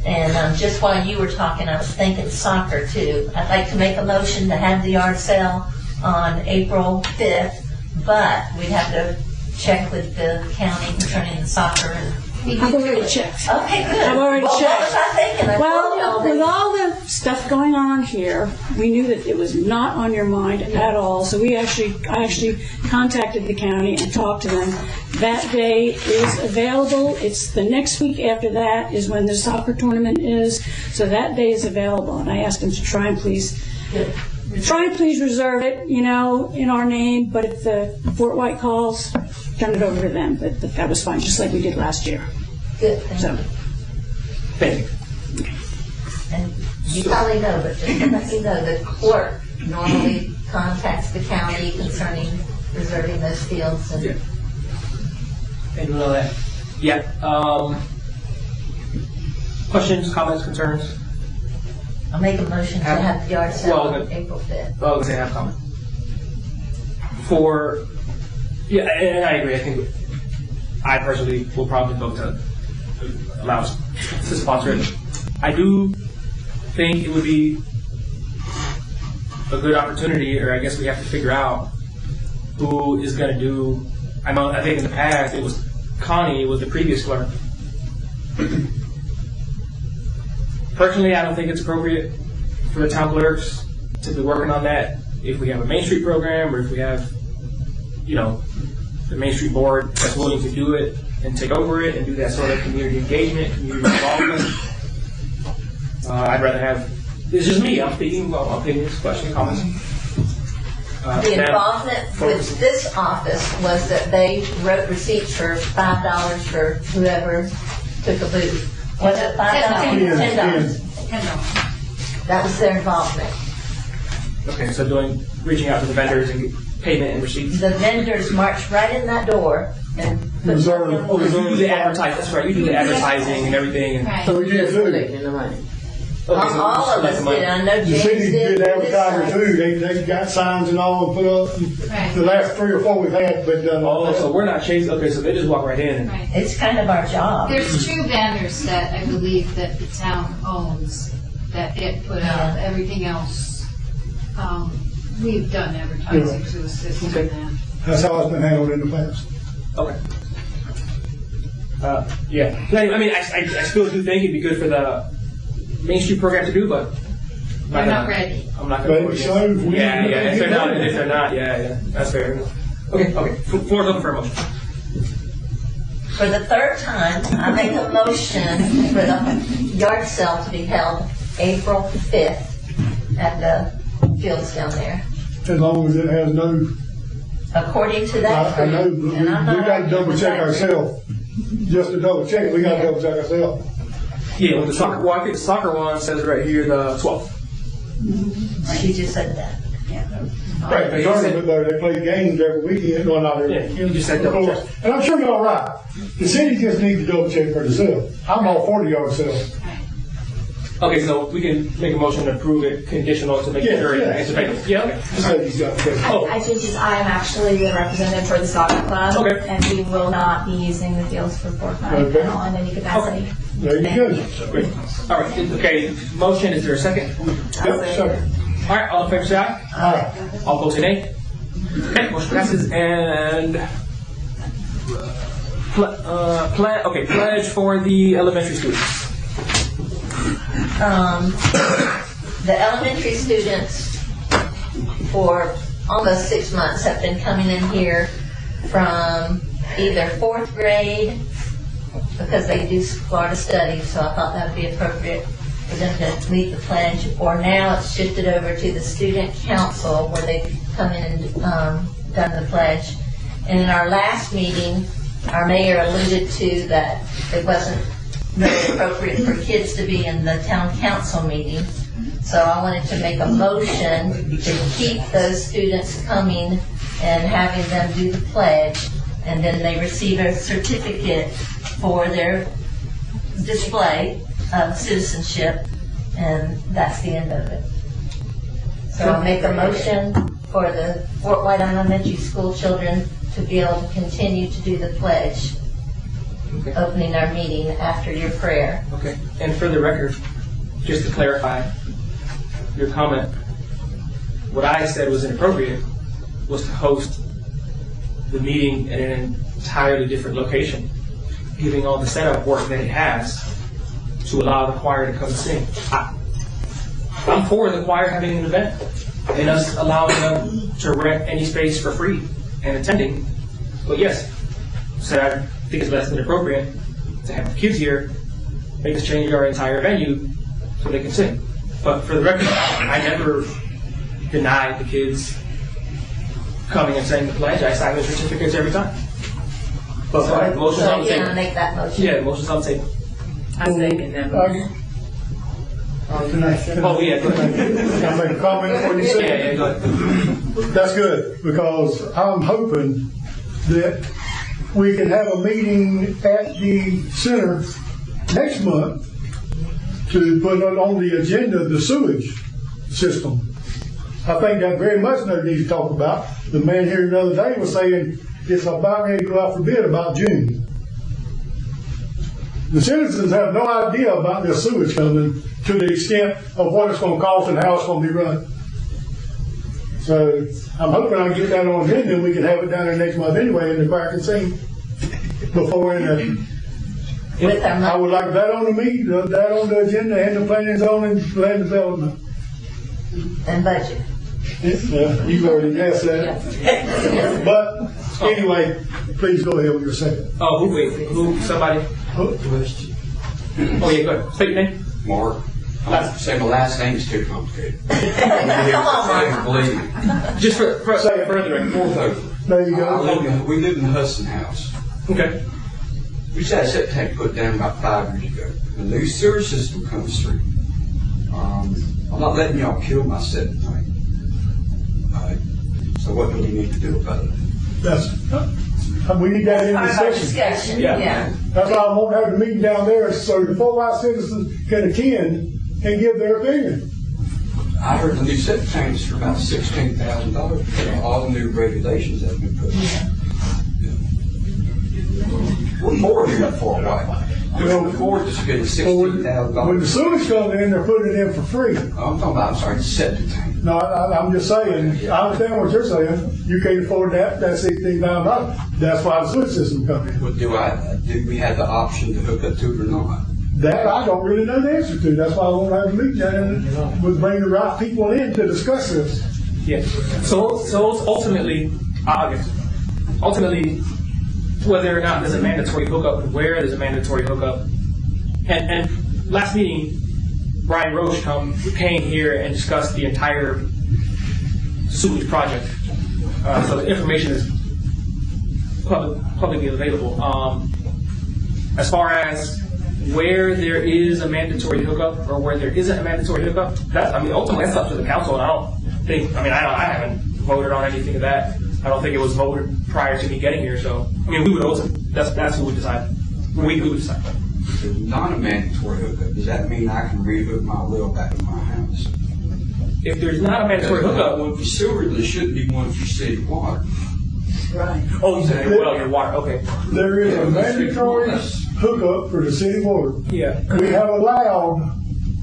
And just while you were talking, I was thinking soccer too. I'd like to make a motion to have the yard sale on April 5th, but we'd have to check with the county concerning the soccer. I've already checked. Okay, good. I've already checked. What was I thinking? Well, with all the stuff going on here, we knew that it was not on your mind at all. So I actually contacted the county and talked to them. That day is available. It's the next week after that is when the soccer tournament is. So that day is available. And I asked them to try and please reserve it, in our name. But if the Fort White calls, turn it over to them. But that was fine, just like we did last year. Good. Thank you. And you probably know, but just to let you know, the clerk normally contacts the county concerning reserving those fields. And And all that. Yeah. Questions, comments, concerns? I'll make a motion to have the yard sale on April 5th. I was going to say have a comment. And I agree. I think I personally will probably vote to allow us to sponsor it. I do think it would be a good opportunity, or I guess we have to figure out who is going to do. I think in the past it was Connie, was the previous clerk. Personally, I don't think it's appropriate for the town clerks to be working on that if we have a Main Street program, or if we have, the Main Street board that's willing to do it and take over it and do that sort of community engagement, community involvement. I'd rather have. It's just me. I'm speaking. Well, opinions, questions, comments. The involvement with this office was that they wrote receipts for $5 for whoever took a booth. Was it $5? $10. That was their involvement. Okay, so reaching out to the vendors and payment and receipts. The vendors march right in that door and put you do the advertising. That's right. You do the advertising and everything. And right. So we did collecting the money. All of us did. I know the James city did advertising too. They got signs and all and put up. Right. The last 3 or 4 we've had, but done. So we're not chasing. Okay, so they just walk right in. Right. It's kind of our job. There's 2 vendors that I believe that the town owns that it put up. Everything else, we've done advertising to assist in that. That's how it's been handled in the past. Okay. I still do think it'd be good for the Main Street program to do, but we're not ready. I'm not going to. If they're not, that's fair. Okay. Floor's open for a motion. For the 3rd time, I make a motion for the yard sale to be held April 5th at the fields down there. As long as it has no. According to that. I know, but we got to double check ourselves. Just to double check, we got to double check ourselves. Yeah, well, I think the soccer one says right here the 12th. She just said that. Yeah. Right, the tournament though, they play games every weekend. Well, not every weekend. You just said double check. And I'm sure y'all right. The city just needs to double check for themselves. I'm all for the yard sale. Okay, so we can make a motion to approve it conditional to make sure it's available. Yeah, okay. I am actually the representative for the soccer club, and we will not be using the fields for fortnight now in any capacity. There you go. Great. All right. Okay. Motion. Is there a second? Yep, second. All right. All in favor, say aye. Aye. All opposed, say nay. Okay. Motion passes. And pledge for the elementary students. The elementary students for almost 6 months have been coming in here from either 4th grade, because they do Florida studies, so I thought that would be appropriate for them to lead the pledge, or now it's shifted over to the student council where they come in and done the pledge. And in our last meeting, our mayor alluded to that it wasn't really appropriate for kids to be in the town council meeting, So I wanted to make a motion to keep those students coming and having them do the pledge, and then they receive a certificate for their display of citizenship, and that's the end of it. So I'll make a motion for the Fort White Elementary School children to be able to continue to do the pledge, opening our meeting after your prayer. Okay. And for the record, just to clarify your comment, what I said was inappropriate was to host the meeting in an entirely different location, giving all the setup work that it has to allow the choir to come sing. I'm for the choir having an event and us allowing them to rent any space for free and attending. But yes, so I think it's less than appropriate to have the kids here, make us change our entire venue so they can sing. But for the record, I never denied the kids coming and saying the pledge. I signed their certificates every time. But the motion's on the So table. again, make that motion. Yeah, the motion's on the table. I second that motion. Can I Oh, yeah, go ahead. Can I make a comment on what you said? Yeah, go ahead. That's good, because I'm hoping that we can have a meeting at the center next month to put on the agenda the sewage system. I think that very much needs to talk about. The man here the other day was saying it's about ready to go out for bid about June. The citizens have no idea about this sewage coming to the extent of what it's going to cost and how it's going to be run. So I'm hoping I can get that on agenda and we can have it down there next month anyway, and the choir can sing before any. I would like that on the meet, that on the agenda, and the planning, zoning, land development. And budget. Yeah, you've already asked that. But anyway, please go ahead with your second. Oh, somebody? Oh, yeah, go ahead. State your name. Mark. Say my last name is too complicated. Come on, Mark. Just for further. There you go. We live in the Hudson House. Okay. We just had a septic tank put down about 5 years ago. The new sewer system comes through. I'm not letting y'all kill my septic tank. So what do we need to do about it? We need that in the session. Yeah. That's why I won't have the meeting down there, so the Fort White citizens can attend and give their opinion. I heard the new septic tanks for about $16,000 because of all the new regulations that have been put in. We're more here at Fort White. We can afford to spend $16,000. When the sewage comes in, they're putting it in for free. I'm sorry, the septic tank. No, I'm just saying, I understand what you're saying. You can't afford that $16,000. That's why the sewage system comes in. But do we have the option to hook up to it or not? That I don't really know the answer to. That's why I won't have a meeting down and we'll bring the right people in to discuss this. Yeah. So ultimately, whether or not there's a mandatory hookup and where there's a mandatory hookup. And last meeting, Brian Roche came here and discussed the entire sewage project. So the information is publicly available. As far as where there is a mandatory hookup or where there isn't a mandatory hookup, ultimately that's up to the council. And I haven't voted on anything of that. I don't think it was voted prior to me getting here. So we would that's who would decide. We would decide. If there's not a mandatory hookup, does that mean I can rehook my well back to my house? If there's not a mandatory hookup, one for sewer, there shouldn't be one for city water. Right. Oh, you said your water. Okay. There is a mandatory hookup for the city water. Yeah. We have allowed,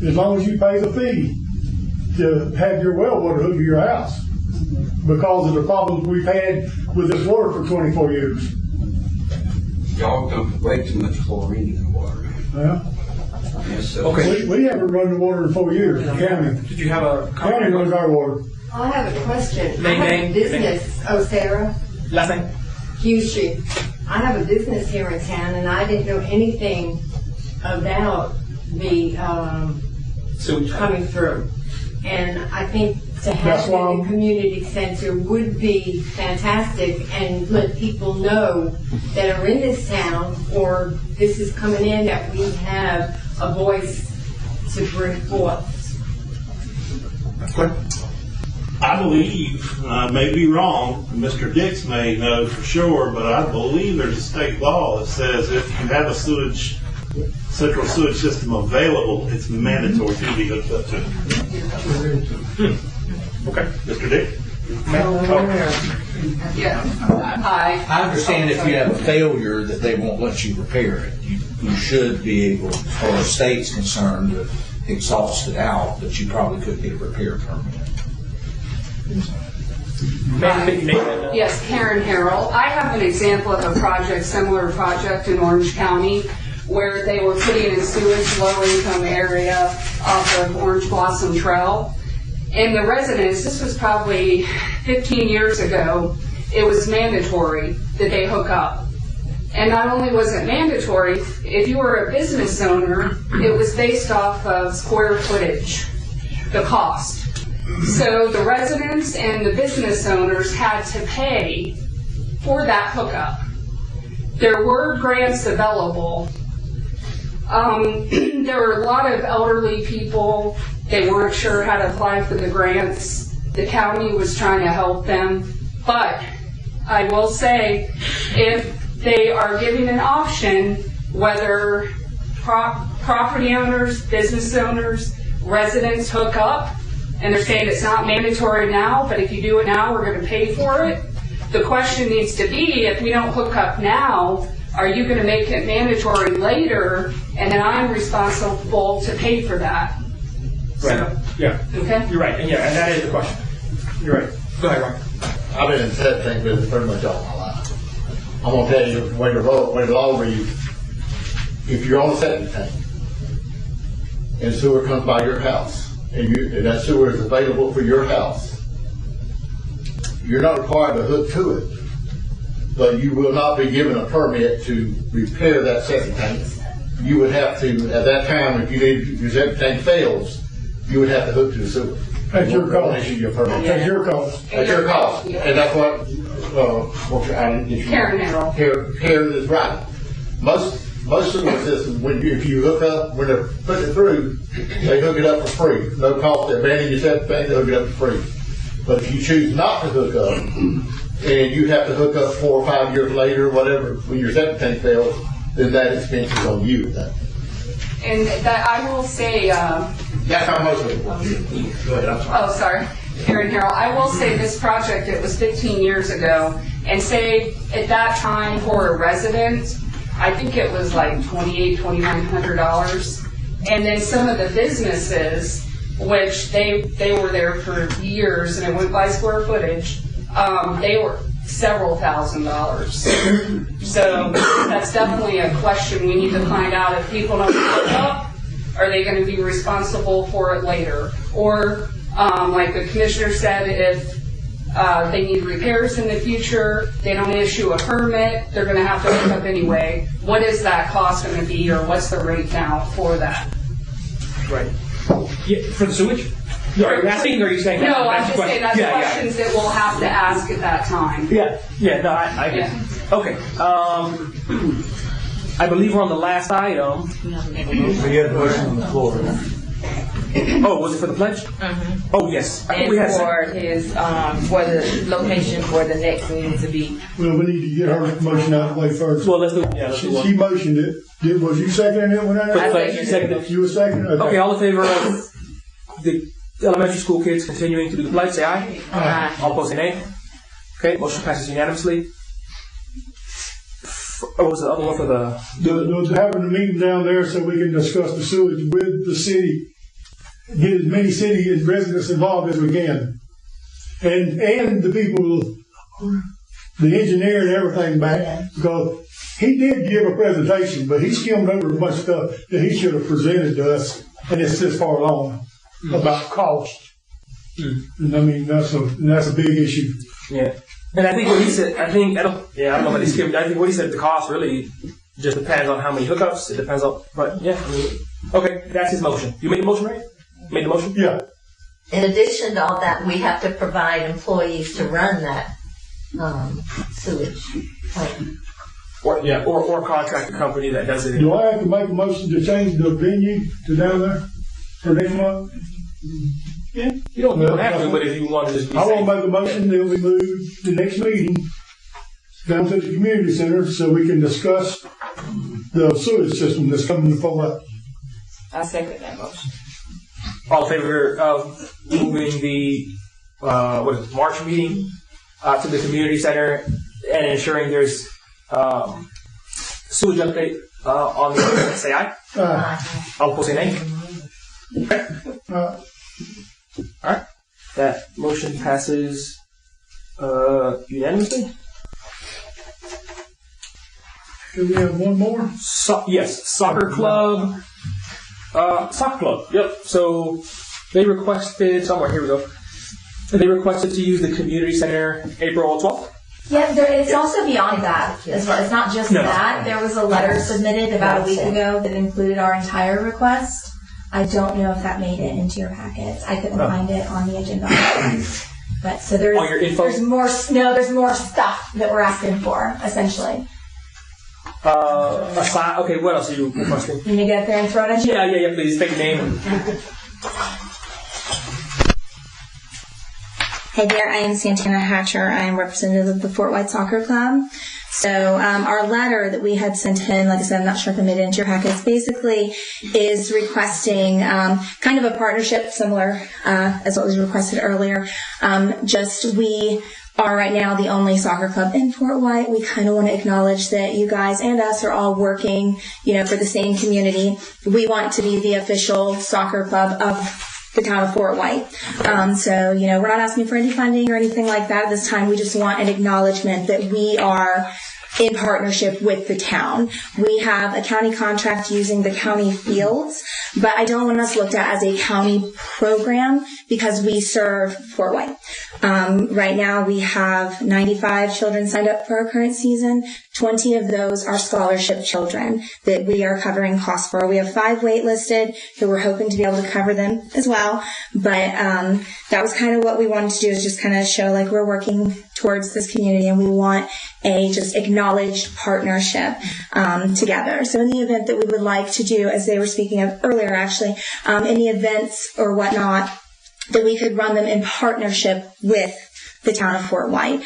as long as you pay the fee, to have your well water hooked to your house because of the problems we've had with this water for 24 years. Y'all dump way too much chlorine in the water. Yeah. Yes, so Okay. We haven't run the water in 4 years. The county. Did you have a County runs our water. I have a question. Name, I have name, a business. Oh, Sarah Last name? Hughes Street. I have a business here in town, and I didn't know anything about the Sewage coming through. And I think to have it in the community center would be fantastic and let people know that are in this town or this is coming in that we have a voice to bring forth. I believe, I may be wrong, Mr. Dix may know for sure, but I believe there's a state law that says if you have a central sewage system available, it's mandatory to be hooked up to it. Okay, Mr. Dix? I understand if you have a failure that they won't let you repair it. You should be able, as far as the state's concerned, to exhaust it out, but you probably could get a repair permit. Yes, Karen Harrell. I have an example of a project, similar project in Orange County, where they were putting in sewage, low-income area off of Orange Blossom Trail. And the residents, this was probably 15 years ago, it was mandatory that they hook up. And not only was it mandatory, if you were a business owner, it was based off of square footage, the cost. So the residents and the business owners had to pay for that hookup. There were grants available. There were a lot of elderly people. They weren't sure how to apply for the grants. The county was trying to help them. But I will say, if they are giving an option, whether property owners, business owners, residents hook up, and they're saying it's not mandatory now, but if you do it now, we're going to pay for it. The question needs to be, if we don't hook up now, are you going to make it mandatory later, and then I'm responsible to pay for that? Right. Yeah. Okay. You're right. And that is the question. You're right. Go ahead, Ron. I've been in septic tank business pretty much all my life. I'm gonna tell you the way the law reads. If you're on a septic tank and sewer comes by your house and that sewer is available for your house, you're not required to hook to it, but you will not be given a permit to repair that septic tank. You would have to, at that time, if your septic tank fails, you would have to hook to the sewer. At your cost. Issue your permit. At your cost. At your cost. And that's what, I didn't get you. Karen is right. Most sewer systems, if you hook up, when they're putting it through, they hook it up for free. No cost. They abandon your septic tank, they hook it up for free. But if you choose not to hook up, and you have to hook up 4 or 5 years later, whatever, when your septic tank fails, then that expense is on you. And that I will say, that's how most of it works. Go ahead, I'm sorry. Oh, sorry. Karen Harrell. I will say this project, it was 15 years ago, and say at that time for a resident, I think it was like $2,800, $2,900. And then some of the businesses, which they were there for years, and it went by square footage, they were several $1,000s. So that's definitely a question we need to find out. If people don't hook up, are they going to be responsible for it later? Or, like the commissioner said, if they need repairs in the future, they don't issue a permit, they're going to have to hook up anyway. What is that cost going to be, or what's the rate now for that? Right. Yeah, for the sewage? Are you asking, or are you saying that? No, I'm just saying that's questions that we'll have to ask at that time. No, I get it. Okay. I believe we're on the last item. We had a motion on the floor. Oh, was it for the pledge? Mm-hmm. Oh, yes. I think And we had for his, for the location for the next meeting to be. Well, we need to get her motion out of the way first. Well, let's do She motioned it. Was you seconding it when I seconded it. You were seconding it? Okay, all in favor of the elementary school kids continuing to do the pledge, say aye. Aye. All opposed, say nay. Okay, motion passes unanimously. What was the other one for the? Having a meeting down there so we can discuss the sewage with the city. Get as many city and residents involved as we can. And the people, the engineer and everything back, because he did give a presentation, but he skimmed over a bunch of stuff that he should have presented to us, and it's this far along about cost. And I mean, that's a big issue. Yeah. And I think what he said, I don't know if he skimmed, I think what he said, the cost really just depends on how many hookups, it depends on, but yeah. I mean, okay, that's his motion. You made the motion, right? Made the motion? Yeah. In addition to all that, we have to provide employees to run that sewage plant. Or contract a company that does it. Do I have to make a motion to change the venue to down there for next month? You don't have to, but if you want to just be I safe. want to make a motion that we move the next meeting down to the community center so we can discuss the sewage system that's coming before us. I second that motion. All in favor of moving the March meeting to the community center and ensuring there's sewage update on the agenda, say aye. All opposed, say nay. Okay. All right. That motion passes unanimously. Do we have one more? Yes, soccer club. Soccer club. Yep. So they requested somewhere. Here we go. They requested to use the community center April 12th. Yeah, it's also beyond that as well. It's not just that. There was a letter submitted about a week ago that included our entire request. I don't know if that made it into your packets. I couldn't find it on the agenda. But so there's more. No, there's more stuff that we're asking for, essentially. Okay, what else are you requesting? Can you get up there and throw it at you? Yeah, please. Take a name. Hey there, I am Santana Hatcher. I am representative of the Fort White Soccer Club. So our letter that we had sent in, like I said, I'm not sure if I made it into your packets, basically is requesting kind of a partnership similar as what was requested earlier. We are right now the only soccer club in Fort White. We kind of want to acknowledge that you guys and us are all working, for the same community. We want to be the official soccer club of the town of Fort White. We're not asking for any funding or anything like that at this time. We just want an acknowledgement that we are in partnership with the town. We have a county contract using the county fields, but I don't want us looked at as a county program because we serve Fort White. Right now we have 95 children signed up for our current season. 20 of those are scholarship children that we are covering costs for. We have 5 waitlisted who we're hoping to be able to cover them as well. But that was kind of what we wanted to do, is just kind of show like we're working towards this community and we want a just acknowledged partnership together. So in the event that we would like to do, as they were speaking of earlier actually, any events or whatnot, that we could run them in partnership with the town of Fort White,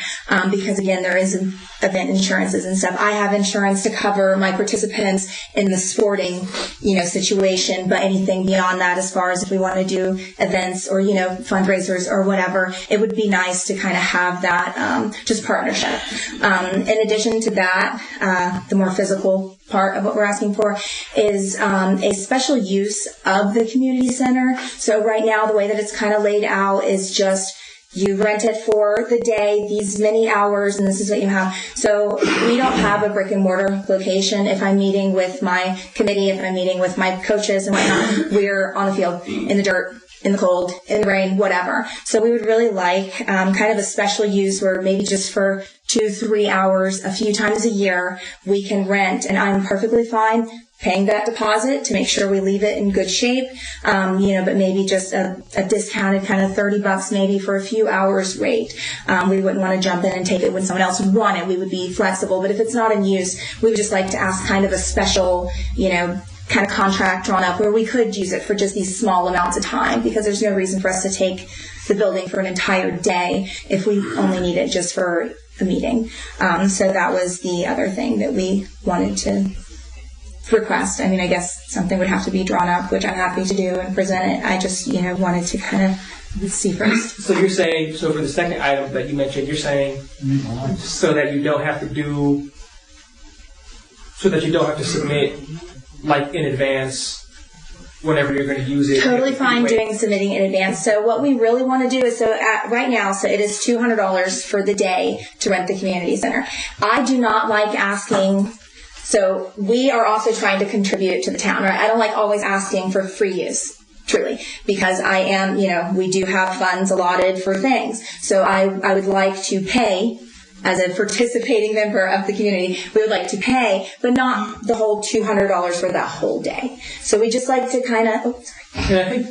because again, there is event insurances and stuff. I have insurance to cover my participants in the sporting, situation, but anything beyond that, as far as if we want to do events or, fundraisers or whatever, it would be nice to kind of have that, just partnership. In addition to that, the more physical part of what we're asking for is a special use of the community center. So right now, the way that it's kind of laid out is just you rent it for the day, these many hours, and this is what you have. So we don't have a brick and mortar location. If I'm meeting with my committee, if I'm meeting with my coaches and whatnot, we're on the field, in the dirt, in the cold, in the rain, whatever. So we would really like kind of a special use where maybe just for 2-3 hours, a few times a year, we can rent, and I'm perfectly fine paying that deposit to make sure we leave it in good shape, but maybe just a discounted kind of $30 maybe for a few hours rate. We wouldn't want to jump in and take it when someone else would want it. We would be flexible, but if it's not in use, we would just like to ask kind of a special, kind of contract drawn up where we could use it for just these small amounts of time, because there's no reason for us to take the building for an entire day if we only need it just for a meeting. So that was the other thing that we wanted to request. I mean, I guess something would have to be drawn up, which I'm happy to do and present it. I just, wanted to kind of see first. So you're saying, for the second item that you mentioned, you're saying so that you don't have to submit like in advance whenever you're going to use it. Totally fine doing submitting in advance. So what we really want to do is, right now, it is $200 for the day to rent the community center. I do not like asking. So we are also trying to contribute to the town, right? I don't like always asking for free use, truly, because I am, we do have funds allotted for things. So I would like to pay as a participating member of the community, we would like to pay, but not the whole $200 for that whole day. So we just like to kind of, And I think,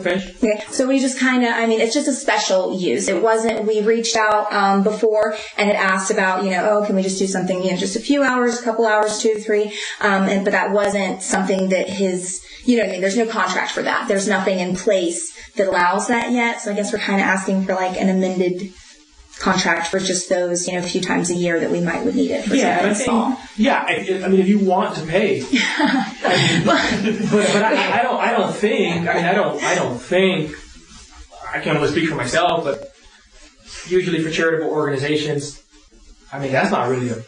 finish. Okay, so we just kind of, it's just a special use. It wasn't, we reached out before and had asked about, can we just do something, just a few hours, a couple hours, 2 to 3, but that wasn't something that there's no contract for that. There's nothing in place that allows that yet, so I guess we're kind of asking for like an amended contract for just those, a few times a year that we would need it for something small. If you want to pay, but I don't think. I can't only speak for myself, but usually for charitable organizations, that's not really a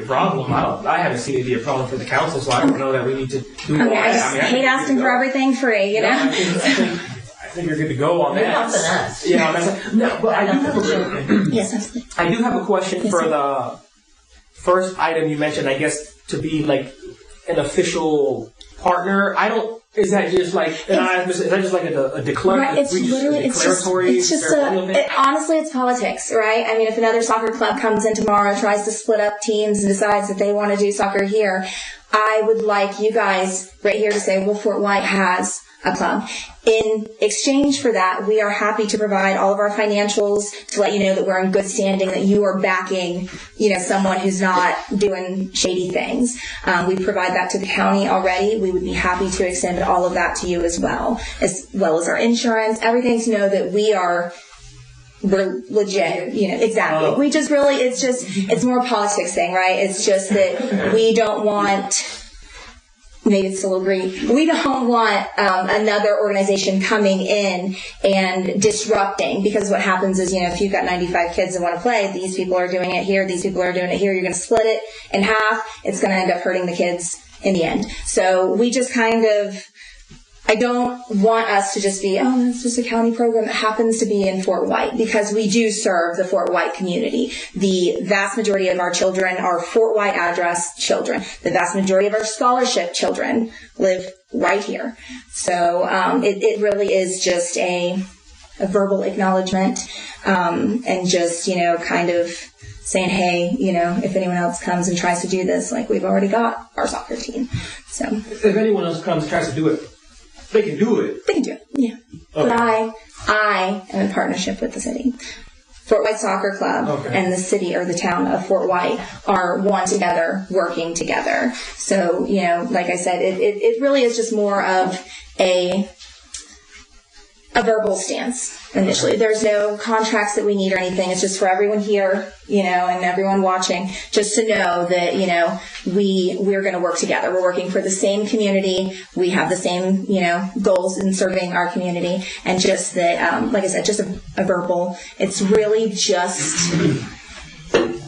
problem. I haven't seen it be a problem for the council, so I don't know that we need to do all that. I hate asking for everything free, I think you're good to go on that. You're helping us. No, but I do have a Yes, absolutely. I do have a question for the first item you mentioned. I guess to be like an official partner. Is that just like a declaratory? Right, it's honestly, it's politics, right? If another soccer club comes in tomorrow, tries to split up teams and decides that they want to do soccer here, I would like you guys right here to say, well, Fort White has a club. In exchange for that, we are happy to provide all of our financials to let you know that we're in good standing, that you are backing, someone who's not doing shady things. We provide that to the county already. We would be happy to extend all of that to you as well as our insurance, everything to know that we're legit, exactly. We just really, it's more a politics thing, right? It's just that we don't want, maybe it's a little green. We don't want another organization coming in and disrupting, because what happens is, if you've got 95 kids that want to play, these people are doing it here, these people are doing it here, you're going to split it in half, it's going to end up hurting the kids in the end. So we just I don't want us to just be, it's just a county program that happens to be in Fort White, because we do serve the Fort White community. The vast majority of our children are Fort White address children. The vast majority of our scholarship children live right here. So it really is just a verbal acknowledgement, and just, kind of saying, hey, if anyone else comes and tries to do this, like we've already got our soccer team. So if anyone else comes and tries to do it, they can do it. They can do it, yeah. Okay. But I am in partnership with the city. Fort White Soccer Club and the city or the town of Fort White are one together, working together. So, like I said, it really is just more of a verbal stance initially. There's no contracts that we need or anything. It's just for everyone here, and everyone watching, just to know that, we're going to work together. We're working for the same community. We have the same, goals in serving our community. And just that, like I said, just a verbal. It's really just.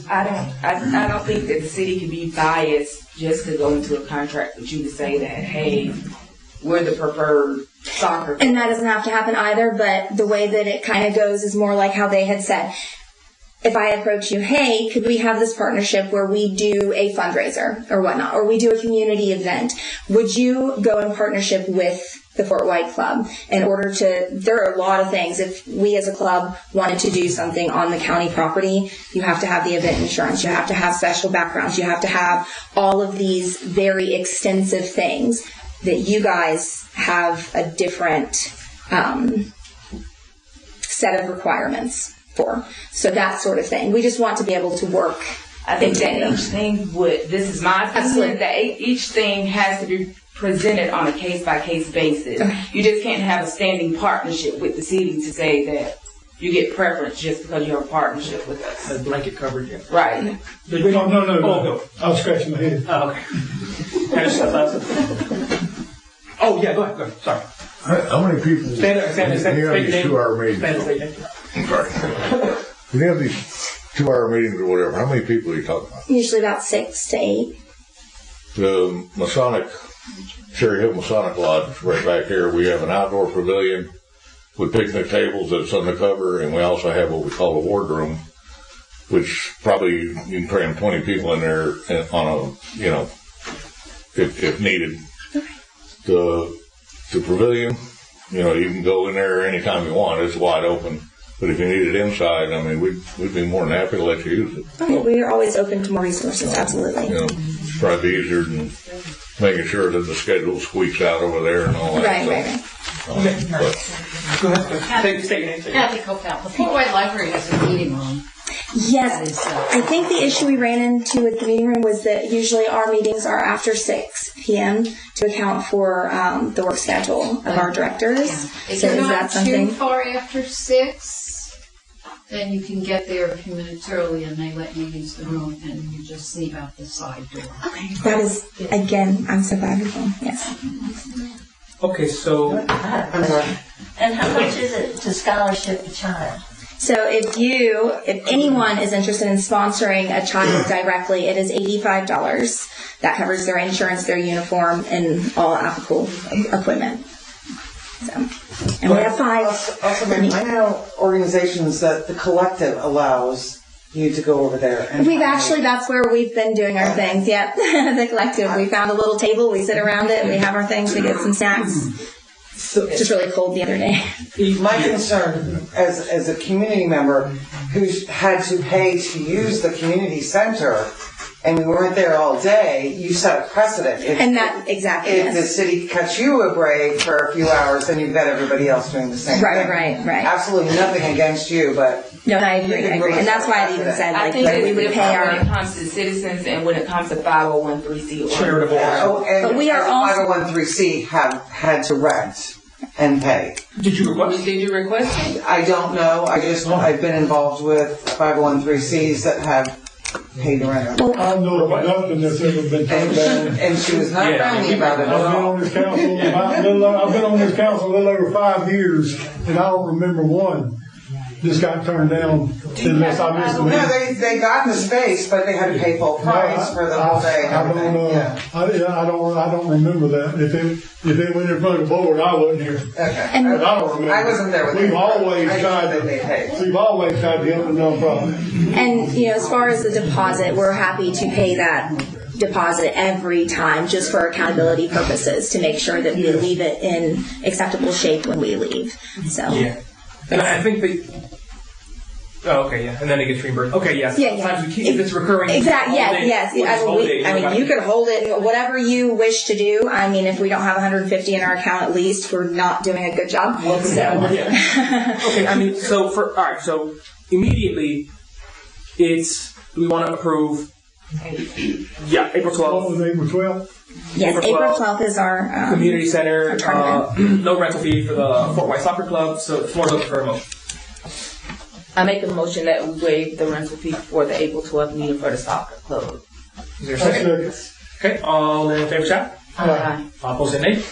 I don't think that the city can be biased just to go into a contract with you to say that, hey, we're the preferred soccer. And that doesn't have to happen either, but the way that it kind of goes is more like how they had said. If I approach you, hey, could we have this partnership where we do a fundraiser or whatnot, or we do a community event? Would you go in partnership with the Fort White Club in order to, there are a lot of things. If we as a club wanted to do something on the county property, you have to have the event insurance, you have to have special backgrounds, you have to have all of these very extensive things that you guys have a different set of requirements for. So that sort of thing. We just want to be able to work. I think that each thing this is my opinion, that each thing has to be presented on a case-by-case basis. Okay. You just can't have a standing partnership with the city to say that you get preference just because you're a partnership with us. A blanket coverage, yeah. Right. No. I was scratching my head. Oh, okay. Oh, yeah, go ahead. Sorry. How many people stand these 2-hour meetings? When you have these 2-hour meetings or whatever, how many people are you talking about? Usually about 6 to 8. The Cherry Hill Masonic Lodge right back here, we have an outdoor pavilion with picnic tables that's undercover, and we also have what we call a wardroom, which probably you can cram 20 people in there on if needed. The pavilion, you can go in there anytime you want. It's wide open. But if you need it inside, I mean, we'd be more than happy to let you use it. Oh, we are always open to more resources, absolutely. You know, it's probably easier than making sure that the schedule squeaks out over there and all that. Right. Go ahead. State your name. Kathy Copel. The Fort White Library has a meeting room. Yes, I think the issue we ran into with the meeting room was that usually our meetings are after 6 p.m. to account for the work schedule of our directors. If So you're is not that something? too far after 6, then you can get there a few minutes early and they let you use the room and you just leave out the side door. Okay, that is, again, I'm so glad you're going. Yes. Okay, so. And how much is it to scholarship a child? So if anyone is interested in sponsoring a child directly, it is $85. That covers their insurance, their uniform, and all applicable equipment. So, and we have 5. Also, ma'am, I know organizations that the collective allows you to go over there. And that's where we've been doing our things. Yep, the collective. We found a little table. We sit around it. We have our things. We get some snacks. Just really cold the other day. My concern as a community member who's had to pay to use the community center, and we weren't there all day, you set a precedent. If the city cuts you a break for a few hours, then you've got everybody else doing the same thing. Right. Absolutely nothing against you, but... No, I agree. And that's why I even said, I think that we it's would different pay when it our... comes to citizens and when it comes to 501(c)(3) charitable. But we are also 501(c)(3) have had to rent and pay. Did you request it? I don't know. I've been involved with 501(c)(3)s that have paid rent. Well, I know of nothing that's ever been turned down. And she was not friendly about it at I've been all. on this council. I've been on this council a little over 5 years, and I don't remember one. This got turned down unless I missed the meeting. No, they got the space, but they had to pay full price for the whole day. I don't know. I don't remember that. If it went in front of the board, I wasn't here. Okay. But I don't remember. I wasn't there with We've them. always tried to help the nonprofit. And, as far as the deposit, we're happy to pay that deposit every time just for accountability purposes to make sure that we leave it in acceptable shape when we leave. So. Yeah. And I think oh, okay, yeah. And then it gets reimbursed. Okay, yes. Yeah. Sometimes we keep, if it's recurring. Exactly. Yes. I mean, you could hold it, whatever you wish to do. I mean, if we don't have 150 in our account, at least we're not doing a good job. So. Okay. I mean, so immediately, we want to approve. Yeah, April 12th. April 12th. Yes, April 12th is our community center. our No rental fee for the Fort White Soccer Club. So the floor is open for a motion. I make a motion that we waive the rental fee for the April 12th meeting for the soccer club. Is there a second? Okay, all in favor, chat? Aye. All opposed, say nay.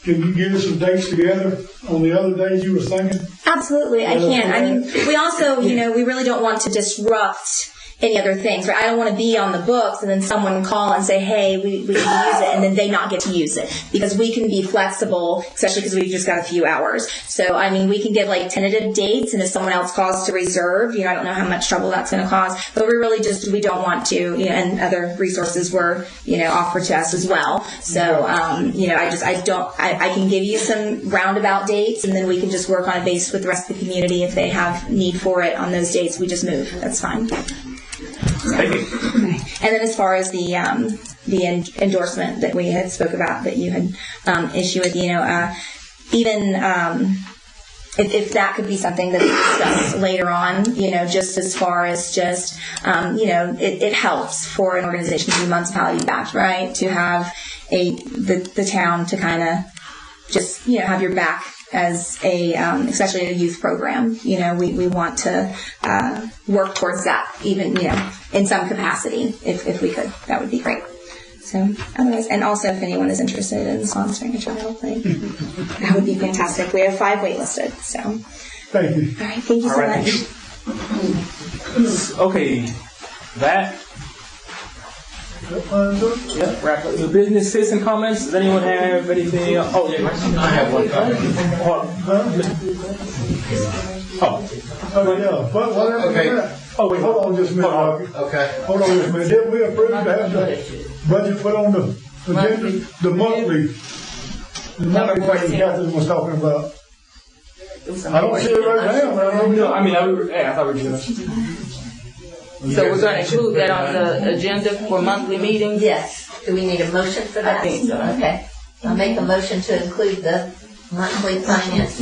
Can you give us some dates together on the other days you were thinking? Absolutely, I can. I mean, we also, we really don't want to disrupt any other things, right? I don't want to be on the books and then someone call and say, hey, we can use it, and then they not get to use it. Because we can be flexible, especially because we've just got a few hours. So, I mean, we can give tentative dates, and if someone else calls to reserve, I don't know how much trouble that's going to cause, but we really we don't want to, and other resources were, offered to us as well. So, I can give you some roundabout dates, and then we can just work on a basis with the rest of the community. If they have need for it on those dates, we just move. That's fine. Thank you. And then as far as the endorsement that we had spoke about that you had issued with, even if that could be something that we discuss later on, just as far as just, it helps for an organization to be municipality backed, right? To have the town to kind of just, have your back as especially a youth program. We want to work towards that, even, in some capacity, if we could. That would be great. So, otherwise, and also if anyone is interested in sponsoring a child, that would be fantastic. We have 5 waitlisted, so. Thank you. All right, thank you so much. Okay, that. Yeah, wrap up the business citizen comments. Does anyone have anything else? Oh, yeah. I have one comment. Okay. Oh, wait, hold on just a minute, Rocky. Okay. Hold on just a minute. Did we approve to have the budget put on the agenda? The monthly thing Catherine was talking about. I don't see it right now, but I don't know. I thought we were doing it. So we're gonna include that on the agenda for monthly meetings? Yes. Do we need a motion for that? I think so. Okay. I'll make a motion to include the monthly finance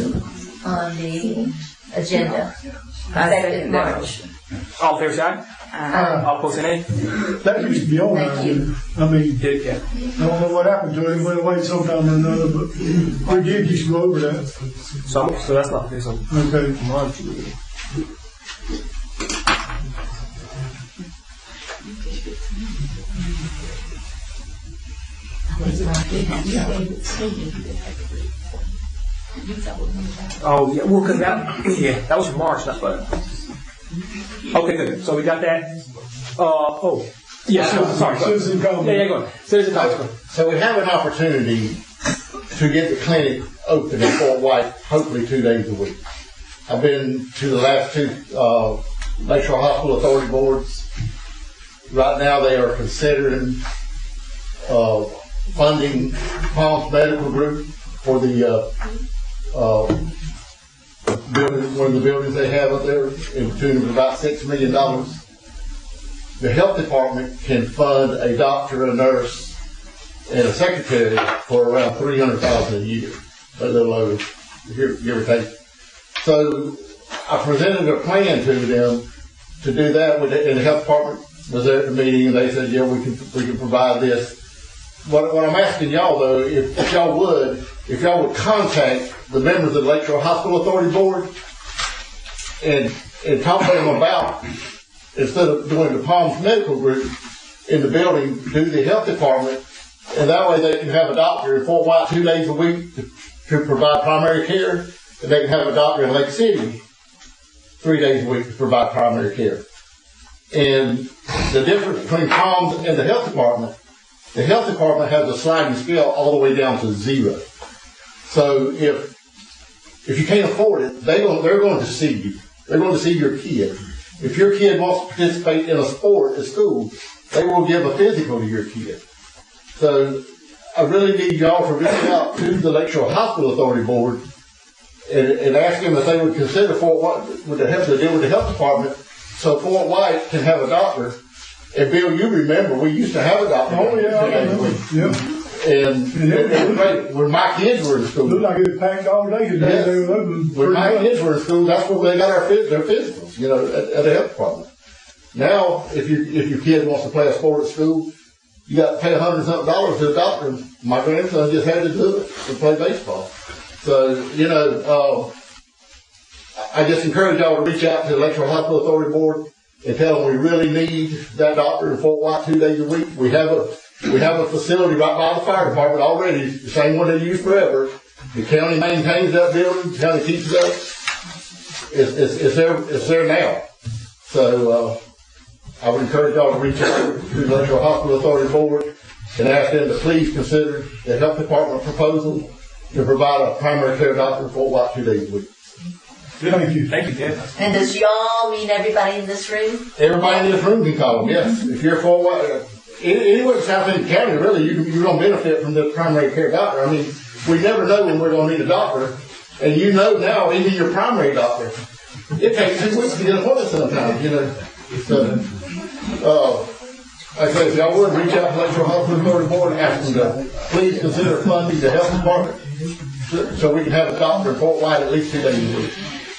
on the agenda. Effective March. All fair side? All opposed, nay? That used to be on there. I mean, I don't know what happened to it. It went away sometime or another, but we did used to go over that. So that's not okay. So okay. Oh yeah, well, cause that was from March, not but. Okay, good. So we got that. Sorry. Citizen comment. Yeah, go ahead. Citizen comment. So we have an opportunity to get the clinic open in Fort White, hopefully 2 days a week. I've been to the last two Lakeshore Hospital Authority boards. Right now they are considering funding Palms Medical Group for the building, one of the buildings they have up there, in tune of about $6 million. The health department can fund a doctor, a nurse, and a secretary for around $300,000 a year, a little over, give or take. So I presented a plan to them to do that, and the health department was there at the meeting, and they said, yeah, we can provide this. What I'm asking y'all though, if y'all would contact the members of the Lakeshore Hospital Authority Board and talk to them about, instead of doing the Palms Medical Group in the building, do the health department, and that way they can have a doctor in Fort White 2 days a week to provide primary care, and they can have a doctor in Lake City 3 days a week to provide primary care. And the difference between Palms and the health department has a sliding scale all the way down to 0. So if you can't afford it, they're going to see you. They're going to see your kid. If your kid wants to participate in a sport at school, they will give a physical to your kid. So I really need y'all to reach out to the Lakeshore Hospital Authority Board and ask them if they would consider Fort White with the help to deal with the health department, so Fort White can have a doctor. And Bill, you remember we used to have a doctor. Oh yeah. And it was great. When my kids were in school, looked like it was packed all day today. Yes. They were open. When my kids were in school, that's where they got their physicals, at the health department. Now, if your kid wants to play a sport at school, you got to pay $100-something to the doctor. My grandson just had to do it to play baseball. So, I just encourage y'all to reach out to the Lakeshore Hospital Authority Board and tell them we really need that doctor in Fort White 2 days a week. We have a facility right by the fire department already, the same one they used forever. The county maintains that building. The county keeps it up. It's there now. So I would encourage y'all to reach out to the Lakeshore Hospital Authority Board and ask them to please consider the health department proposal to provide a primary care doctor in Fort White 2 days a week. Thank you. Thank you, Ted. And does y'all mean everybody in this room? Everybody in this room can call them, yes. If you're Fort White, anywhere in South End County, really, you're going to benefit from the primary care doctor. I mean, we never know when we're going to need a doctor. And now, even your primary doctor, it takes 2 weeks to get an appointment sometimes, So, like I said, if y'all would reach out to Lakeshore Hospital Authority Board and ask them to please consider funding the health department so we can have a doctor in Fort White at least 2 days a week.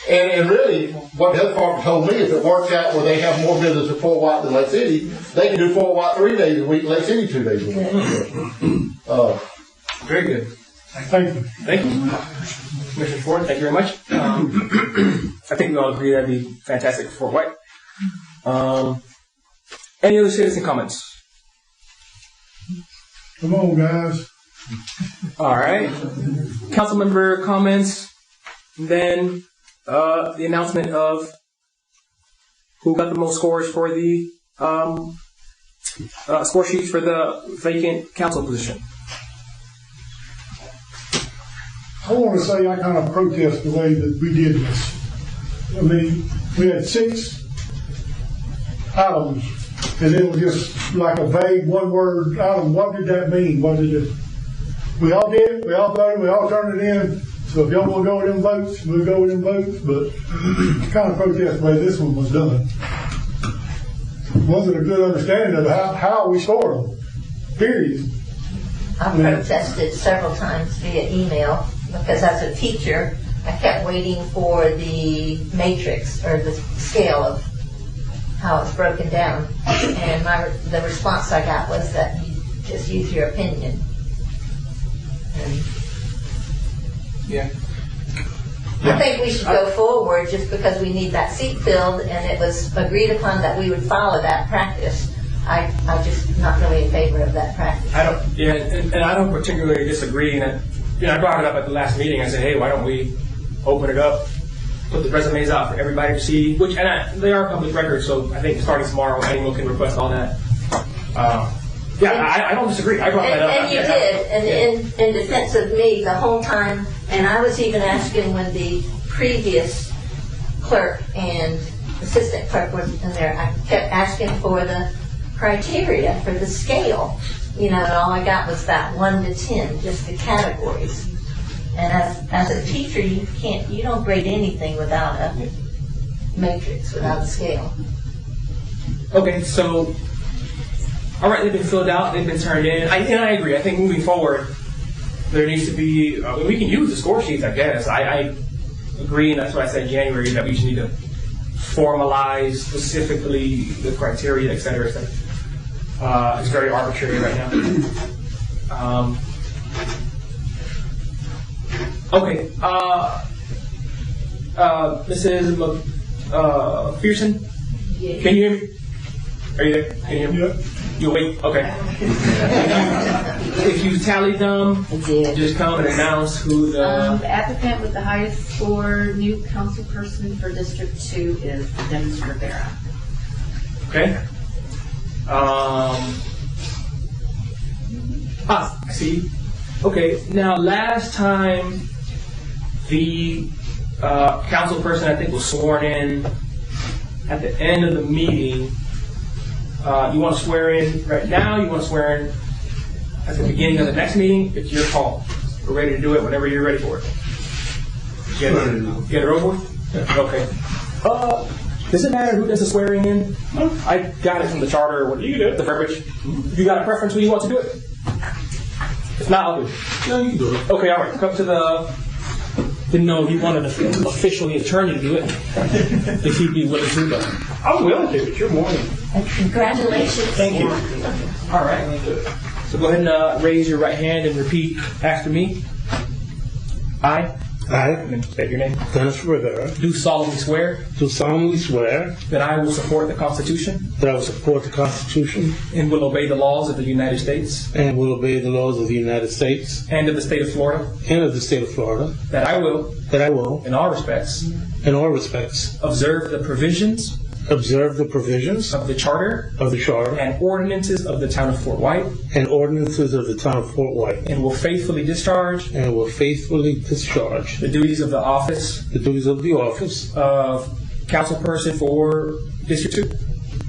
And really, what the health department told me, if it works out where they have more business in Fort White than Lake City, they can do Fort White 3 days a week, Lake City 2 days a week. Very good. Thank you. Thank you. Commissioner Ford, thank you very much. I think we all agree that'd be fantastic for Fort White. Any other citizen comments? Come on, guys. All right. Council member comments. Then the announcement of who got the most scores for the score sheets for the vacant council position. I want to say I kind of protest the way that we did this. I mean, we had 6 items, and it was just like a vague one-word item. What did that mean? What did it? We all did it. We all voted. We all turned it in. So if y'all will go with them votes, we'll go with them votes, but I kind of protest the way this one was done. Wasn't a good understanding of how we scored them, period. I protested several times via email because as a teacher, I kept waiting for the matrix or the scale of how it's broken down. And the response I got was that you just use your opinion. And yeah. I think we should go forward just because we need that seat filled and it was agreed upon that we would follow that practice. I'm just not really in favor of that practice. And I don't particularly disagree. And I brought it up at the last meeting. I said, hey, why don't we open it up, put the resumes out for everybody to see, they are public records, so I think starting tomorrow, anyone can request all that. I don't disagree. I brought that up. And you did, and in defense of me the whole time, and I was even asking when the previous clerk and assistant clerk was in there, I kept asking for the criteria for the scale, and all I got was that 1 to 10, just the categories. And as a teacher, you don't grade anything without a matrix, without a scale. Okay, so, all right, they've been filled out, they've been turned in. I agree. I think moving forward, there needs to be, we can use the score sheets, I guess. I agree, and that's what I said in January, that we just need to formalize specifically the criteria, et cetera, et cetera. It's very arbitrary right now. Okay, Mrs. McPherson, can you hear me? Are you there? Can you hear me? You'll wait? Okay. If you tallied them, just come and announce who the applicant with the highest score, new council person for District 2 is Dennis Rivera. Okay. I see. Okay, now last time the council person, I think, was sworn in at the end of the meeting. You want to swear in right now? You want to swear in at the beginning of the next meeting? It's your call. We're ready to do it whenever you're ready for it. Get it over with? Yeah. Okay. Does it matter who does the swearing in? I got it from the charter. What do you do? The verbiage. You got a preference when you want to do it? If not, I'll do it. No, you can do it. Okay, all right. Come to the. Didn't know if you wanted an officially attorney to do it. If he'd be willing to, but I'm willing to. But you're more than. Congratulations. Thank you. All right. So go ahead and raise your right hand and repeat after me. I. And then state your name. Dennis Rivera. Do solemnly swear. Do solemnly swear. That I will support the Constitution. That I will support the Constitution. And will obey the laws of the United States. And will obey the laws of the United States. And of the state of Florida. And of the state of Florida. That I will. That I will. In all respects. In all respects. Observe the provisions. Observe the provisions of the charter. Of the charter. And ordinances of the town of Fort White. And ordinances of the town of Fort White. And will faithfully discharge. And will faithfully discharge. The duties of the office. The duties of the office. Of councilperson for District 2.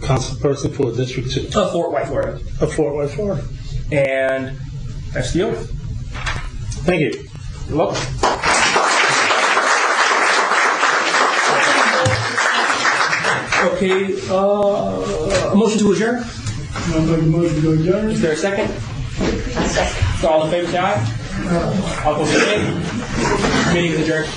Councilperson for District 2. Of Fort White, Florida. Of Fort White, Florida. And that's the oath. Thank you. You're welcome. Okay, a motion to adjourn? I'll make a motion to adjourn. Is there a second? A second. So all in favor, say aye. All opposed, say nay. Meeting is adjourned.